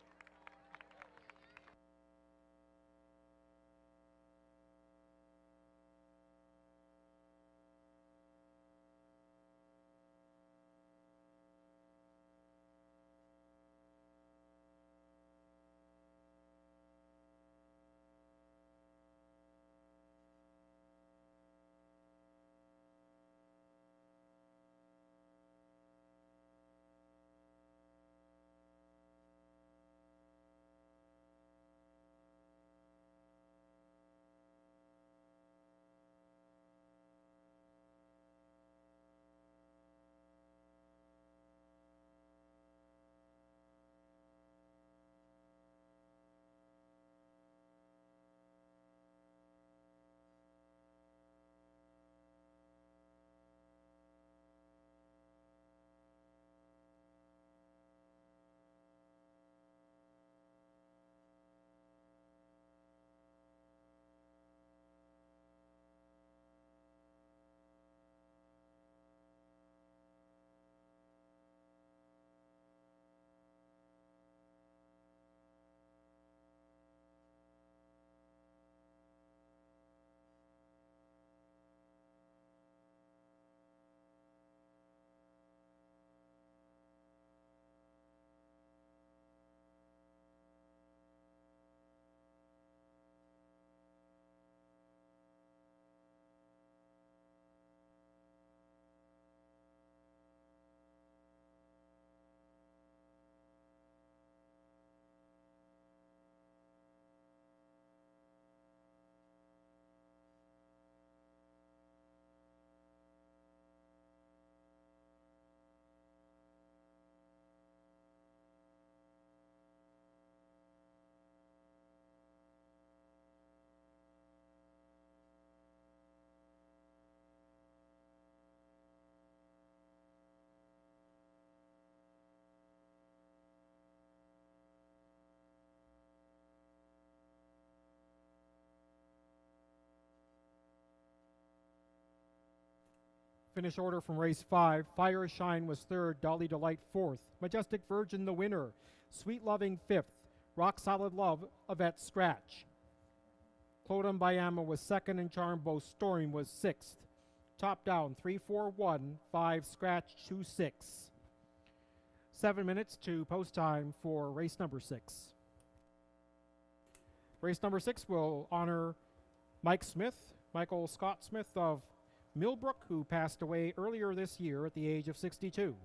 Finish order from race 5. Fire Shine was 3rd, Dolly Delight 4th, Majestic Virgin the winner, Sweet Loving 5th, Rock Solid Love, Yvette Scratch. Clodum Bayama was 2nd and Charmbo Storm was 6th. Top down 3-4-1, 5 Scratch 2-6. 7 minutes to post time for race number 6. Race number 6 will honor Mike Smith, Michael Scott Smith of Millbrook, who passed away earlier this year at the age of 62.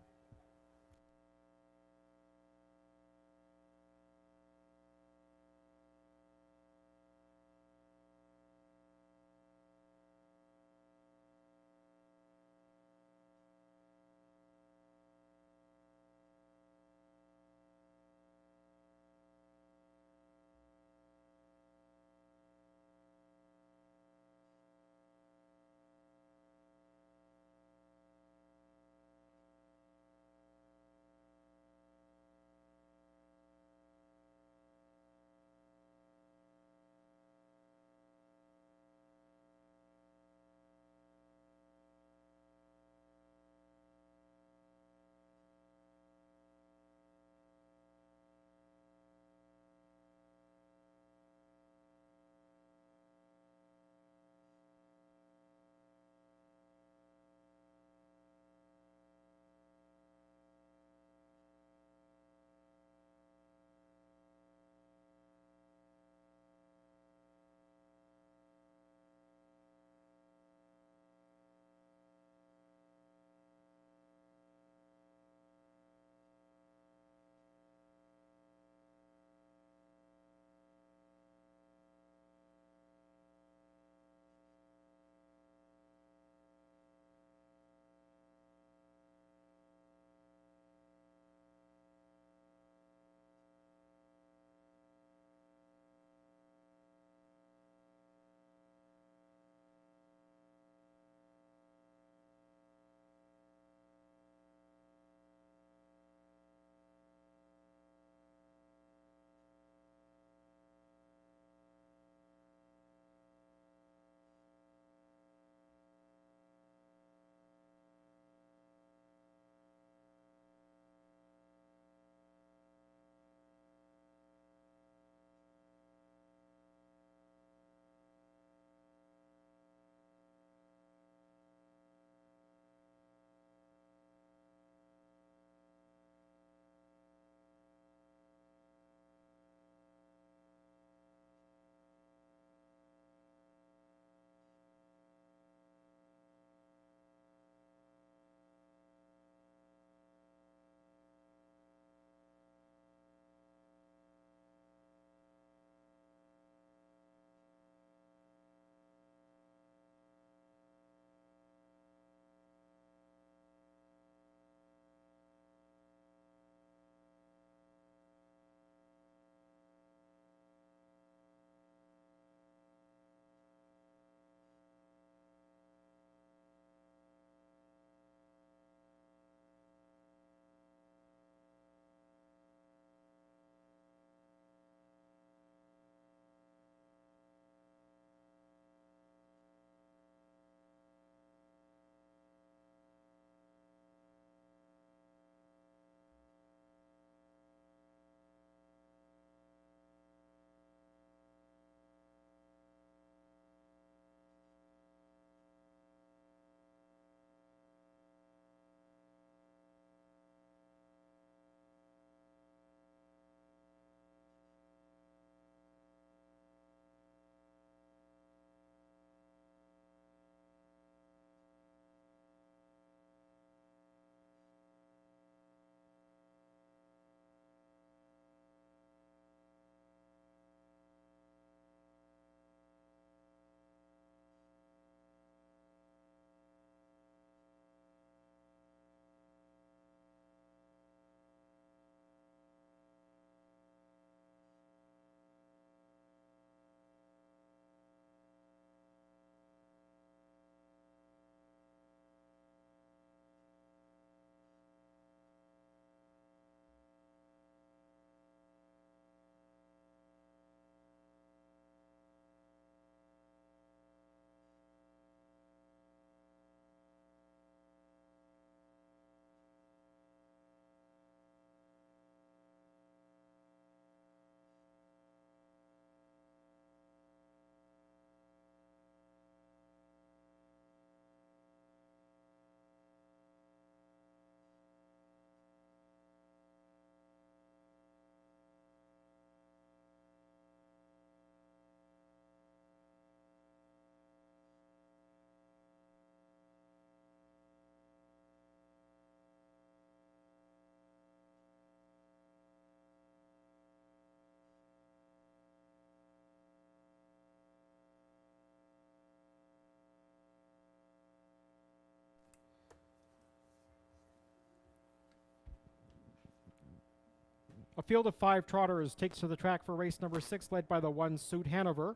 A field of 5 trotters takes to the track for race number 6, led by the 1 Suit Hanover.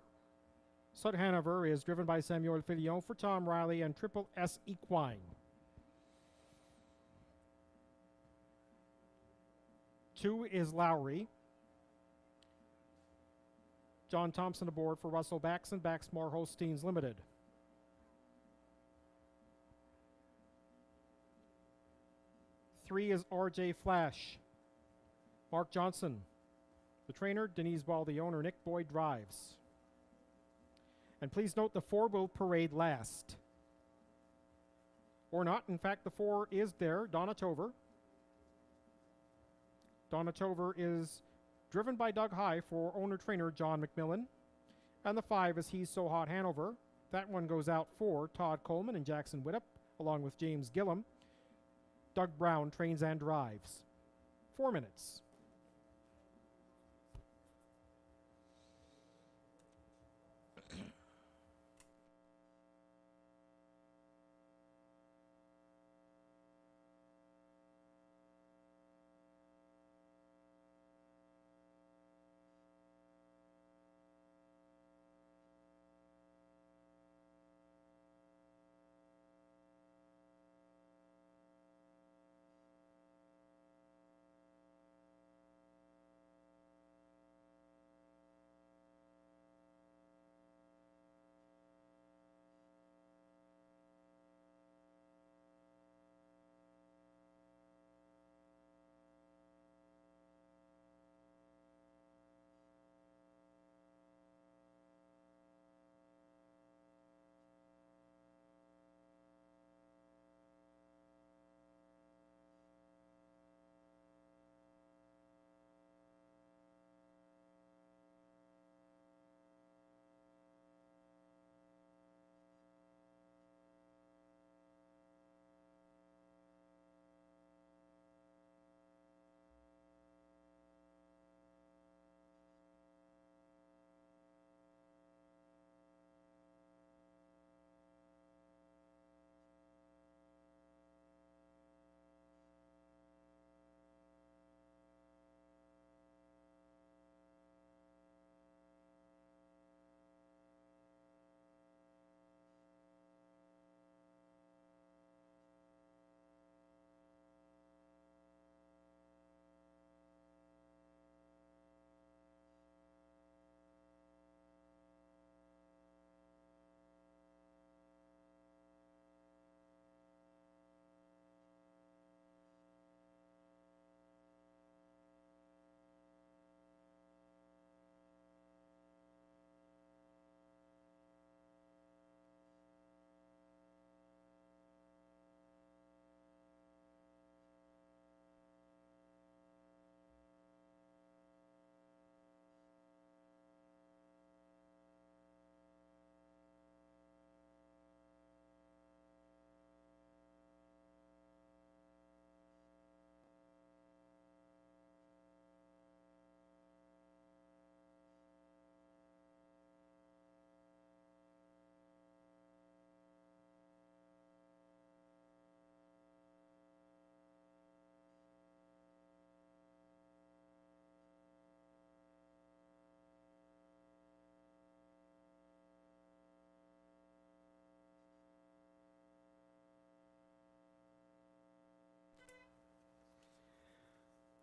Suit Hanover is driven by Samuel Filion for Tom Riley and Triple S Equine. 2 is Lowry. John Thompson aboard for Russell Bax and Baxmore Holsteins Limited. 3 is RJ Flash. Mark Johnson. The trainer, Denise Ball, the owner, Nick Boyd drives. And please note the 4 will parade last. Or not. In fact, the 4 is there, Donna Tover. Donna Tover is driven by Doug High for owner-trainer John McMillan. And the 5 is He's So Hot Hanover. That one goes out for Todd Coleman and Jackson Widdop, along with James Gillum. Doug Brown trains and drives. 4 minutes.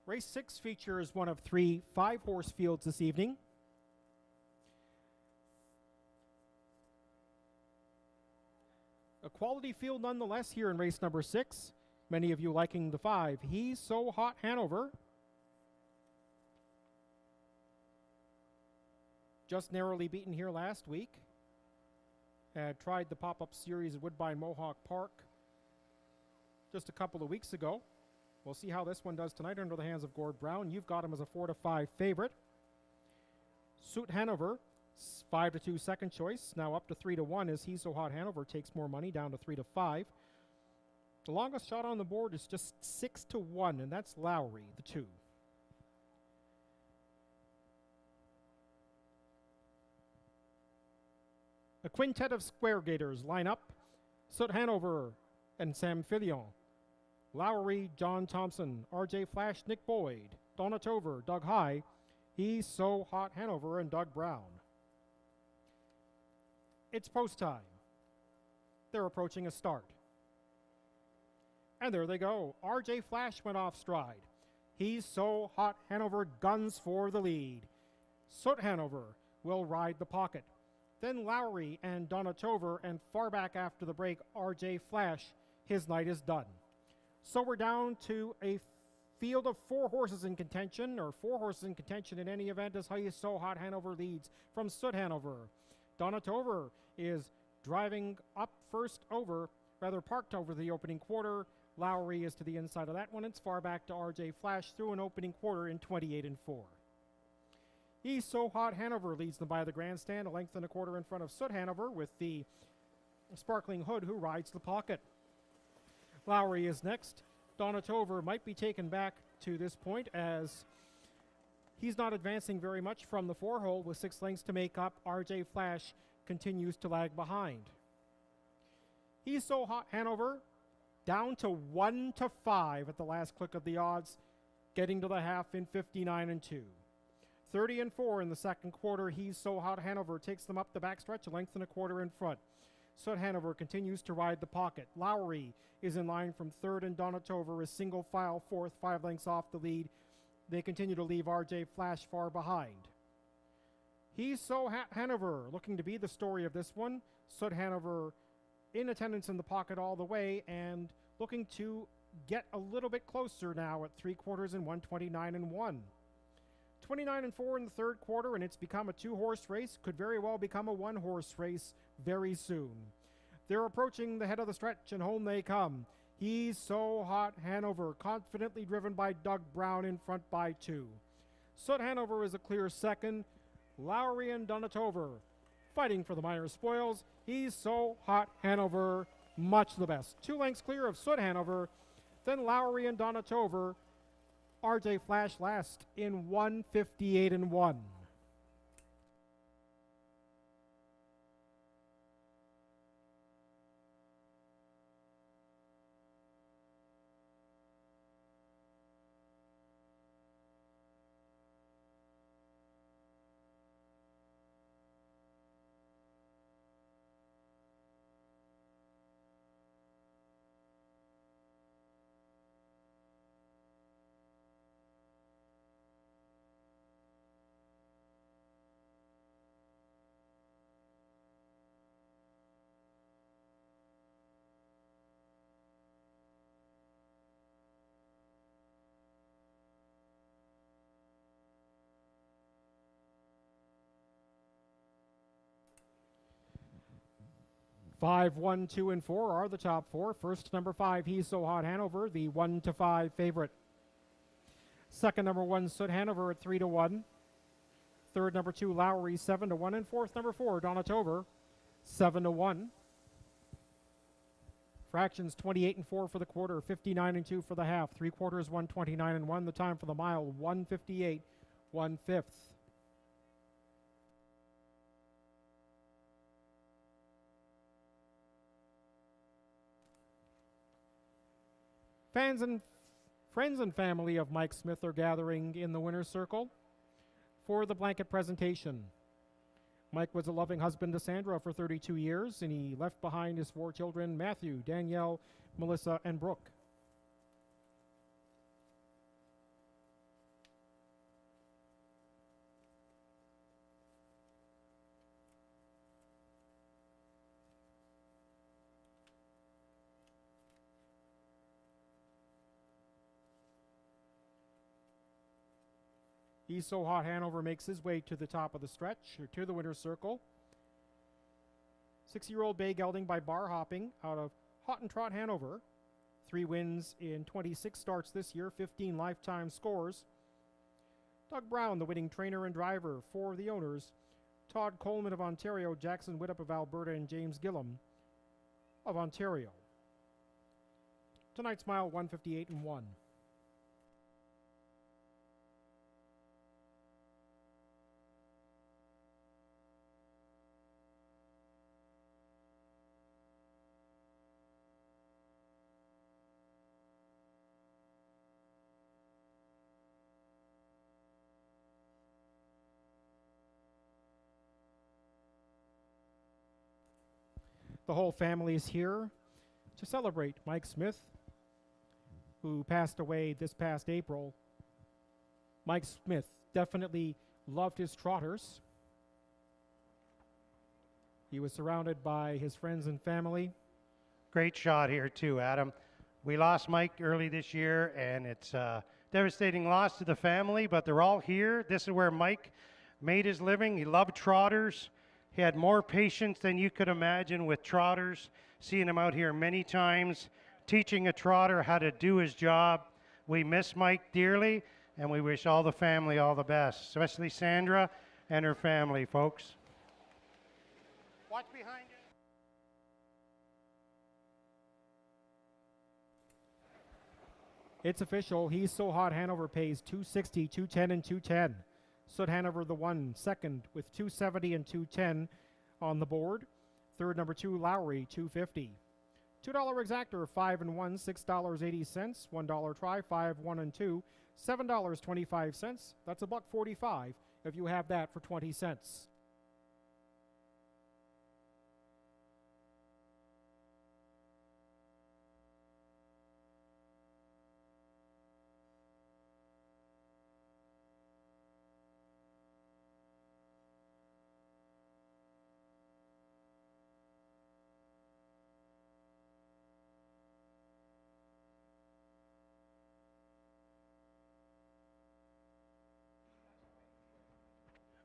Race 6 features one of 3 5-horse fields this evening. A quality field nonetheless here in race number 6. Many of you liking the 5. He's So Hot Hanover. Just narrowly beaten here last week. Had tried the pop-up series at Woodbine Mohawk Park just a couple of weeks ago. We'll see how this one does tonight under the hands of Gord Brown. You've got him as a 4-5 favorite. Suit Hanover, 5-2 second choice. Now up to 3-1 as He's So Hot Hanover takes more money, down to 3-5. The longest shot on the board is just 6-1, and that's Lowry, the 2. A quintet of square gators line up. Suit Hanover and Sam Filion. Lowry, John Thompson, RJ Flash, Nick Boyd. Donatover, dug high. He's So Hot Hanover and Doug Brown. It's post time. They're approaching a start. And there they go. RJ Flash went off stride. He's So Hot Hanover guns for the lead. Soot Hanover will ride the pocket. Then Lowry and Donatover, and far back after the break, RJ Flash. His night is done. So we're down to a field of 4 horses in contention, or 4 horses in contention in any event, as He's So Hot Hanover leads from Soot Hanover. Donatover is driving up first over, rather parked over the opening quarter. Lowry is to the inside of that one. It's far back to RJ Flash through an opening quarter in 28-4. He's So Hot Hanover leads them by the grandstand, a length and a quarter in front of Soot Hanover with the Sparkling Hood, who rides the pocket. Lowry is next. Donatover might be taken back to this point as he's not advancing very much from the 4-hole with 6 lengths to make up. RJ Flash continues to lag behind. He's So Hot Hanover down to 1-5 at the last click of the odds, getting to the half in 59-2. 30-4 in the second quarter. He's So Hot Hanover takes them up the backstretch, a length and a quarter in front. Soot Hanover continues to ride the pocket. Lowry is in line from third, and Donatover is single file fourth, 5 lengths off the lead. They continue to leave RJ Flash far behind. He's So Hot Hanover looking to be the story of this one. Soot Hanover in attendance in the pocket all the way and looking to get a little bit closer now at 3/4 and 129-1. 29-4 in the third quarter, and it's become a 2-horse race. Could very well become a 1-horse race very soon. They're approaching the head of the stretch, and home they come. He's So Hot Hanover, confidently driven by Doug Brown in front by 2. Soot Hanover is a clear second. Lowry and Donatover fighting for the minor spoils. He's So Hot Hanover, much the best. 2 lengths clear of Soot Hanover. Then Lowry and Donatover. RJ Flash last in 158-1. Five, 1, 2, and 4 are the top 4. First, number 5, He's So Hot Hanover, the 1-5 favorite. Second, number 1, Soot Hanover at 3-1. Third, number 2, Lowry, 7-1. And fourth, number 4, Donatover, 7-1. Fractions 28-4 for the quarter, 59-2 for the half. 3/4, 129-1. The time for the mile, 158, 1/5. Fans and friends and family of Mike Smith are gathering in the winner's circle for the blanket presentation. Mike was a loving husband to Sandra for 32 years, and he left behind his 4 children, Matthew, Danielle, Melissa, and Brooke. He's So Hot Hanover makes his way to the top of the stretch, or to the winner's circle. 6-year-old bay gelding by bar hopping out of Hot and Trot Hanover. 3 wins in 26 starts this year, 15 lifetime scores. Doug Brown, the winning trainer and driver for the owners. Todd Coleman of Ontario, Jackson Widdop of Alberta, and James Gillum of Ontario. Tonight's mile, 158-1. The whole family is here to celebrate Mike Smith, who passed away this past April. Mike Smith definitely loved his trotters. He was surrounded by his friends and family. Great shot here too, Adam. We lost Mike early this year, and it's a devastating loss to the family, but they're all here. This is where Mike made his living. He loved trotters. He had more patience than you could imagine with trotters. Seeing him out here many times, teaching a trotter how to do his job. We miss Mike dearly, and we wish all the family all the best, especially Sandra and her family, folks. Watch behind you. It's official. He's So Hot Hanover pays $260, $210, and $210. Soot Hanover the one, second with $270 and $210 on the board. Third, number 2, Lowry, $250. $2 exactor, 5 and 1, $6.80. $1 try, 5, 1 and 2, $7.25. That's $1.45 if you have that for 20 cents.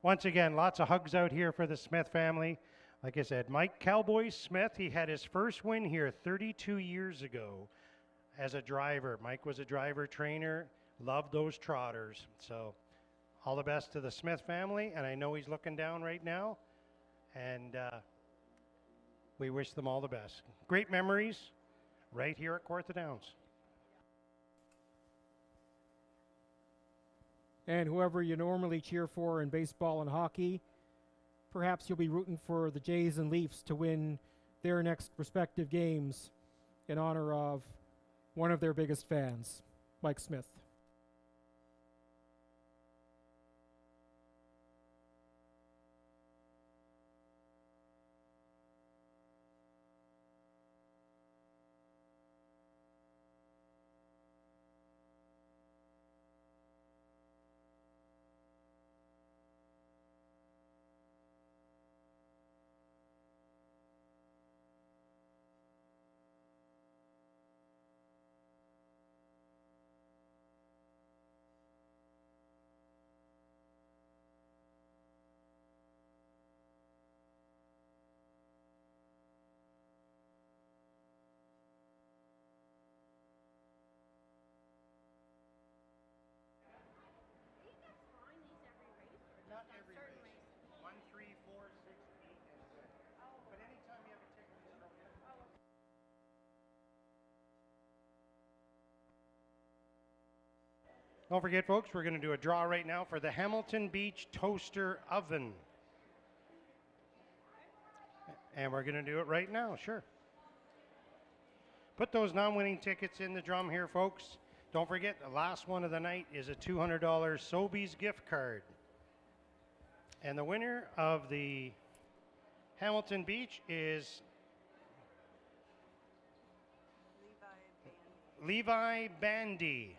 Once again, lots of hugs out here for the Smith family. Like I said, Mike Cowboy Smith, he had his first win here 32 years ago as a driver. Mike was a driver trainer, loved those trotters. So all the best to the Smith family, and I know he's looking down right now, and we wish them all the best. Great memories right here at Kawartha Downs. And whoever you normally cheer for in baseball and hockey, perhaps you'll be rooting for the Jays and Leafs to win their next respective games in honor of one of their biggest fans, Mike Smith. Not every race. 1, 3, 4, 6, 8, and 7. But anytime you have a ticket, it's okay. Don't forget, folks, we're going to do a draw right now for the Hamilton Beach Toaster Oven. And we're going to do it right now, sure. Put those non-winning tickets in the drum here, folks. Don't forget, the last one of the night is a $200 Sobeys gift card. And the winner of the Hamilton Beach is Levi Bandy.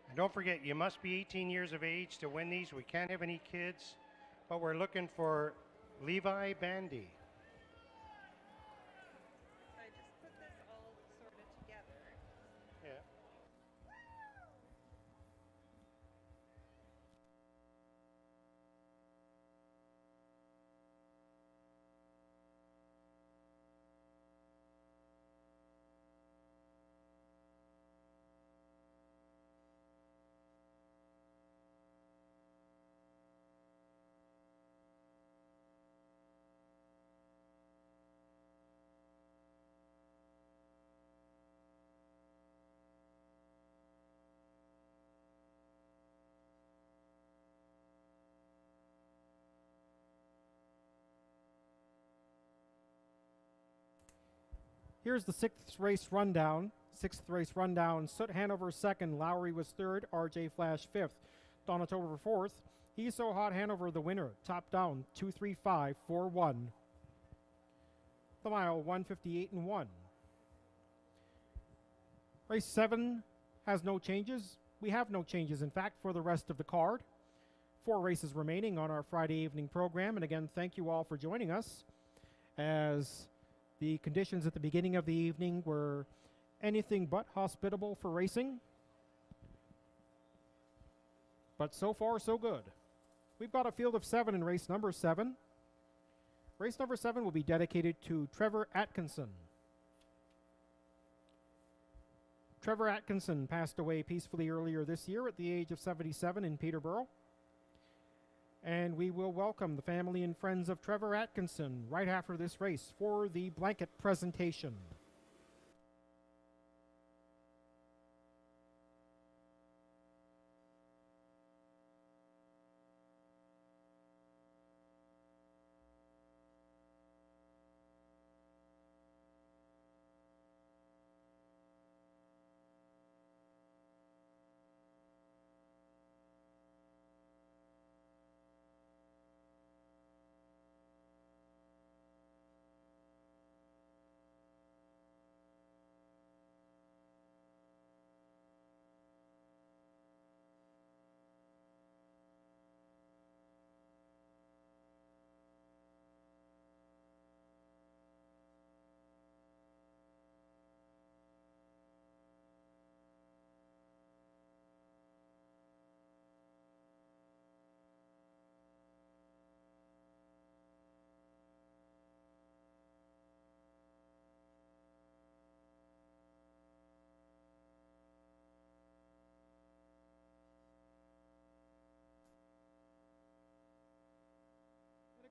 And don't forget, you must be 18 years of age to win these. We can't have any kids, but we're looking for Levi Bandy. I just put this all sort of together. Yeah. Here's the sixth race rundown. Soot Hanover second, Lowry was third, RJ Flash fifth. Donatover fourth. He's So Hot Hanover the winner, top down, 23541. the mile 158 and 1. Race 7 has no changes. We have no changes, in fact, for the rest of the card. 4 races remaining on our Friday evening program. And again, thank you all for joining us, as the conditions at the beginning of the evening were anything but hospitable for racing. But so far, so good. We've got a field of 7 in race number 7. Race number 7 will be dedicated to Trevor Atkinson. Trevor Atkinson passed away peacefully earlier this year at the age of 77 in Peterborough. And we will welcome the family and friends of Trevor Atkinson right after this race for the blanket presentation.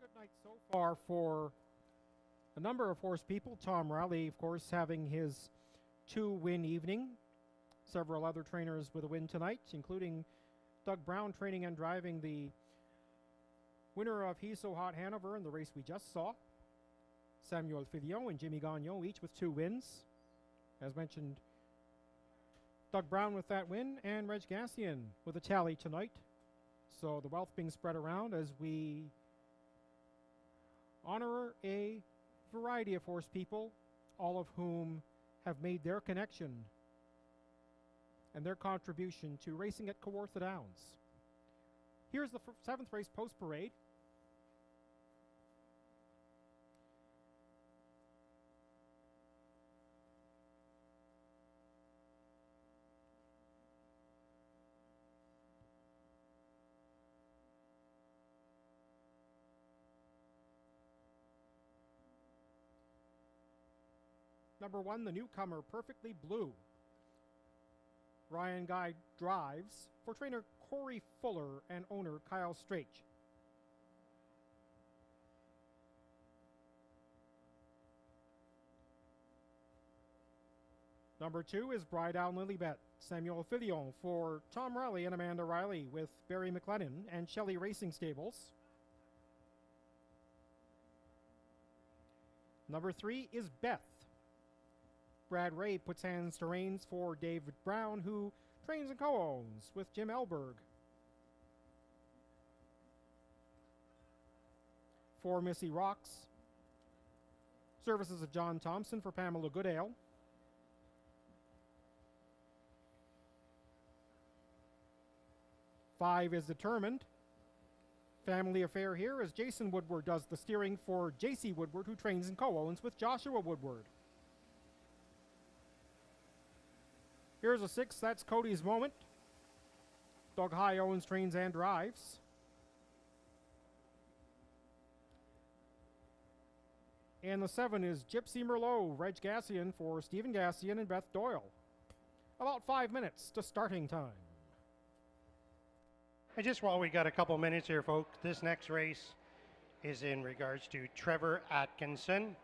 Good night so far for a number of horse people. Tom Riley, of course, having his 2-win evening. Several other trainers with a win tonight, including Doug Brown training and driving the winner of He's So Hot Hanover in the race we just saw. Samuel Fillon and Jimmy Gagnon, each with 2 wins. As mentioned, Doug Brown with that win, and Reg Gassian with a tally tonight. So the wealth being spread around as we honor a variety of horse people, all of whom have made their connection and their contribution to racing at Kawartha Downs. Here's the 7th race post-parade. Number 1, the newcomer, Perfectly Blue. Ryan Guy drives for trainer Corey Fuller and owner Kyle Strach. Number 2 is Bride Down Lilybet, Samuel Fillon for Tom Riley and Amanda Riley with Barry McLennan and Shelley Racing Stables. Number 3 is Beth. Brad Ray puts hands to reins for David Brown, who trains and co-owns with Jim Elberg. For Missy Rocks, services of John Thompson for Pamela Goodale. Five is Determined. Family affair here as Jason Woodward does the steering for J.C. Woodward, who trains and co-owns with Joshua Woodward. Here's a 6, that's Cody's Moment. Doug High owns, trains, and drives. And the 7 is Gypsy Merlot, Reg Gassian for Stephen Gassian and Beth Doyle. About 5 minutes to starting time. And just while we got a couple minutes here, folks, this next race is in regards to Trevor Atkinson.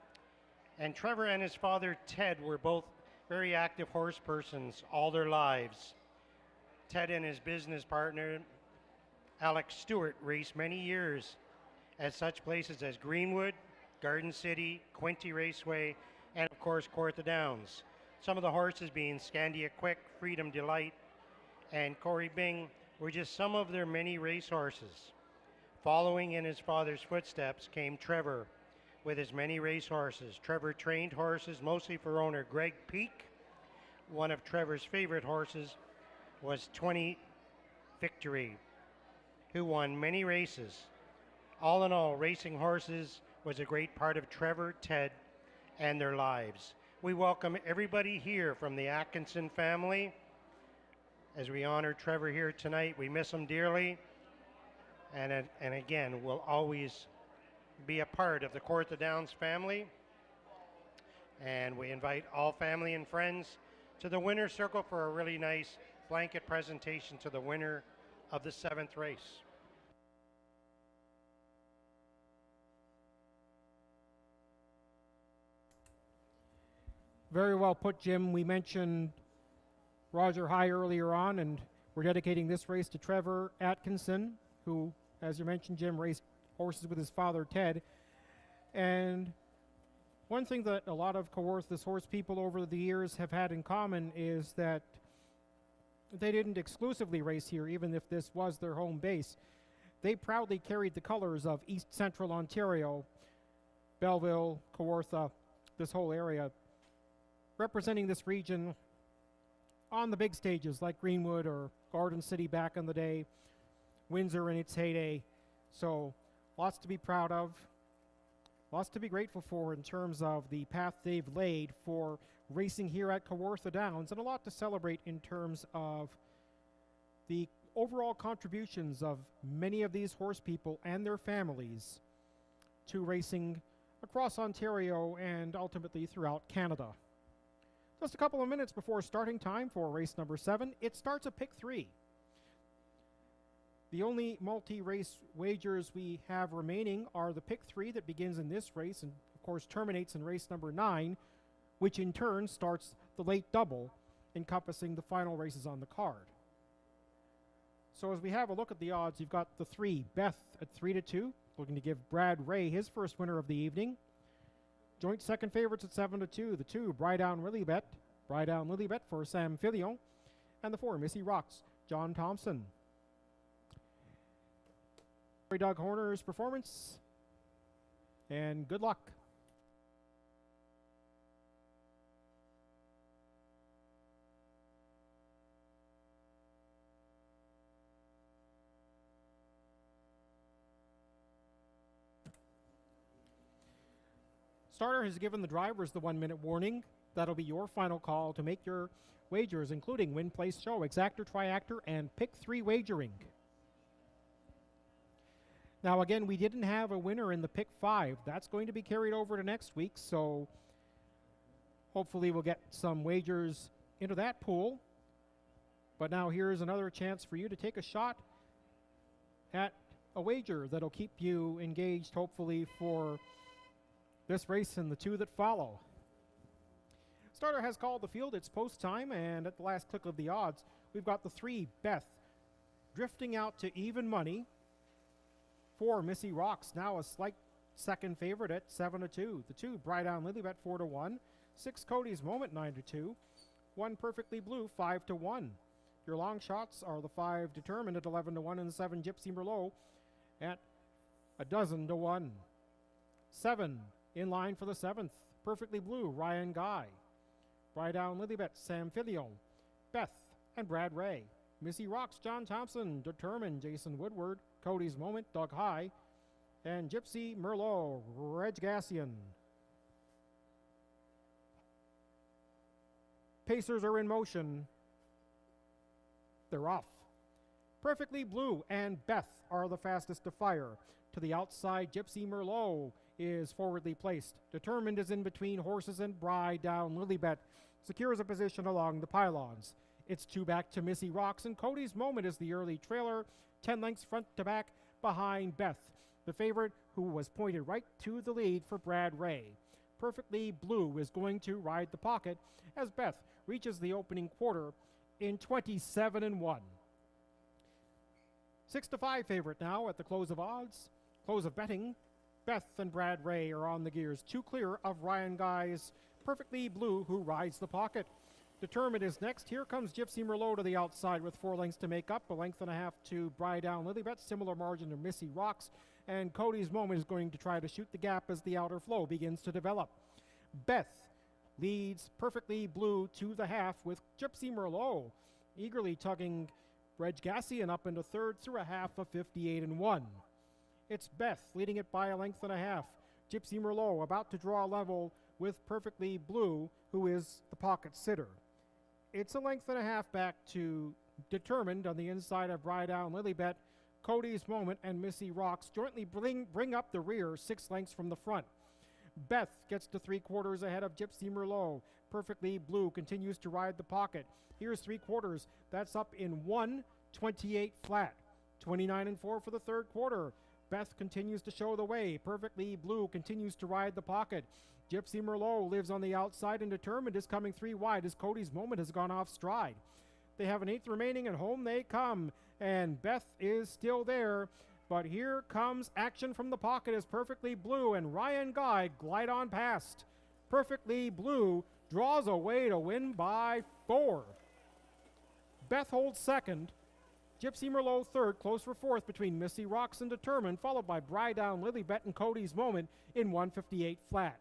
And Trevor and his father, Ted, were both very active horse persons all their lives. Ted and his business partner, Alex Stewart, raced many years at such places as Greenwood, Garden City, Quinty Raceway, and of course, Kawartha Downs. Some of the horses being Scandia Quick, Freedom Delight, and Corey Bing were just some of their many race horses. Following in his father's footsteps came Trevor with his many race horses. Trevor trained horses mostly for owner Greg Peak. One of Trevor's favorite horses was 20 Victory, who won many races. All in all, racing horses was a great part of Trevor, Ted, and their lives. We welcome everybody here from the Atkinson family as we honor Trevor here tonight. We miss him dearly, and again, will always be a part of the Kawartha Downs family. And we invite all family and friends to the winner's circle for a really nice blanket presentation to the winner of the 7th race. Very well put, Jim. We mentioned Roger High earlier on, and we're dedicating this race to Trevor Atkinson, who, as you mentioned, Jim, raced horses with his father, Ted. And one thing that a lot of Kawartha's horse people over the years have had in common is that they didn't exclusively race here, even if this was their home base. They proudly carried the colors of East Central Ontario, Belleville, Kawartha, this whole area, representing this region on the big stages like Greenwood or Garden City back in the day, Windsor in its heyday. So lots to be proud of, lots to be grateful for in terms of the path they've laid for racing here at Kawartha Downs, and a lot to celebrate in terms of the overall contributions of many of these horse people and their families to racing across Ontario and ultimately throughout Canada. Just a couple of minutes before starting time for race number 7, it starts at pick 3. The only multi-race wagers we have remaining are the pick 3 that begins in this race and of course terminates in race number 9, which in turn starts the late double, encompassing the final races on the card. So as we have a look at the odds, you've got the 3, Beth at 3-2, looking to give Brad Ray his first winner of the evening. Joint second favorites at 7-2, the 2, Brydown Lilybet for Sam Filion, and the 4, Missy Rocks, John Thompson. Doug Horner's performance, and good luck. Starter has given the drivers the 1-minute warning. That'll be your final call to make your wagers, including win, place, show, exactor, triactor, and pick 3 wagering. Now again, we didn't have a winner in the pick 5. That's going to be carried over to next week, so hopefully we'll get some wagers into that pool. But now here's another chance for you to take a shot at a wager that'll keep you engaged, hopefully, for this race and the 2 that follow. Starter has called the field. It's post time, and at the last click of the odds, we've got the 3, Beth, drifting out to even money. 4, Missy Rocks, now a slight second favorite at 7-2. The 2, Brydown Lilybet, 4-1. 6, Cody's Moment, 9-2. 1, Perfectly Blue, 5-1. Your long shots are the 5, Determined at 11-1, and the 7, Gypsy Merlot at 12-1. 7, in line for the 7th, Perfectly Blue, Ryan Guy. Brydown Lilybet, Sam Filion. Beth and Brad Ray. Missy Rocks, John Thompson. Determined, Jason Woodward. Cody's Moment, Doug High. And Gypsy Merlot, Reg Gassian. Pacers are in motion. They're off. Perfectly Blue and Beth are the fastest to fire. To the outside, Gypsy Merlot is forwardly placed. Determined is in between horses, and Brydown Lilybet secures a position along the pylons. It's 2 back to Missy Rocks, and Cody's Moment is the early trailer, 10 lengths front to back behind Beth, the favorite who was pointed right to the lead for Brad Ray. Perfectly Blue is going to ride the pocket as Beth reaches the opening quarter in 27-1. 6-5 favorite now at the close of odds. Close of betting. Beth and Brad Ray are on the gears, 2 clear of Ryan Guy's Perfectly Blue, who rides the pocket. Determined is next. Here comes Gypsy Merlot to the outside with 4 lengths to make up, a length and a half to Brydown Lilybet, similar margin to Missy Rocks, and Cody's Moment is going to try to shoot the gap as the outer flow begins to develop. Beth leads Perfectly Blue to the half with Gypsy Merlot eagerly tugging Reg Gassian up into third through a half of 58-1. It's Beth leading it by a length and a half. Gypsy Merlot about to draw level with Perfectly Blue, who is the pocket sitter. It's a length and a half back to Determined on the inside of Ride Down Lilybet. Cody's Moment and Missy Rocks jointly bring up the rear 6 lengths from the front. Beth gets to 3/4 ahead of Gypsy Merlot. Perfectly Blue continues to ride the pocket. Here's 3/4. That's up in 1:28 flat. 29-4 for the third quarter. Beth continues to show the way. Perfectly Blue continues to ride the pocket. Gypsy Merlot lives on the outside and Determined is coming 3 wide as Cody's Moment has gone off stride. They have an 8th remaining and home they come. And Beth is still there. But here comes action from the pocket as Perfectly Blue and Ryan Guy glide on past. Perfectly Blue draws away to win by 4. Beth holds second. Gypsy Merlot third, close for fourth between Missy Rocks and Determined, followed by Bride Down Lilybet and Cody's Moment in 1:58 flat.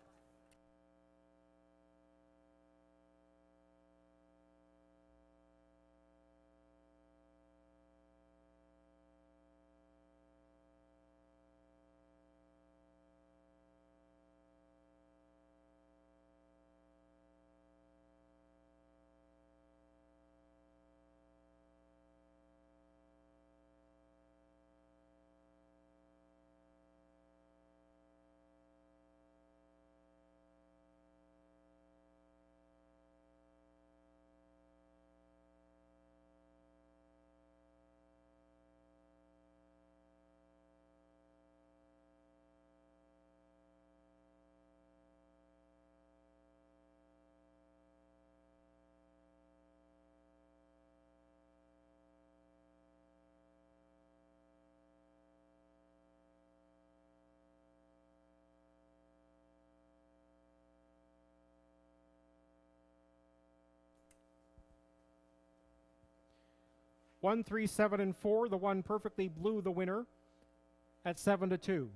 One, 3, 7, and 4. The one Perfectly Blue, the winner at 7-2.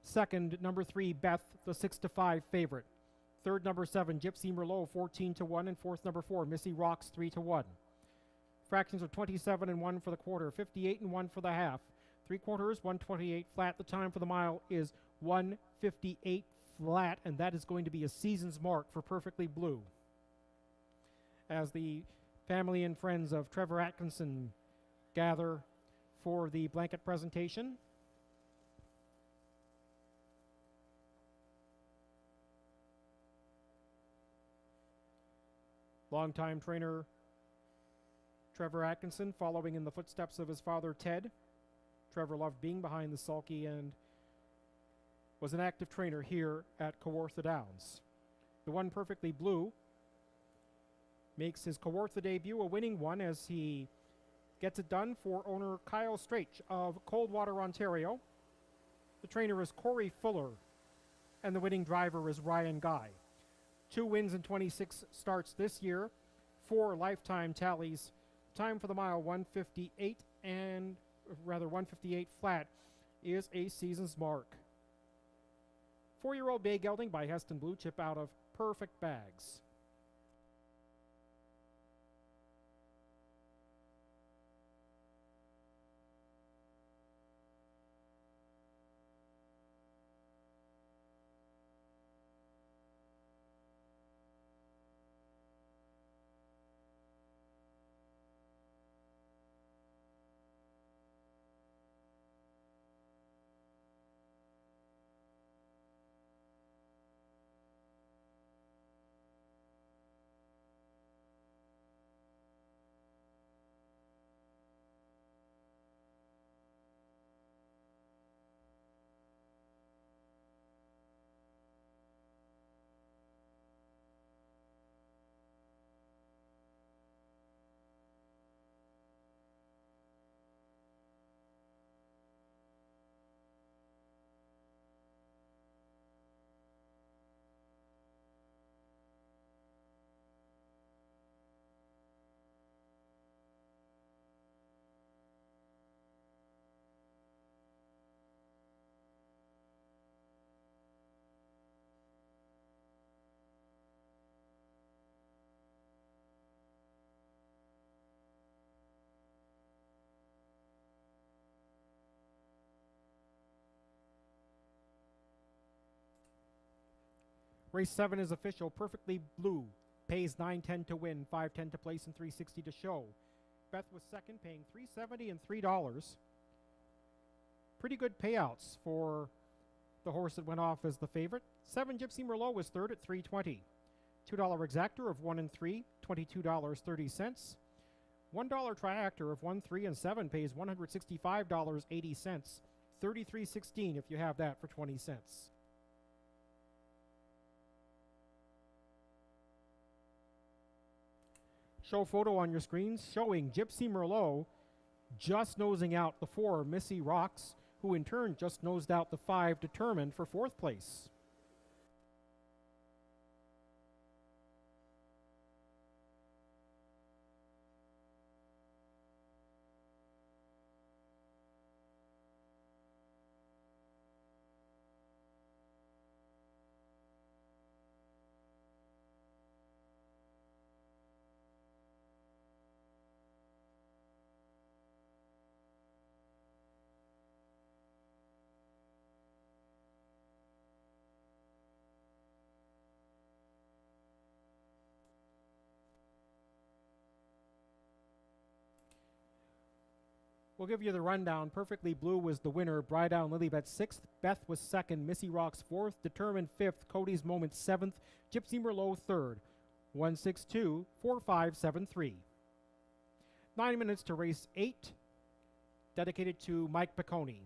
Second, number 3, Beth, the 6-5 favorite. Third, number 7, Gypsy Merlot, 14-1, and fourth, number 4, Missy Rocks, 3-1. Fractions are 27-1 for the quarter, 58-1 for the half. 3/4, 1:28 flat. The time for the mile is 1:58 flat, and that is going to be a season's mark for Perfectly Blue. As the family and friends of Trevor Atkinson gather for the blanket presentation. Longtime trainer Trevor Atkinson following in the footsteps of his father Ted. Trevor loved being behind the sulky and was an active trainer here at Kawartha Downs. The one Perfectly Blue makes his Kawartha debut a winning one as he gets it done for owner Kyle Straich of Coldwater, Ontario. The trainer is Corey Fuller, and the winning driver is Ryan Guy. 2 wins in 26 starts this year, 4 lifetime tallies. Time for the mile 1:58 and rather 1:58 flat is a season's mark. 4-year-old bay gelding by Heston Blue Chip out of Perfect Bags. Race 7 is official. Perfectly Blue pays $9.10 to win, $5.10 to place, and $3.60 to show. Beth was second, paying $3.70 and $3. Pretty good payouts for the horse that went off as the favorite. 7 Gypsy Merlot was third at $3.20. $2 Exactor of 1 and 3, $22.30. $1 Triactor of 1, 3, and 7 pays $165.80. $33.16 if you have that for 20 cents. Show photo on your screens showing Gypsy Merlot just nosing out the 4 Missy Rocks, who in turn just nosed out the 5 Determined for 4th place. We'll give you the rundown. Perfectly Blue was the winner. Brydown Lilybet 6th. Beth was 2nd. Missy Rocks 4th. Determined 5th. Cody's Moment 7th. Gypsy Merlot 3rd. 162 4573. 9 minutes to race 8. Dedicated to Mike Piccone.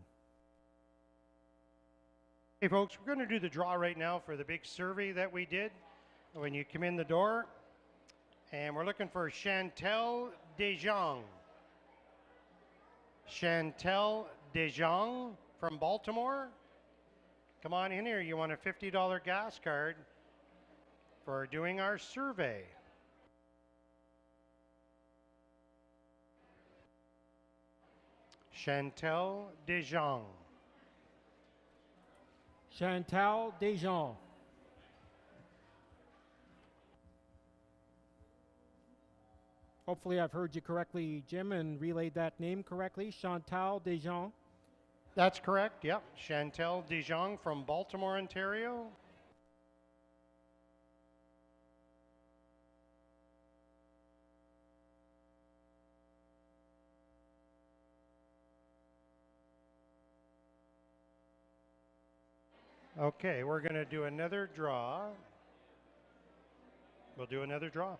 Hey folks, we're going to do the draw right now for the big survey that we did when you come in the door. And we're looking for Chantel Dejong. Chantel Dejong from Baltimore. Come on in here. You want a $50 gas card for doing our survey. Chantel Dejong. Chantal Dejean. Hopefully I've heard you correctly, Jim, and relayed that name correctly. Chantal Dejean. That's correct, yep. Chantel Dejong from Baltimore, Ontario. Okay, we're going to do another draw. We'll do another draw.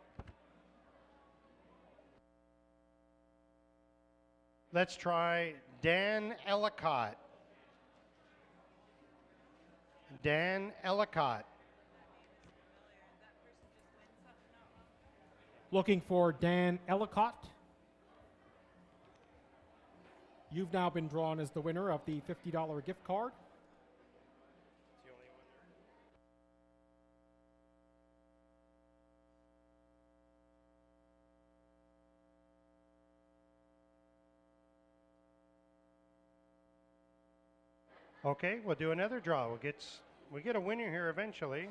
Let's try Dan Ellicott. Dan Ellicott. Looking for Dan Ellicott. You've now been drawn as the winner of the $50 gift card. Okay, we'll do another draw. We get a winner here eventually.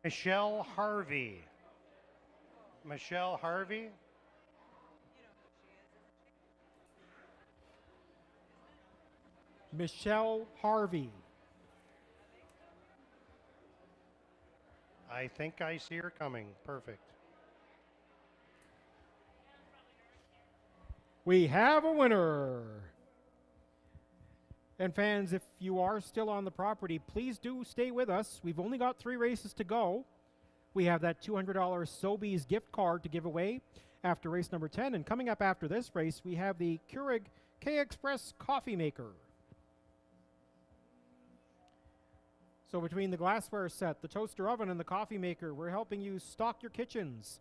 Michelle Harvey. Michelle Harvey. Michelle Harvey. I think I see her coming. Perfect. We have a winner. And fans, if you are still on the property, please do stay with us. We've only got 3 races to go. We have that $200 Sobeys gift card to give away after race number 10. And coming up after this race, we have the Keurig K-Express coffee maker. So between the glassware set, the toaster oven, and the coffee maker, we're helping you stock your kitchens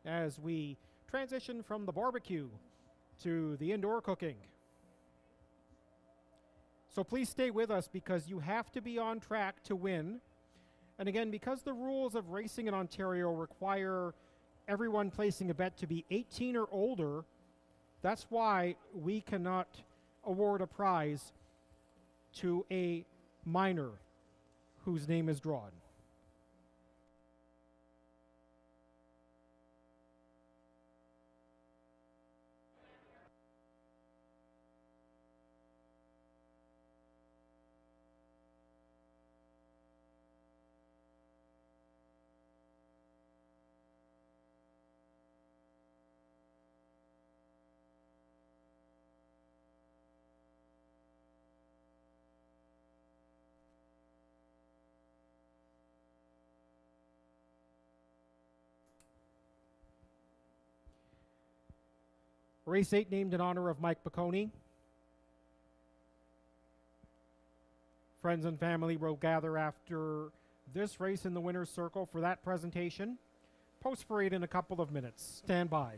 as we transition from the barbecue to the indoor cooking. So please stay with us because you have to be on track to win. And again, because the rules of racing in Ontario require everyone placing a bet to be 18 or older, that's why we cannot award a prize to a minor whose name is drawn. Race 8 named in honor of Mike Piccone. Friends and family will gather after this race in the winner's circle for that presentation. Post parade in a couple of minutes. Stand by.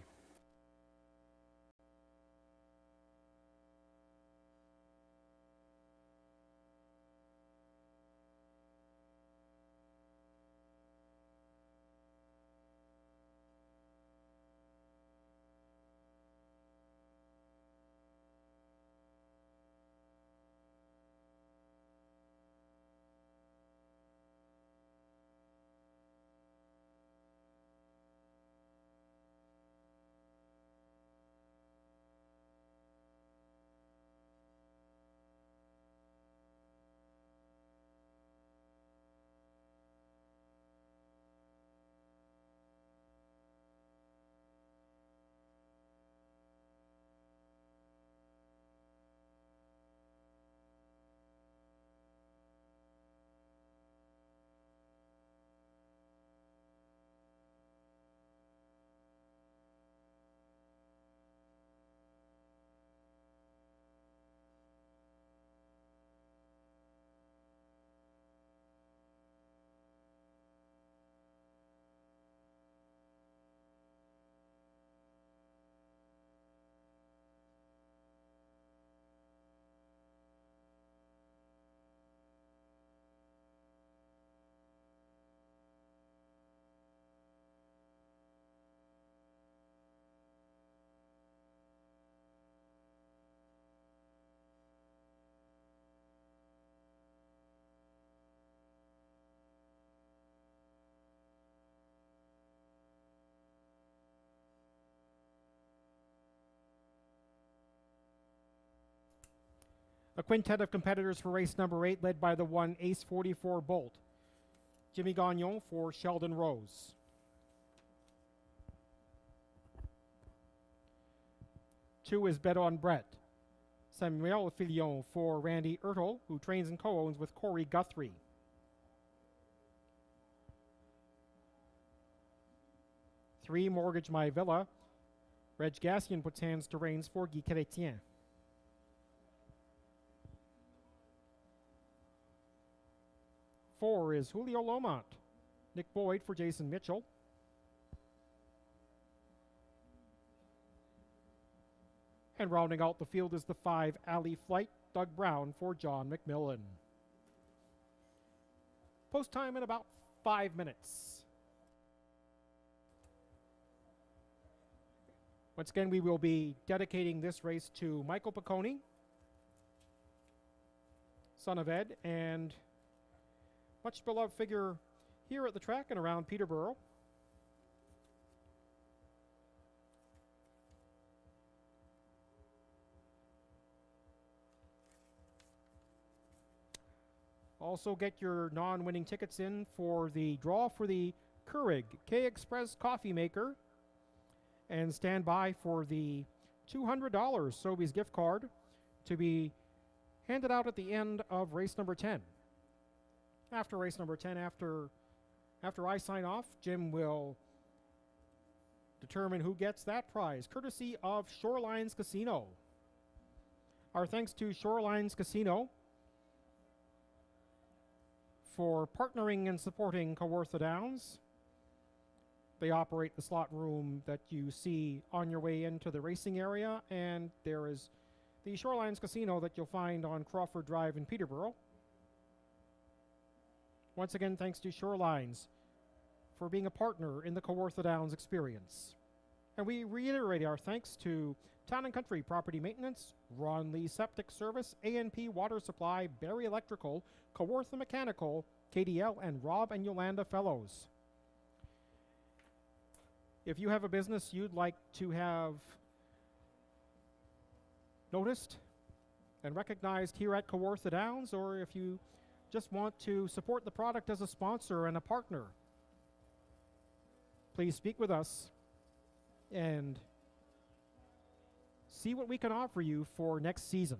A quintet of competitors for race number 8, led by the 1 Ace 44 Bolt. Jimmy Gagnon for Sheldon Rose. Two is Bet on Brett. Samuel Filion for Randy Ertel, who trains and co-owns with Corey Guthrie. Three, Mortgage My Villa. Reg Gassian puts hands to reins for Guy Chrétien. Four is Julio Lomont. Nick Boyd for Jason Mitchell. And rounding out the field is the 5, Alley Flight, Doug Brown for John McMillan. Post time in about 5 minutes. Once again, we will be dedicating this race to Michael Piccone, son of Ed, and much beloved figure here at the track and around Peterborough. Also get your non-winning tickets in for the draw for the Keurig K-Express coffee maker, and stand by for the $200 Sobeys gift card to be handed out at the end of race number 10. After race number 10, after I sign off, Jim will determine who gets that prize, courtesy of Shorelines Casino. Our thanks to Shorelines Casino for partnering and supporting Kawartha Downs. They operate the slot room that you see on your way into the racing area, and there is the Shorelines Casino that you'll find on Crawford Drive in Peterborough. Once again, thanks to Shorelines for being a partner in the Kawartha Downs experience. And we reiterate our thanks to Town and Country Property Maintenance, Ron Lee Septic Service, A&P Water Supply, Barry Electrical, Kawartha Mechanical, KDL, and Rob and Yolanda Fellows. If you have a business you'd like to have noticed and recognized here at Kawartha Downs, or if you just want to support the product as a sponsor and a partner, please speak with us and see what we can offer you for next season.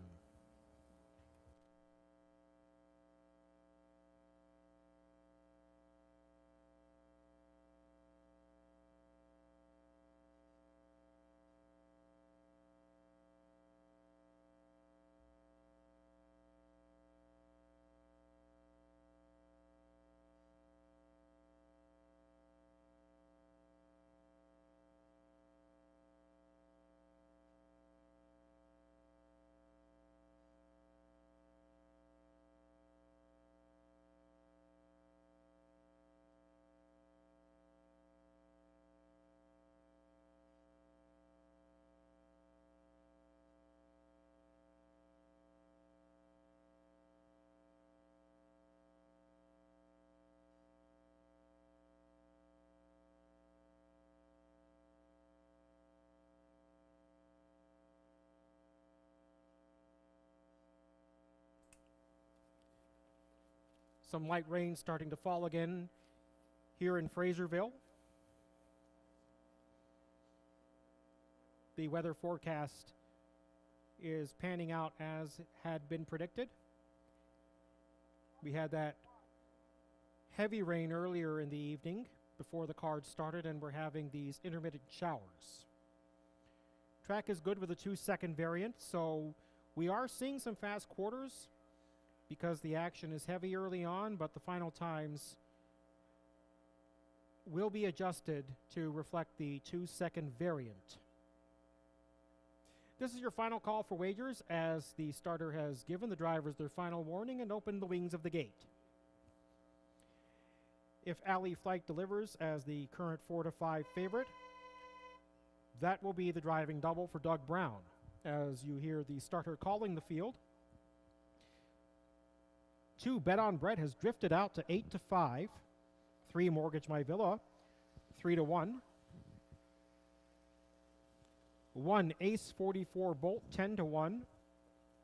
Some light rain starting to fall again here in Fraserville. The weather forecast is panning out as had been predicted. We had that heavy rain earlier in the evening before the cards started, and we're having these intermittent showers. Track is good with a 2-second variant, so we are seeing some fast quarters because the action is heavy early on, but the final times will be adjusted to reflect the 2-second variant. This is your final call for wagers, as the starter has given the drivers their final warning and opened the wings of the gate. If Alley Flight delivers as the current 4-5 favorite, that will be the driving double for Doug Brown, as you hear the starter calling the field. 2, Bet on Brett has drifted out to 8-5. 3, Mortgage My Villa, 3-1. 1, Ace 44 Bolt, 10-1.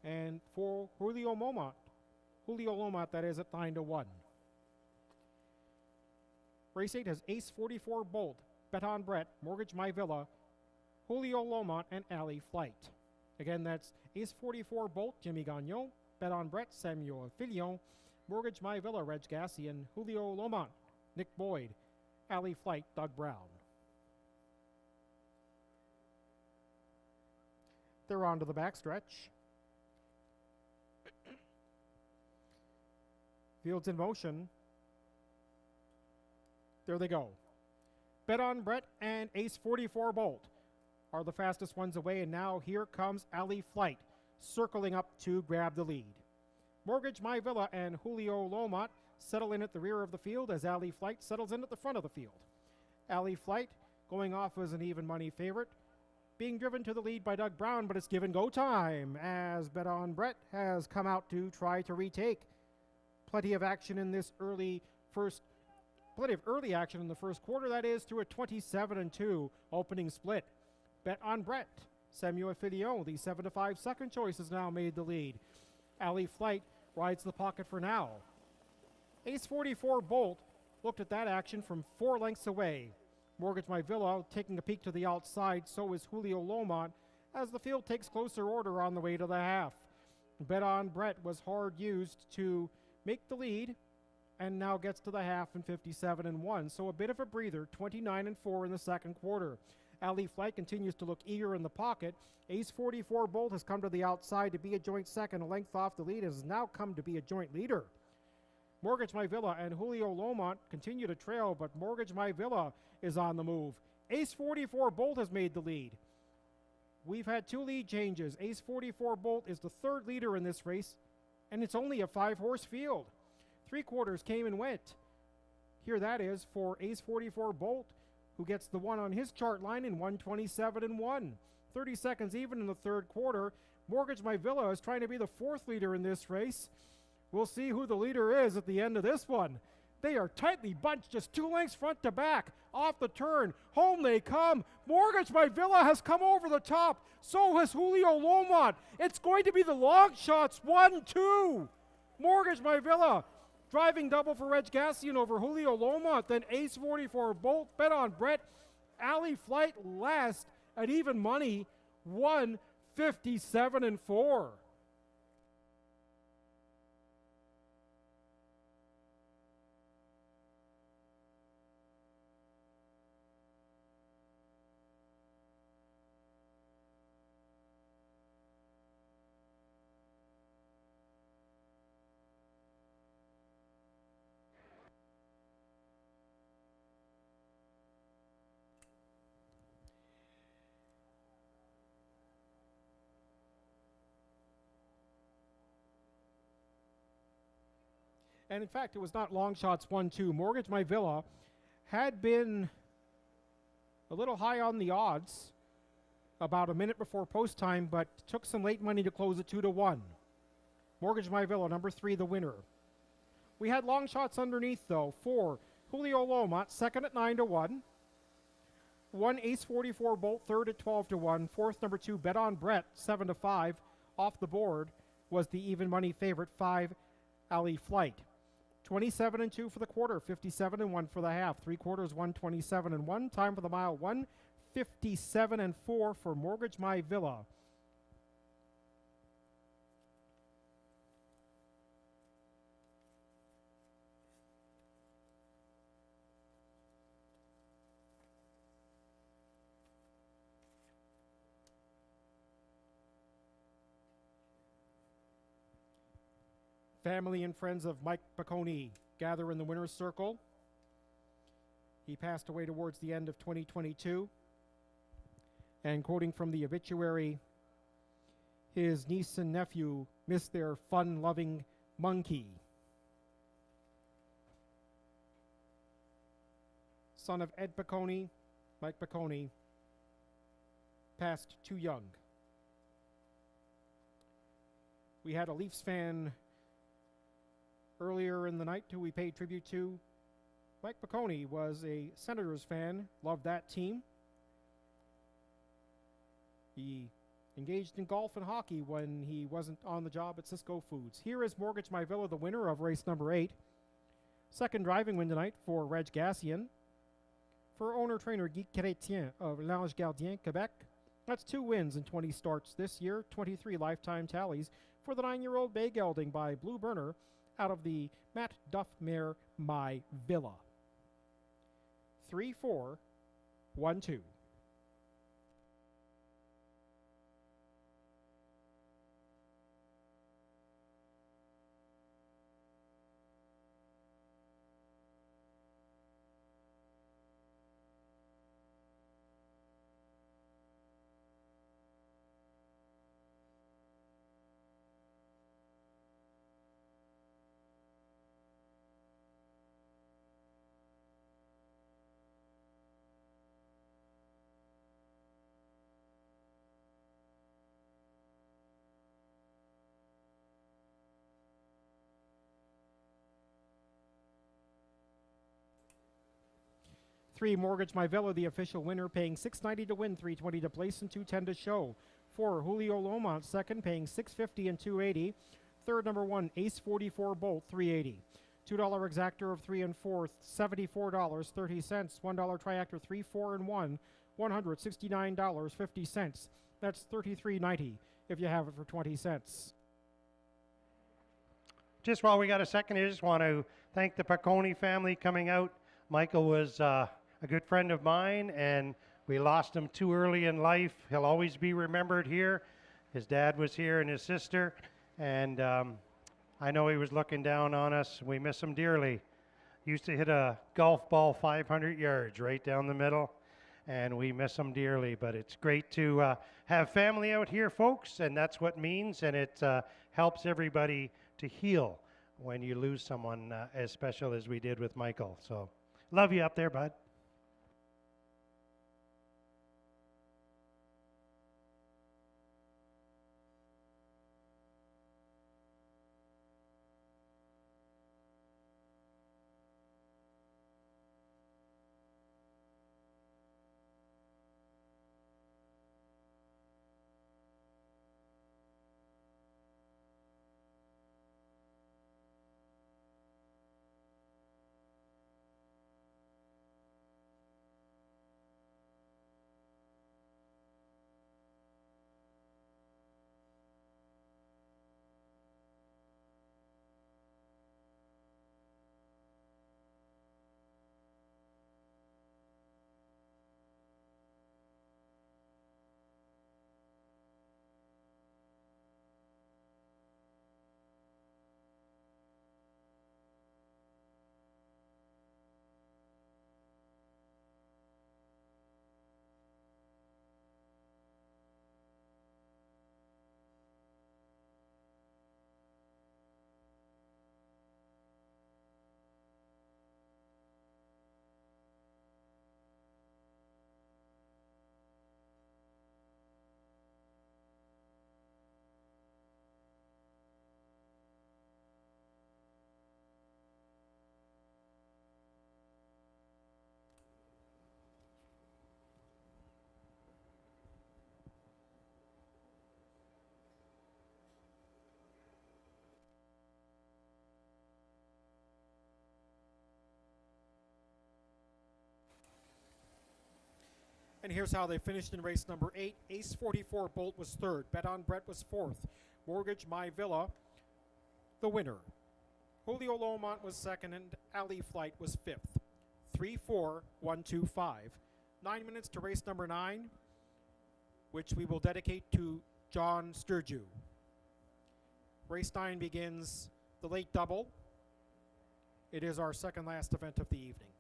And 4, Julio Lomot, that is, at 9-1. Race 8 has Ace 44 Bolt, Bet on Brett, Mortgage My Villa, Julio Lomot, and Alley Flight. Again, that's Ace 44 Bolt, Jimmy Gagnon, Bet on Brett, Samuel Filion, Mortgage My Villa, Reg Gassi, and Julio Lomot, Nick Boyd, Alley Flight, Doug Brown. They're on to the backstretch. Fields in motion. There they go. Bet on Brett and Ace 44 Bolt are the fastest ones away, and now here comes Alley Flight, circling up to grab the lead. Mortgage My Villa and Julio Lomot settle in at the rear of the field as Alley Flight settles in at the front of the field. Alley Flight going off as an even money favorite, being driven to the lead by Doug Brown, but it's give and go time as Bet on Brett has come out to try to retake. Plenty of action in this early action in the first quarter, that is, through a 27-2 opening split. Bet on Brett, Samuel Filion, the 7-5 second choice, has now made the lead. Alley Flight rides the pocket for now. Ace 44 Bolt looked at that action from 4 lengths away. Mortgage My Villa taking a peek to the outside, so is Julio Lomot, as the field takes closer order on the way to the half. Bet on Brett was hard used to make the lead, and now gets to the half in 57-1, so a bit of a breather, 29-4 in the second quarter. Alley Flight continues to look eager in the pocket. Ace 44 Bolt has come to the outside to be a joint second, a length off the lead, and has now come to be a joint leader. Mortgage My Villa and Julio Lomot continue to trail, but Mortgage My Villa is on the move. Ace 44 Bolt has made the lead. we've had 2 lead changes. Ace 44 Bolt is the 3rd leader in this race, and it's only a 5-horse field. 3 quarters came and went. Here that is for Ace 44 Bolt, who gets the 1 on his chart line in 127 and 1. 30 seconds even in the 3rd quarter. Mortgage My Villa is trying to be the 4th leader in this race. We'll see who the leader is at the end of this one. They are tightly bunched, just 2 lengths front to back. Off the turn, home they come. Mortgage My Villa has come over the top. So has Julio Lomont. It's going to be the long shots, 1-2. Mortgage My Villa driving double for Reg Gassian over Julio Lomont. Then Ace 44 Bolt, Bet on Brett. Alley Flight last at even money, 157 and 4. And in fact, it was not long shots 1-2. Mortgage My Villa had been a little high on the odds about a minute before post time, but took some late money to close it 2-1. Mortgage My Villa, number 3, the winner. We had long shots underneath, though, for Julio Lomont, 2nd at 9-1. 1 Ace 44 Bolt, 3rd at 12-1. 4th, number 2, Bet on Brett, 7-5. Off the board was the even money favorite, 5 Alley Flight. 27 and 2 for the quarter, 57 and 1 for the half. 3 quarters, 127 and 1. Time for the mile, 157 and 4 for Mortgage My Villa. Family and friends of Mike Bacconi gather in the winner's circle. He passed away towards the end of 2022. And quoting from the obituary, his niece and nephew miss their fun-loving monkey. Son of Ed Bacconi, Mike Bacconi, passed too young. We had a Leafs fan earlier in the night who we paid tribute to. Mike Bacconi was a Senators fan, loved that team. He engaged in golf and hockey when he wasn't on the job at Cisco Foods. Here is Mortgage My Villa, the winner of race number 8. Second driving win tonight for Reg Gassian. For owner-trainer Guy Chrétien of L'Ange Gardien, Quebec. That's 2 wins in 20 starts this year, 23 lifetime tallies for the 9-year-old bay gelding by Blue Burner out of the Matt Duff mare My Villa. 3-4, 1-2. Three, Mortgage My Villa, the official winner, paying $6.90 to win, $3.20 to place, and $2.10 to show. 4, Julio Lomont, second, paying $6.50 and $2.80. Third, number 1, Ace 44 Bolt, $3.80. $2 exactor of 3 and 4, $74.30. $1 triactor, 3, 4 and 1, $169.50. That's $33.90 if you have it for 20 cents. Just while we got a second, I just want to thank the Bacconi family coming out. Michael was a good friend of mine, and we lost him too early in life. He'll always be remembered here. His dad was here and his sister, and I know he was looking down on us. We miss him dearly. Used to hit a golf ball 500 yards right down the middle. and we miss them dearly. But it's great to have family out here, folks, and that's what means, and it helps everybody to heal when you lose someone as special as we did with Michael. So love you up there, bud. And here's how they finished in race number 8. Ace 44 Bolt was third. Bet on Brett was fourth. Mortgage My Villa, the winner. Julio Lomont was second, and Ali Flight was fifth. 3-4-1-2-5. 9 minutes to race number 9, which we will dedicate to John Sturgeon. Race 9 begins the late double. It is our second last event of the evening.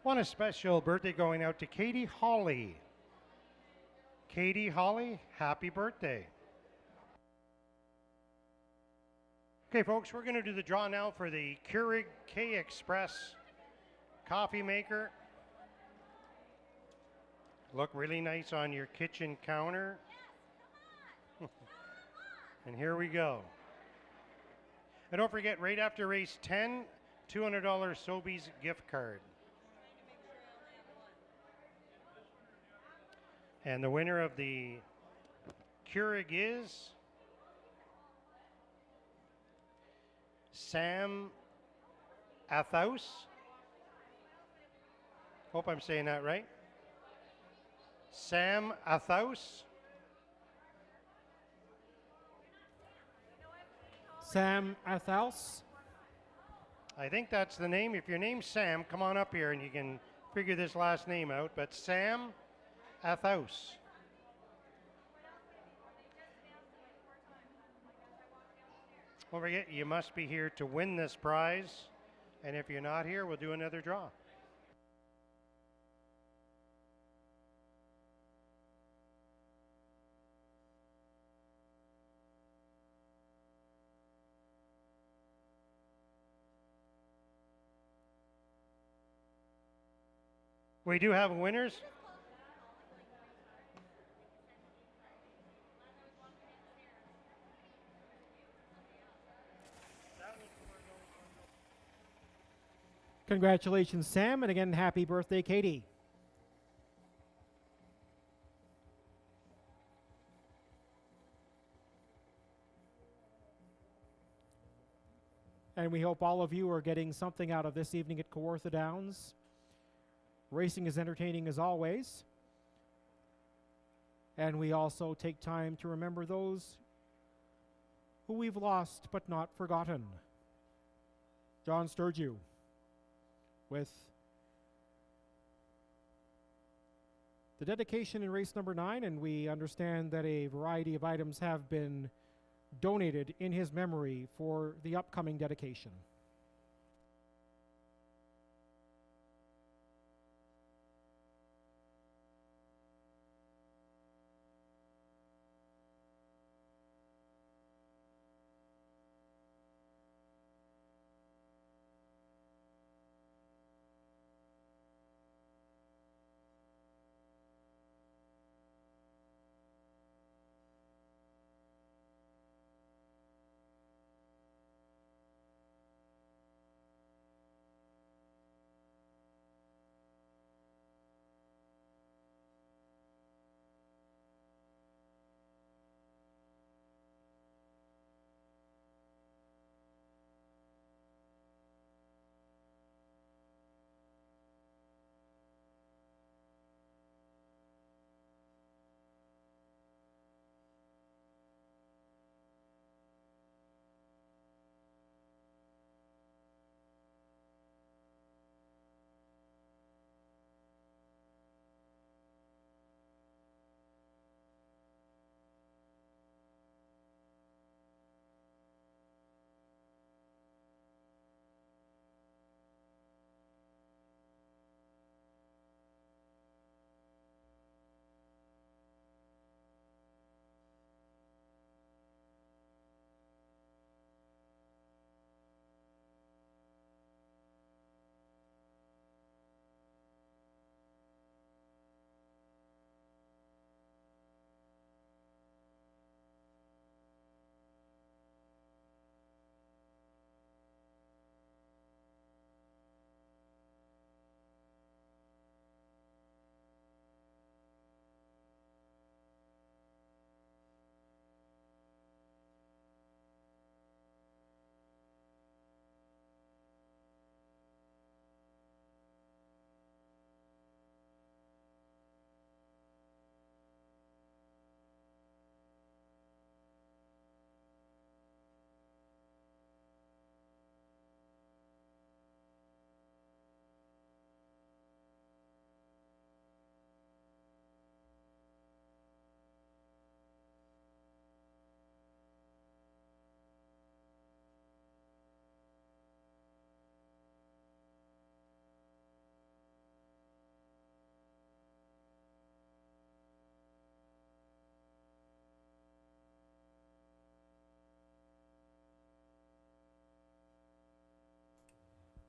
Want a special birthday going out to Katie Hawley. Katie Hawley, happy birthday. Okay, folks, we're going to do the draw now for the Keurig K-Express coffee maker. Look really nice on your kitchen counter. And here we go. And don't forget, right after race 10, $200 Sobeys gift card. And the winner of the Keurig is Sam Athaus. Hope I'm saying that right. Sam Athaus. Sam Athaus. I think that's the name. If your name's Sam, come on up here and you can figure this last name out. But Sam Athaus. Don't forget, you must be here to win this prize. And if you're not here, we'll do another draw. We do have winners. Congratulations, Sam, and again, happy birthday, Katie. And we hope all of you are getting something out of this evening at Kawartha Downs. Racing is entertaining as always. And we also take time to remember those who we've lost but not forgotten. John Sturgeon with the dedication in race number 9, and we understand that a variety of items have been donated in his memory for the upcoming dedication.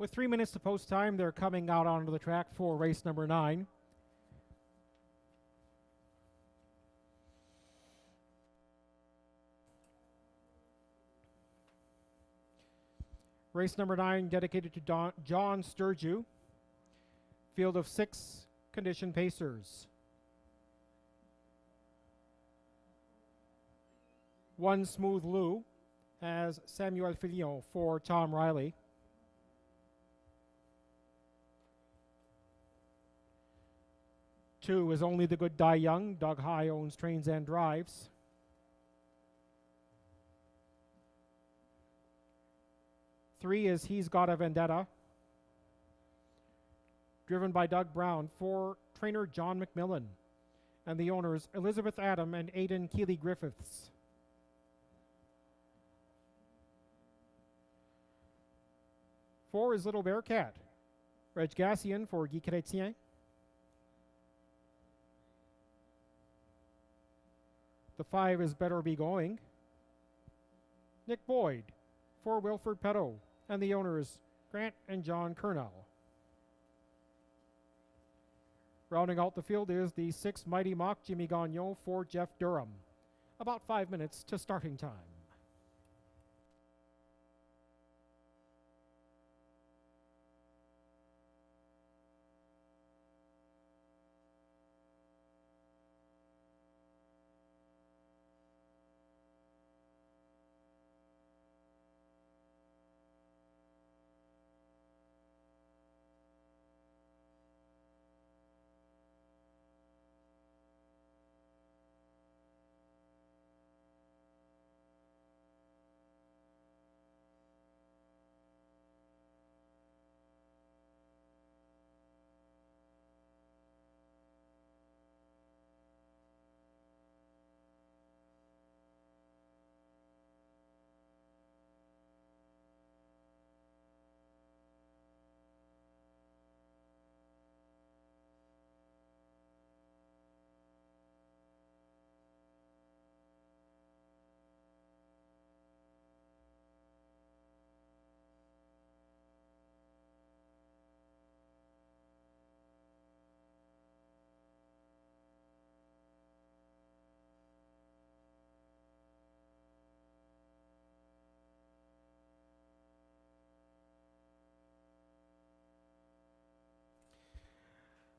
With 3 minutes to post time, they're coming out onto the track for race number 9. Race number 9 dedicated to John Sturgeon. Field of 6 condition pacers. 1 Smooth Lou has Samuel Fillon for Tom Riley. 2 is Only the Good Die Young. Doug High owns Trains and Drives. 3 is He's Got a Vendetta, driven by Doug Brown for trainer John McMillan and the owners Elizabeth Adam and Aidan Keeley Griffiths. 4 is Little Bearcat, Reg Gassian for Guy Chrétien. The 5 is Better Be Going, Nick Boyd for Wilford Petto and the owners Grant and John Kernell. Rounding out the field is the 6 Mighty Mock Jimmy Gagnon for Jeff Durham. About 5 minutes to starting time.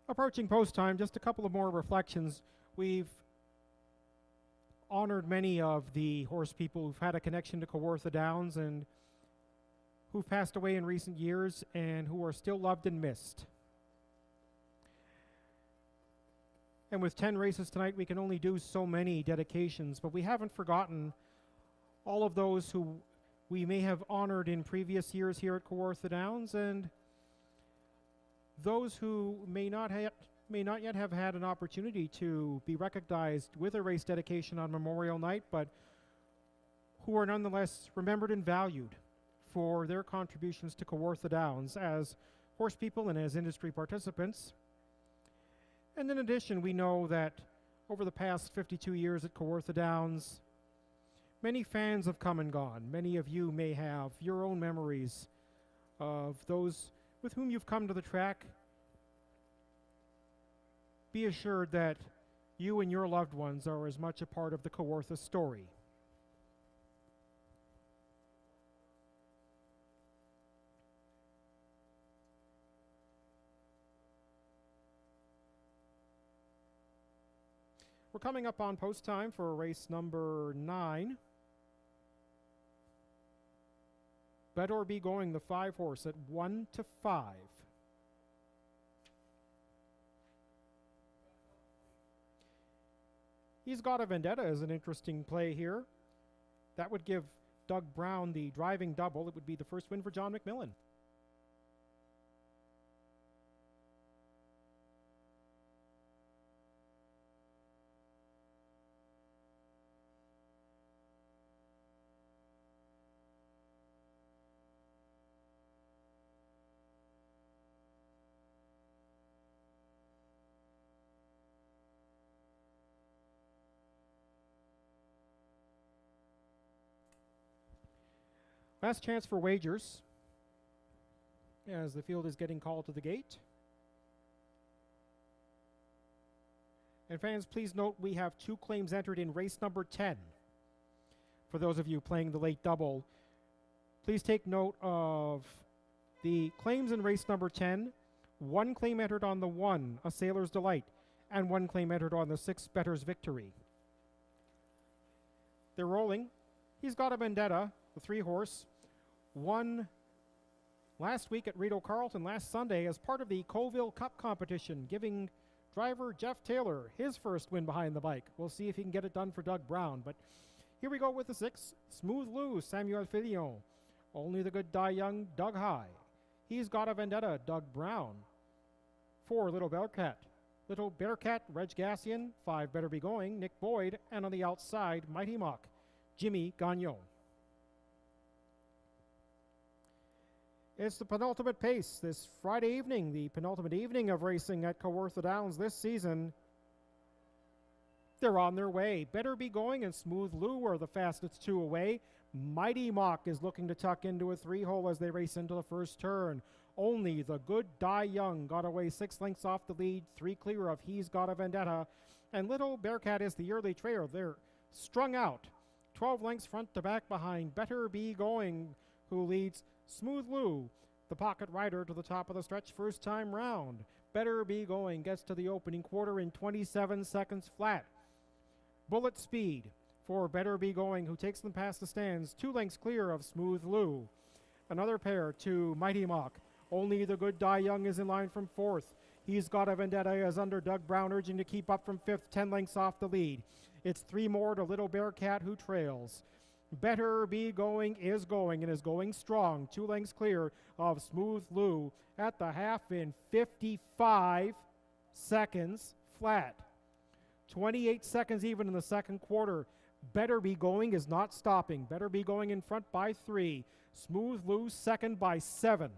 Approaching post time, just a couple of more reflections. We've honored many of the horse people who've had a connection to Kawartha Downs and who've passed away in recent years and who are still loved and missed. And with 10 races tonight, we can only do so many dedications, but we haven't forgotten all of those who we may have honored in previous years here at Kawartha Downs and those who may not yet have had an opportunity to be recognized with a race dedication on Memorial Night, but who are nonetheless remembered and valued for their contributions to Kawartha Downs as horse people and as industry participants. And in addition, we know that over the past 52 years at Kawartha Downs, many fans have come and gone. Many of you may have your own memories of those with whom you've come to the track. Be assured that you and your loved ones are as much a part of the Kawartha story. We're coming up on post time for race number 9. Better Be Going, the 5 horse at 1 to 5. He's Got a Vendetta as an interesting play here. That would give Doug Brown the driving double. It would be the first win for John McMillan. Last chance for wagers. as the field is getting called to the gate. And fans, please note we have 2 claims entered in race number 10. For those of you playing the late double, please take note of the claims in race number 10. 1 claim entered on the 1, A Sailor's Delight, and 1 claim entered on the 6, Better's Victory. They're rolling. He's Got a Vendetta, the 3-horse, won last week at Rideau Carleton last Sunday as part of the Colville Cup competition, giving driver Jeff Taylor his first win behind the bike. We'll see if he can get it done for Doug Brown. But here we go with the 6, Smooth Lou, Samuel Filion. Only the Good Die Young, Doug High. He's Got a Vendetta, Doug Brown. 4, Little Bearcat. Little Bearcat, Reg Gassian. 5, Better Be Going, Nick Boyd. And on the outside, Mighty Mock, Jimmy Gagnon. It's the penultimate pace this Friday evening, the penultimate evening of racing at Kawartha Downs this season. They're on their way. Better Be Going and Smooth Lou are the fastest 2 away. Mighty Mock is looking to tuck into a 3-hole as they race into the first turn. Only the Good Die Young got away 6 lengths off the lead, 3 clear of He's Got a Vendetta. And Little Bearcat is the early trailer. They're strung out, 12 lengths front to back behind Better Be Going, who leads Smooth Lou, the pocket rider, to the top of the stretch first time round. Better Be Going gets to the opening quarter in 27 seconds flat. Bullet Speed for Better Be Going, who takes them past the stands, 2 lengths clear of Smooth Lou. Another pair to Mighty Mock. Only the Good Die Young is in line from 4th. He's Got a Vendetta as under Doug Brown, urging to keep up from 5th, 10 lengths off the lead. It's 3 more to Little Bearcat, who trails. Better Be Going is going, and is going strong, 2 lengths clear of Smooth Lou at the half in 55 seconds flat. 28 seconds even in the second quarter. Better Be Going is not stopping. Better Be Going in front by 3. Smooth Lou second by 7.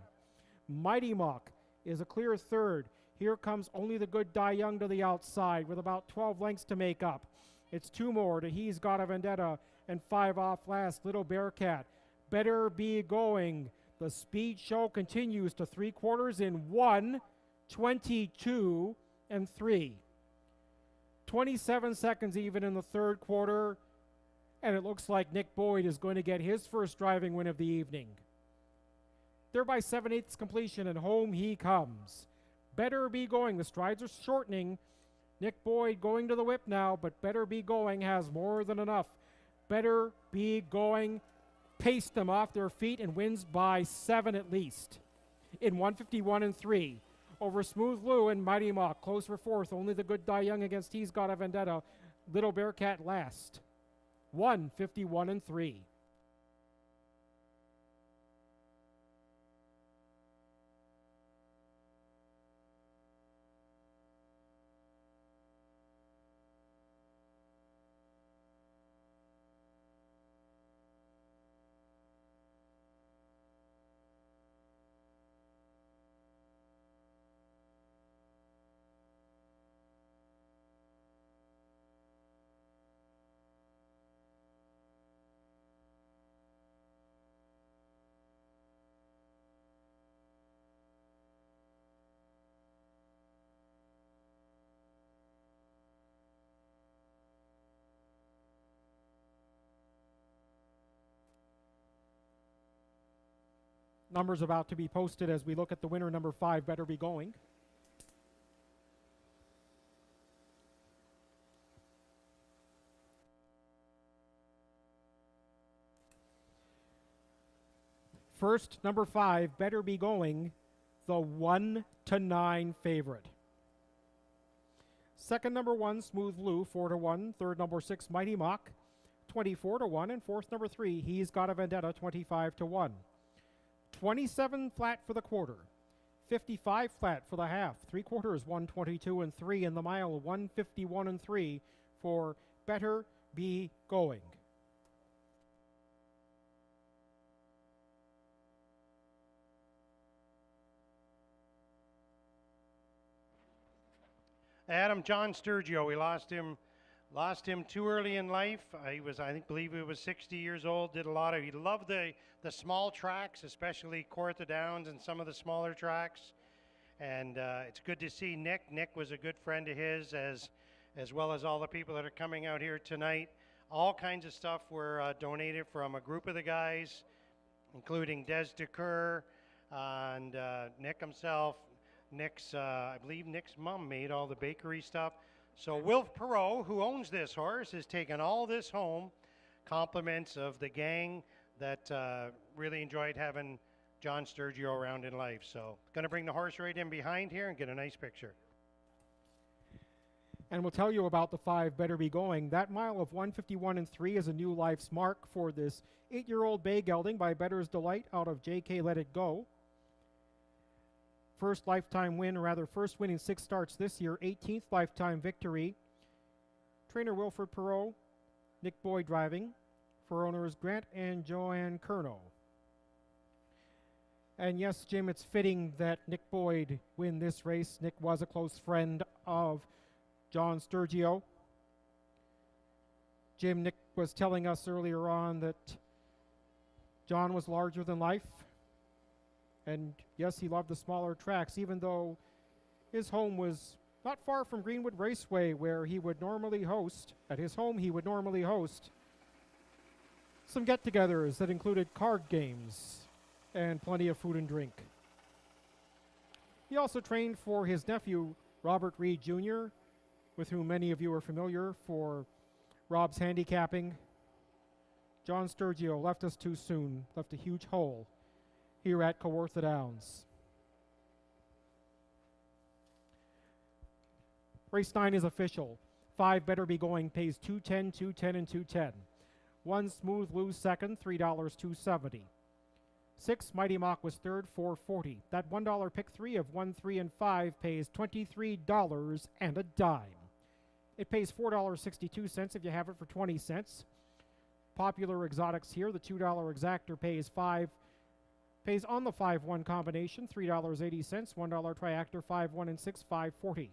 Mighty Mock is a clear third. Here comes Only the Good Die Young to the outside with about 12 lengths to make up. It's 2 more to He's Got a Vendetta and 5 off last, Little Bearcat. Better Be Going. The speed show continues to 3 quarters in 1, 22, and 3. 27 seconds even in the third quarter, and it looks like Nick Boyd is going to get his first driving win of the evening. They're by 7/8 completion, and home he comes. Better Be Going. The strides are shortening. Nick Boyd going to the whip now, but Better Be Going has more than enough. Better Be Going paced them off their feet and wins by 7 at least in 151 and 3 over Smooth Lou and Mighty Mock. Close for 4th. Only the Good Die Young against He's Got a Vendetta. Little Bearcat last. 151 and 3. Numbers about to be posted as we look at the winner, number 5, Better Be Going. First, number 5, Better Be Going, the 1-9 favorite. Second, number 1, Smooth Lou, 4-1. Third, number 6, Mighty Mock, 24-1. And fourth, number 3, He's Got a Vendetta, 25-1. 27 flat for the quarter, 55 flat for the half, 3 quarters 122 and 3, and the mile 151 and 3 for Better Be Going. Adam, John Sturgio, we lost him Lost him too early in life. Believe he was 60 years old. He loved the small tracks, especially Kawartha Downs and some of the smaller tracks. And it's good to see Nick. Nick was a good friend of his, as well as all the people that are coming out here tonight. All kinds of stuff were donated from a group of the guys, including Des DeCur and Nick himself. I believe Nick's mom made all the bakery stuff. So Wilf Perot, who owns this horse, has taken all this home. Compliments of the gang that really enjoyed having John Sturgio around in life. So going to bring the horse right in behind here and get a nice picture. And we'll tell you about the 5 Better Be Going. That mile of 151 and 3 is a new life's mark for this 8-year-old bay gelding by Bettor's Delight out of JK Let It Go. First win in 6 starts this year, 18th lifetime victory. Trainer Wilfred Perot, Nick Boyd driving, for owners Grant and Joanne Kerno. And yes, Jim, it's fitting that Nick Boyd win this race. Nick was a close friend of John Sturgio. Jim, Nick was telling us earlier on that John was larger than life. And yes, he loved the smaller tracks, even though his home was not far from Greenwood Raceway, where he would normally host. At his home, he would normally host some get-togethers that included card games and plenty of food and drink. He also trained for his nephew, Robert Reed Jr., with whom many of you are familiar for Rob's handicapping. John Sturgio left us too soon, left a huge hole here at Kawartha Downs. Race 9 is official. 5 Better Be Going pays $2.10, $2.10, and $2.10. 1 Smooth Lose second, $3, $2.70. 6 Mighty Mock was third, $4.40. That $1 pick 3 of 1, 3, and 5 pays $23 and a dime. It pays $4.62 if you have it for 20 cents. Popular exotics here, the $2 exactor pays on the 5-1 combination, $3.80, $1 triactor, 5-1 and 6, $5.40.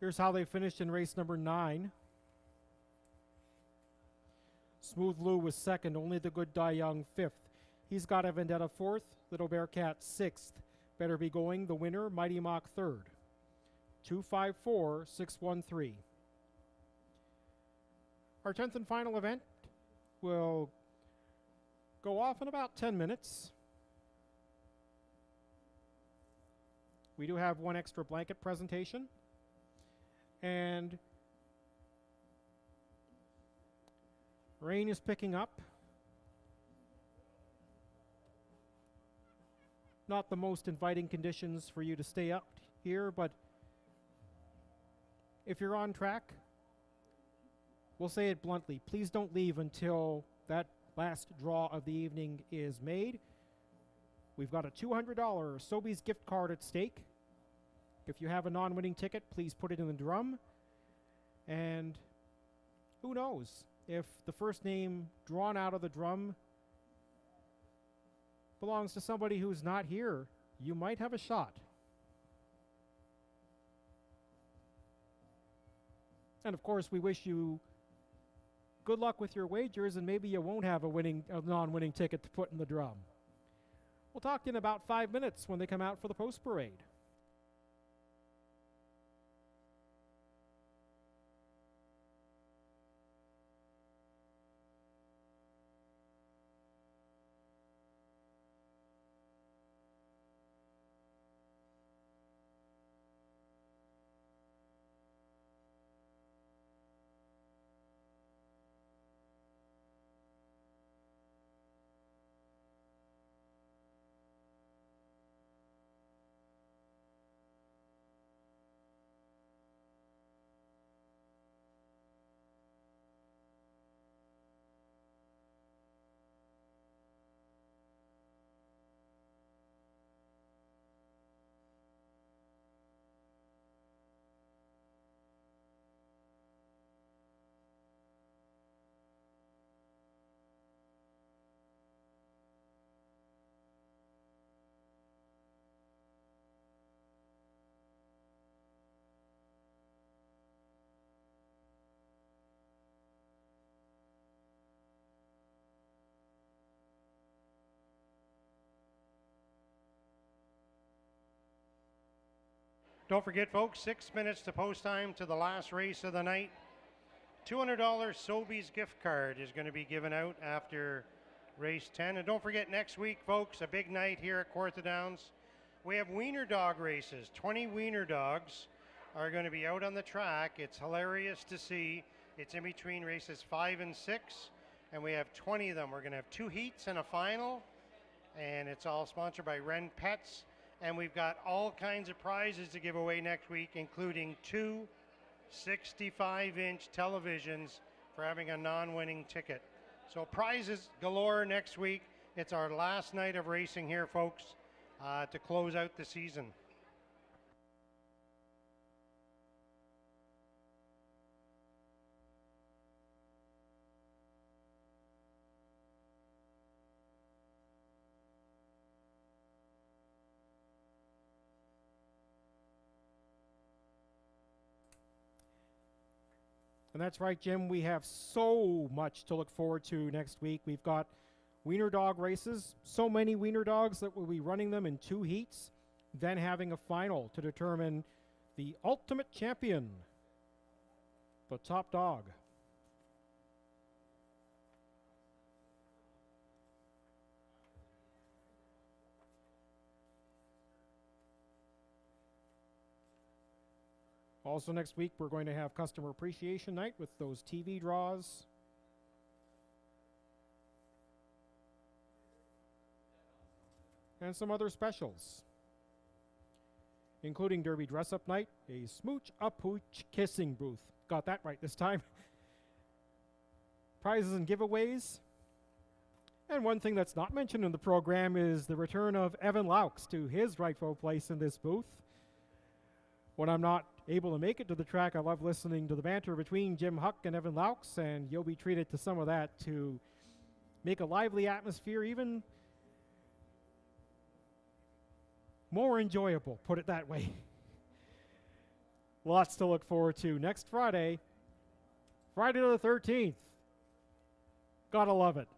Here's how they finished in race number 9. Smooth Lou was second, only the Good Die Young fifth. He's got a Vendetta 4th, Little Bearcat 6th. Better be going, the winner, Mighty Mock 3rd. 254613. Our 10th and final event will go off in about 10 minutes. We do have one extra blanket presentation. And rain is picking up. Not the most inviting conditions for you to stay up here, but if you're on track, we'll say it bluntly, please don't leave until that last draw of the evening is made. We've got a $200 Sobeys gift card at stake. If you have a non-winning ticket, please put it in the drum. And who knows, if the first name drawn out of the drum belongs to somebody who's not here, you might have a shot. And of course, we wish you good luck with your wagers, and maybe you won't have a non-winning ticket to put in the drum. We'll talk to you in about 5 minutes when they come out for the post parade. Don't forget, folks, 6 minutes to post time to the last race of the night. $200 Sobeys gift card is going to be given out after race 10. And don't forget, next week, folks, a big night here at Kawartha Downs. We have wiener dog races. 20 wiener dogs are going to be out on the track. It's hilarious to see. It's in between races 5 and 6, and we have 20 of them. We're going to have 2 heats and a final, and it's all sponsored by Wren Pets. And we've got all kinds of prizes to give away next week, including 2 65-inch televisions for having a non-winning ticket. So prizes galore next week. It's our last night of racing here, folks, to close out the season. And that's right, Jim. We have so much to look forward to next week. We've got wiener dog races, so many wiener dogs that we'll be running them in 2 heats, then having a final to determine the ultimate champion, the top dog. Also next week, we're going to have Customer Appreciation Night with those TV draws. And some other specials, including Derby Dress-Up Night, a smooch-a-pooch kissing booth. Got that right this time. Prizes and giveaways. And one thing that's not mentioned in the program is the return of Evan Laux to his rightful place in this booth. When I'm not able to make it to the track, I love listening to the banter between Jim Huck and Evan Laux, and you'll be treated to some of that to make a lively atmosphere even more enjoyable, put it that way. Lots to look forward to next Friday, Friday the 13th. Gotta love it.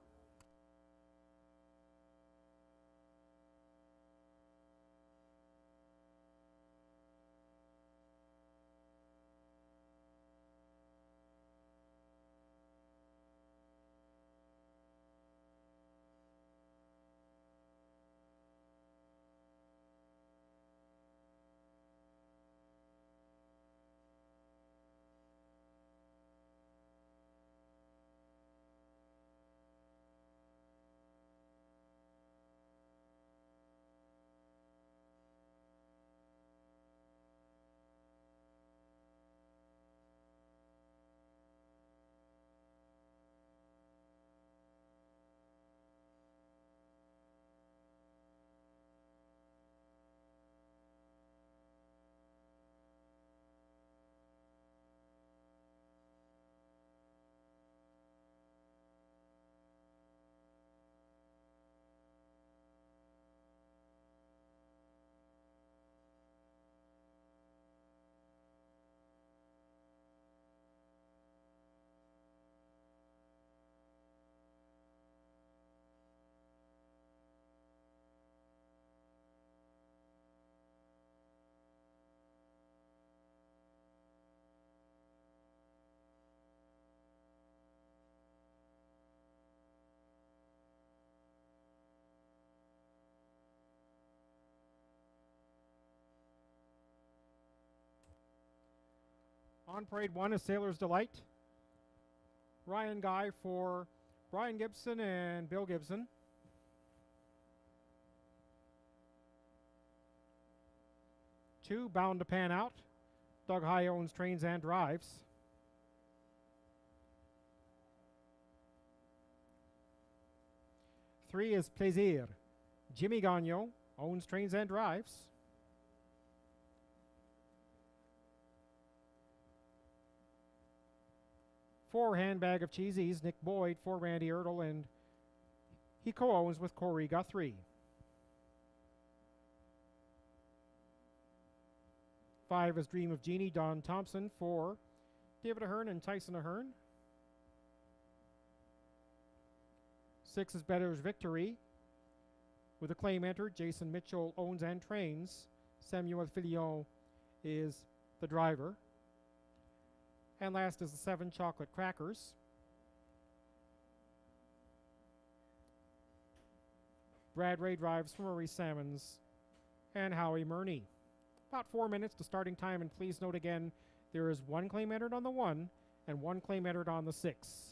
On parade 1 is Sailor's Delight. Ryan Guy for Brian Gibson and Bill Gibson. Two, Bound to Pan Out. Doug High owns Trains and Drives. Three is Plaisir. Jimmy Gagnon owns Trains and Drives. Four, Handbag of Cheesies. Nick Boyd for Randy Ertl, and he co-owns with Corey Guthrie. Five is Dream of Jeannie. Don Thompson for David Ahern and Tyson Ahern. Six is Better's Victory. With a claim entered, Jason Mitchell owns and trains. Samuel Filion is the driver. And last is the 7, Chocolate Crackers. Brad Ray drives for Maurice Salmons and Howie Murney. About 4 minutes to starting time, and please note again, there is one claim entered on the 1 and one claim entered on the 6.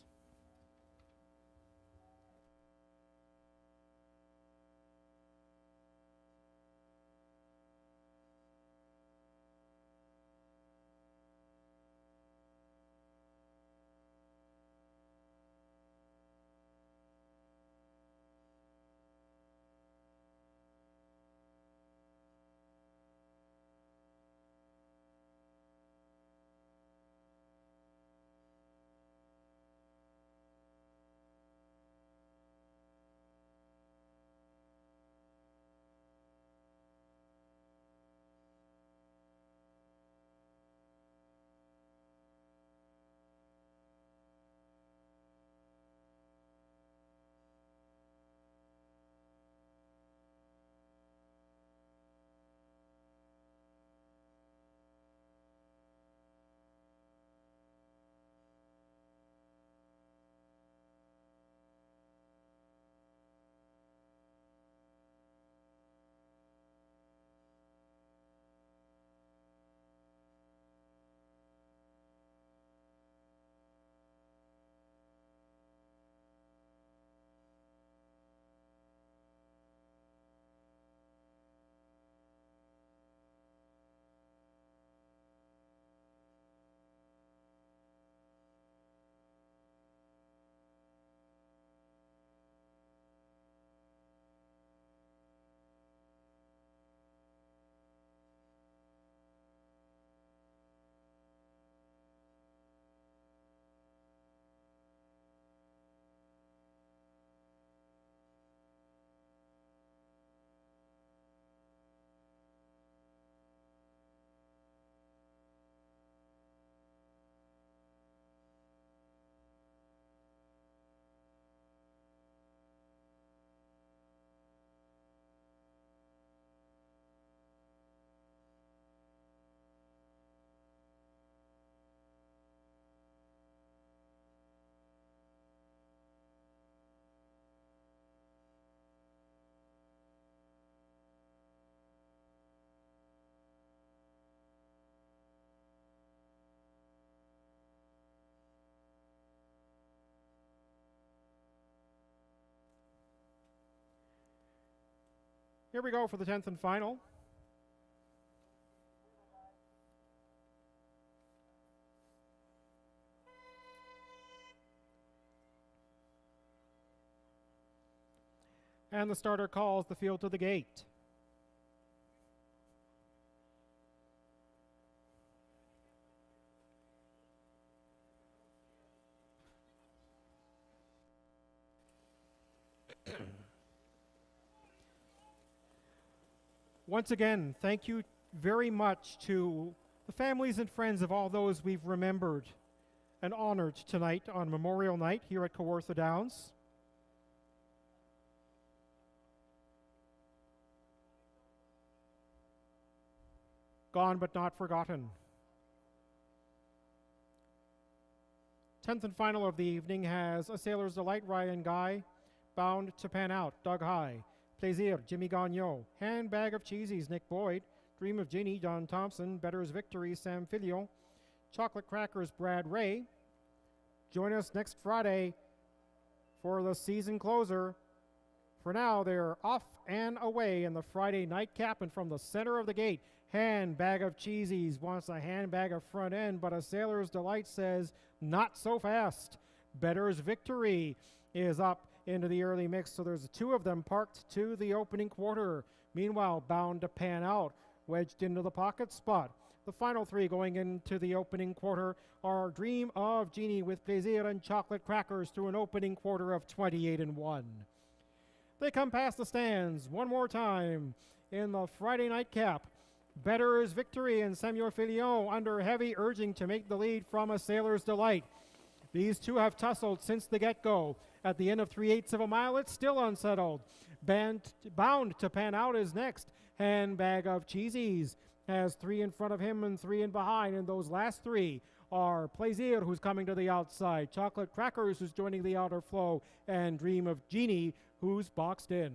Here we go for the 10th and final. And the starter calls the field to the gate. Once again, thank you very much to the families and friends of all those we've remembered and honored tonight on Memorial Night here at Kawartha Downs. Gone but not forgotten. 10th and final of the evening has A Sailor's Delight, Ryan Guy, Bound to Pan Out, Doug High, Plaisir, Jimmy Gagnon, Handbag of Cheesies, Nick Boyd, Dream of Jeannie, Don Thompson, Better's Victory, Sam Filion, Chocolate Crackers Brad Ray. Join us next Friday for the season closer. For now, they're off and away in the Friday nightcap, and from the center of the gate, Handbag of Cheesies wants a handbag of front end, but a Sailor's Delight says, not so fast. Better's Victory is up into the early mix, so there's two of them parked to the opening quarter. Meanwhile, Bound to Pan Out, wedged into the pocket spot. The final three going into the opening quarter are Dream of Genie with Plaisir and Chocolate Crackers through an opening quarter of 28-1. They come past the stands one more time in the Friday nightcap. Better's Victory and Samuel Filion under heavy urging to make the lead from a Sailor's Delight. These two have tussled since the get-go. At the end of 3/8 of a mile, it's still unsettled. Bound to Pan Out is next. Handbag of Cheesies has three in front of him and three in behind, and those last three are Plaisir, who's coming to the outside, Chocolate Crackers, who's joining the outer flow, and Dream of Genie, who's boxed in.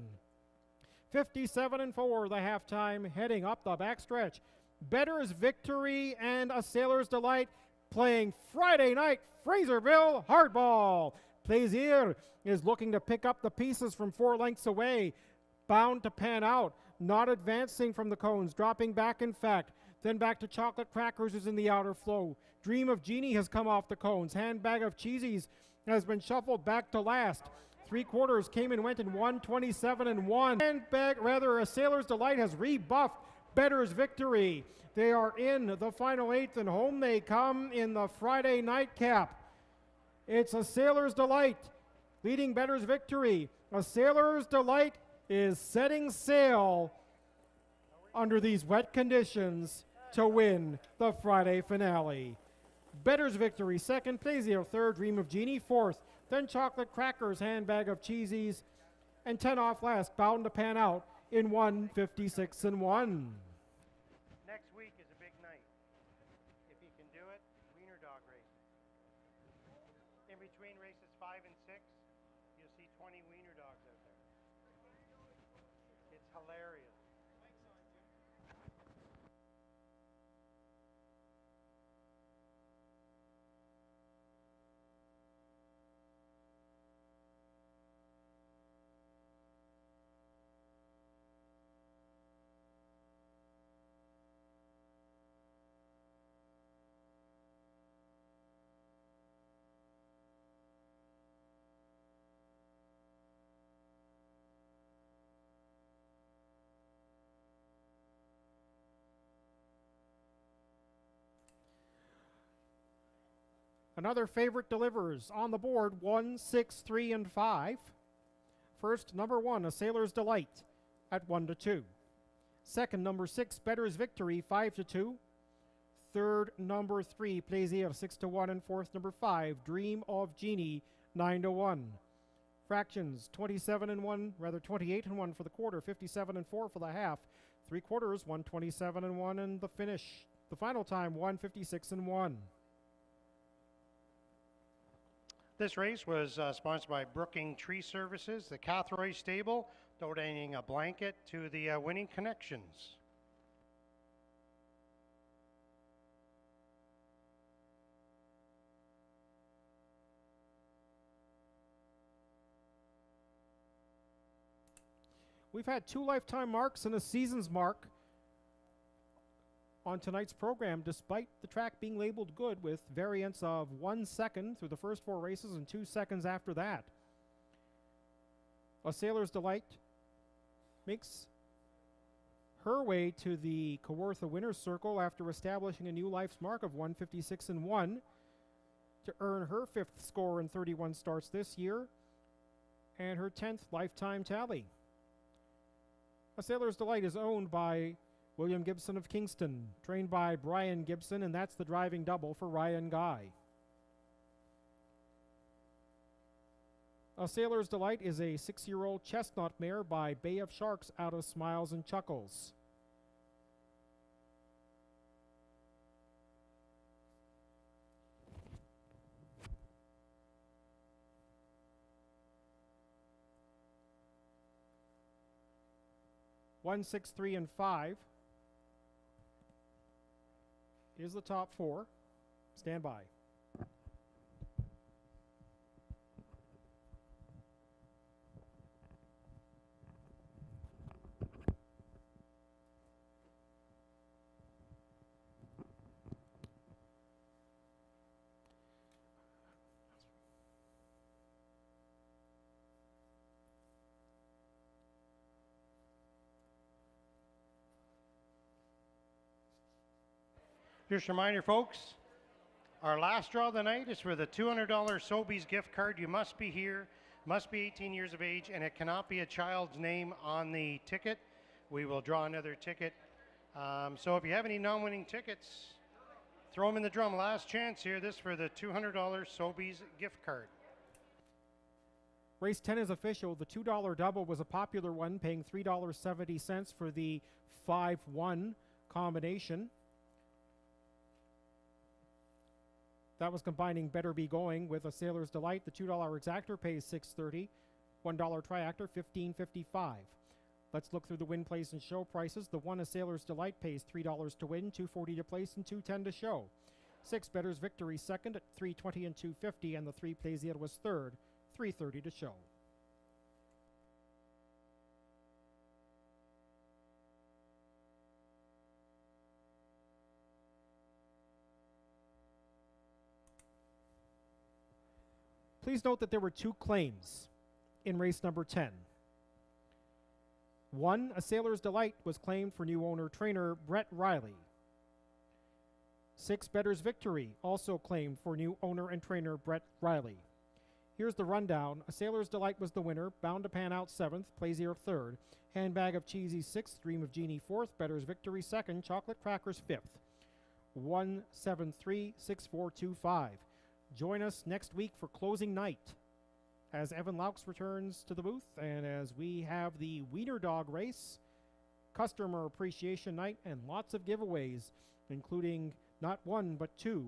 57-4, the halftime, heading up the backstretch. Better's Victory and a Sailor's Delight playing Friday night Fraserville hardball. Plaisir is looking to pick up the pieces from 4 lengths away. Bound to Pan Out, not advancing from the cones, dropping back in fact. Then back to Chocolate Crackers, who's in the outer flow. Dream of Genie has come off the cones. Handbag of Cheesies has been shuffled back to last. 3/4 came and went in 1:27-1. A Sailor's Delight has rebuffed Better's Victory. They are in the final 8th, and home they come in the Friday nightcap. It's a Sailor's Delight leading Better's Victory. A Sailor's Delight is setting sail under these wet conditions to win the Friday finale. Better's Victory second, Plaisir third, Dream of Genie fourth, then Chocolate Crackers, Handbag of Cheesies, and 10 off last, Bound to Pan Out in 1:56-1. Next week is a big night. If you can do it, wiener dog racing. In between races 5 and 6, you'll see 20 wiener dogs out there. It's hilarious. Another favorite delivers on the board, 1, 6, 3, and 5. First, number 1, A Sailor's Delight at 1-2. Second, number 6, Better's Victory, 5-2. Third, number 3, Plaisir, 6-1. And fourth, number 5, Dream of Genie, 9-1. Fractions, 28-1 for the quarter, 57-4 for the half. 3/4, 127-1, and the finish, the final time, 156-1. This race was sponsored by Brooking Tree Services, the Cathroy Stable, donating a blanket to the winning connections. We've had 2 lifetime marks and a season's mark on tonight's program, despite the track being labeled good with variance of 1 second through the first 4 races and 2 seconds after that. A Sailor's Delight makes her way to the Kawartha Winner's Circle after establishing a new life's mark of 156-1 to earn her 5th score in 31 starts this year and her 10th lifetime tally. A Sailor's Delight is owned by William Gibson of Kingston, trained by Brian Gibson, and that's the driving double for Ryan Guy. A Sailor's Delight is a 6-year-old chestnut mare by Bay of Sharks out of Smiles and Chuckles. One, 6, 3, and 5 is the top 4. Stand by. Just a reminder, folks, our last draw of the night is for the $200 Sobeys gift card. You must be here, must be 18 years of age, and it cannot be a child's name on the ticket. We will draw another ticket. So if you have any non-winning tickets, throw them in the drum. Last chance here. This for the $200 Sobeys gift card. Race 10 is official. The $2 double was a popular one, paying $3.70 for the 5-1 combination. That was combining Better Be Going with a Sailor's Delight. The $2 exactor pays $6.30. $1 triactor, $15.55. Let's look through the win, place, and show prices. The 1 A Sailor's Delight pays $3 to win, $2.40 to place, and $2.10 to show. 6 Better's Victory second at $3.20 and $2.50, and the 3 Plaisir was third, $3.30 to show. Please note that there were 2 claims in race number 10. 1, A Sailor's Delight, was claimed for new owner trainer Brett Riley. 6, Better's Victory, also claimed for new owner and trainer Brett Riley. Here's the rundown. A Sailor's Delight was the winner, Bound to Pan Out 7th, Plaisir 3rd, Handbag of Cheesy 6th, Dream of Genie 4th, Better's Victory 2nd, Chocolate Crackers 5th. 1736425. Join us next week for closing night as Evan Laux returns to the booth and as we have the Wiener Dog race, customer appreciation night, and lots of giveaways, including not 1 but 2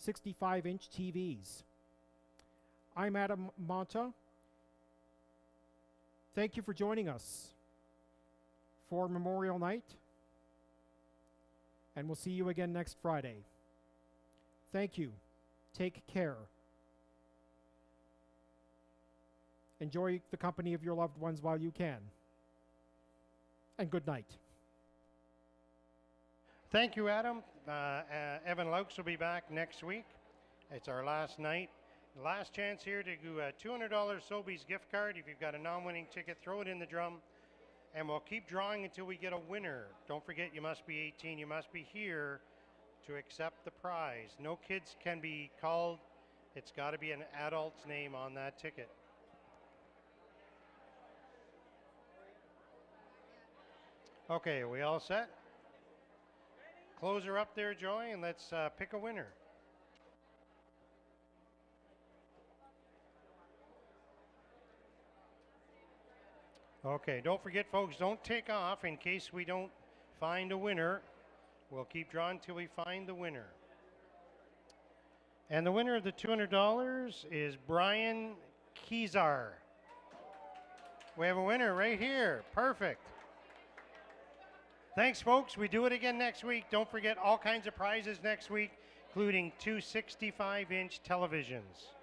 65-inch TVs. I'm Adam Monta. Thank you for joining us for Memorial Night, and we'll see you again next Friday. Thank you. Take care. Enjoy the company of your loved ones while you can. And good night. Thank you, Adam. Evan Laux will be back next week. It's our last night. Last chance here to do a $200 Sobeys gift card. If you've got a non-winning ticket, throw it in the drum, and we'll keep drawing until we get a winner. Don't forget, you must be 18. You must be here to accept the prize. No kids can be called. It's got to be an adult's name on that ticket. Okay, we all set? Close her up there, Joy, and let's pick a winner. Okay, don't forget, folks, don't take off in case we don't find a winner. We'll keep drawing until we find the winner. And the winner of the $200 is Brian Kezar. We have a winner right here. Perfect. Thanks, folks. We do it again next week. Don't forget all kinds of prizes next week, including 2 65-inch televisions.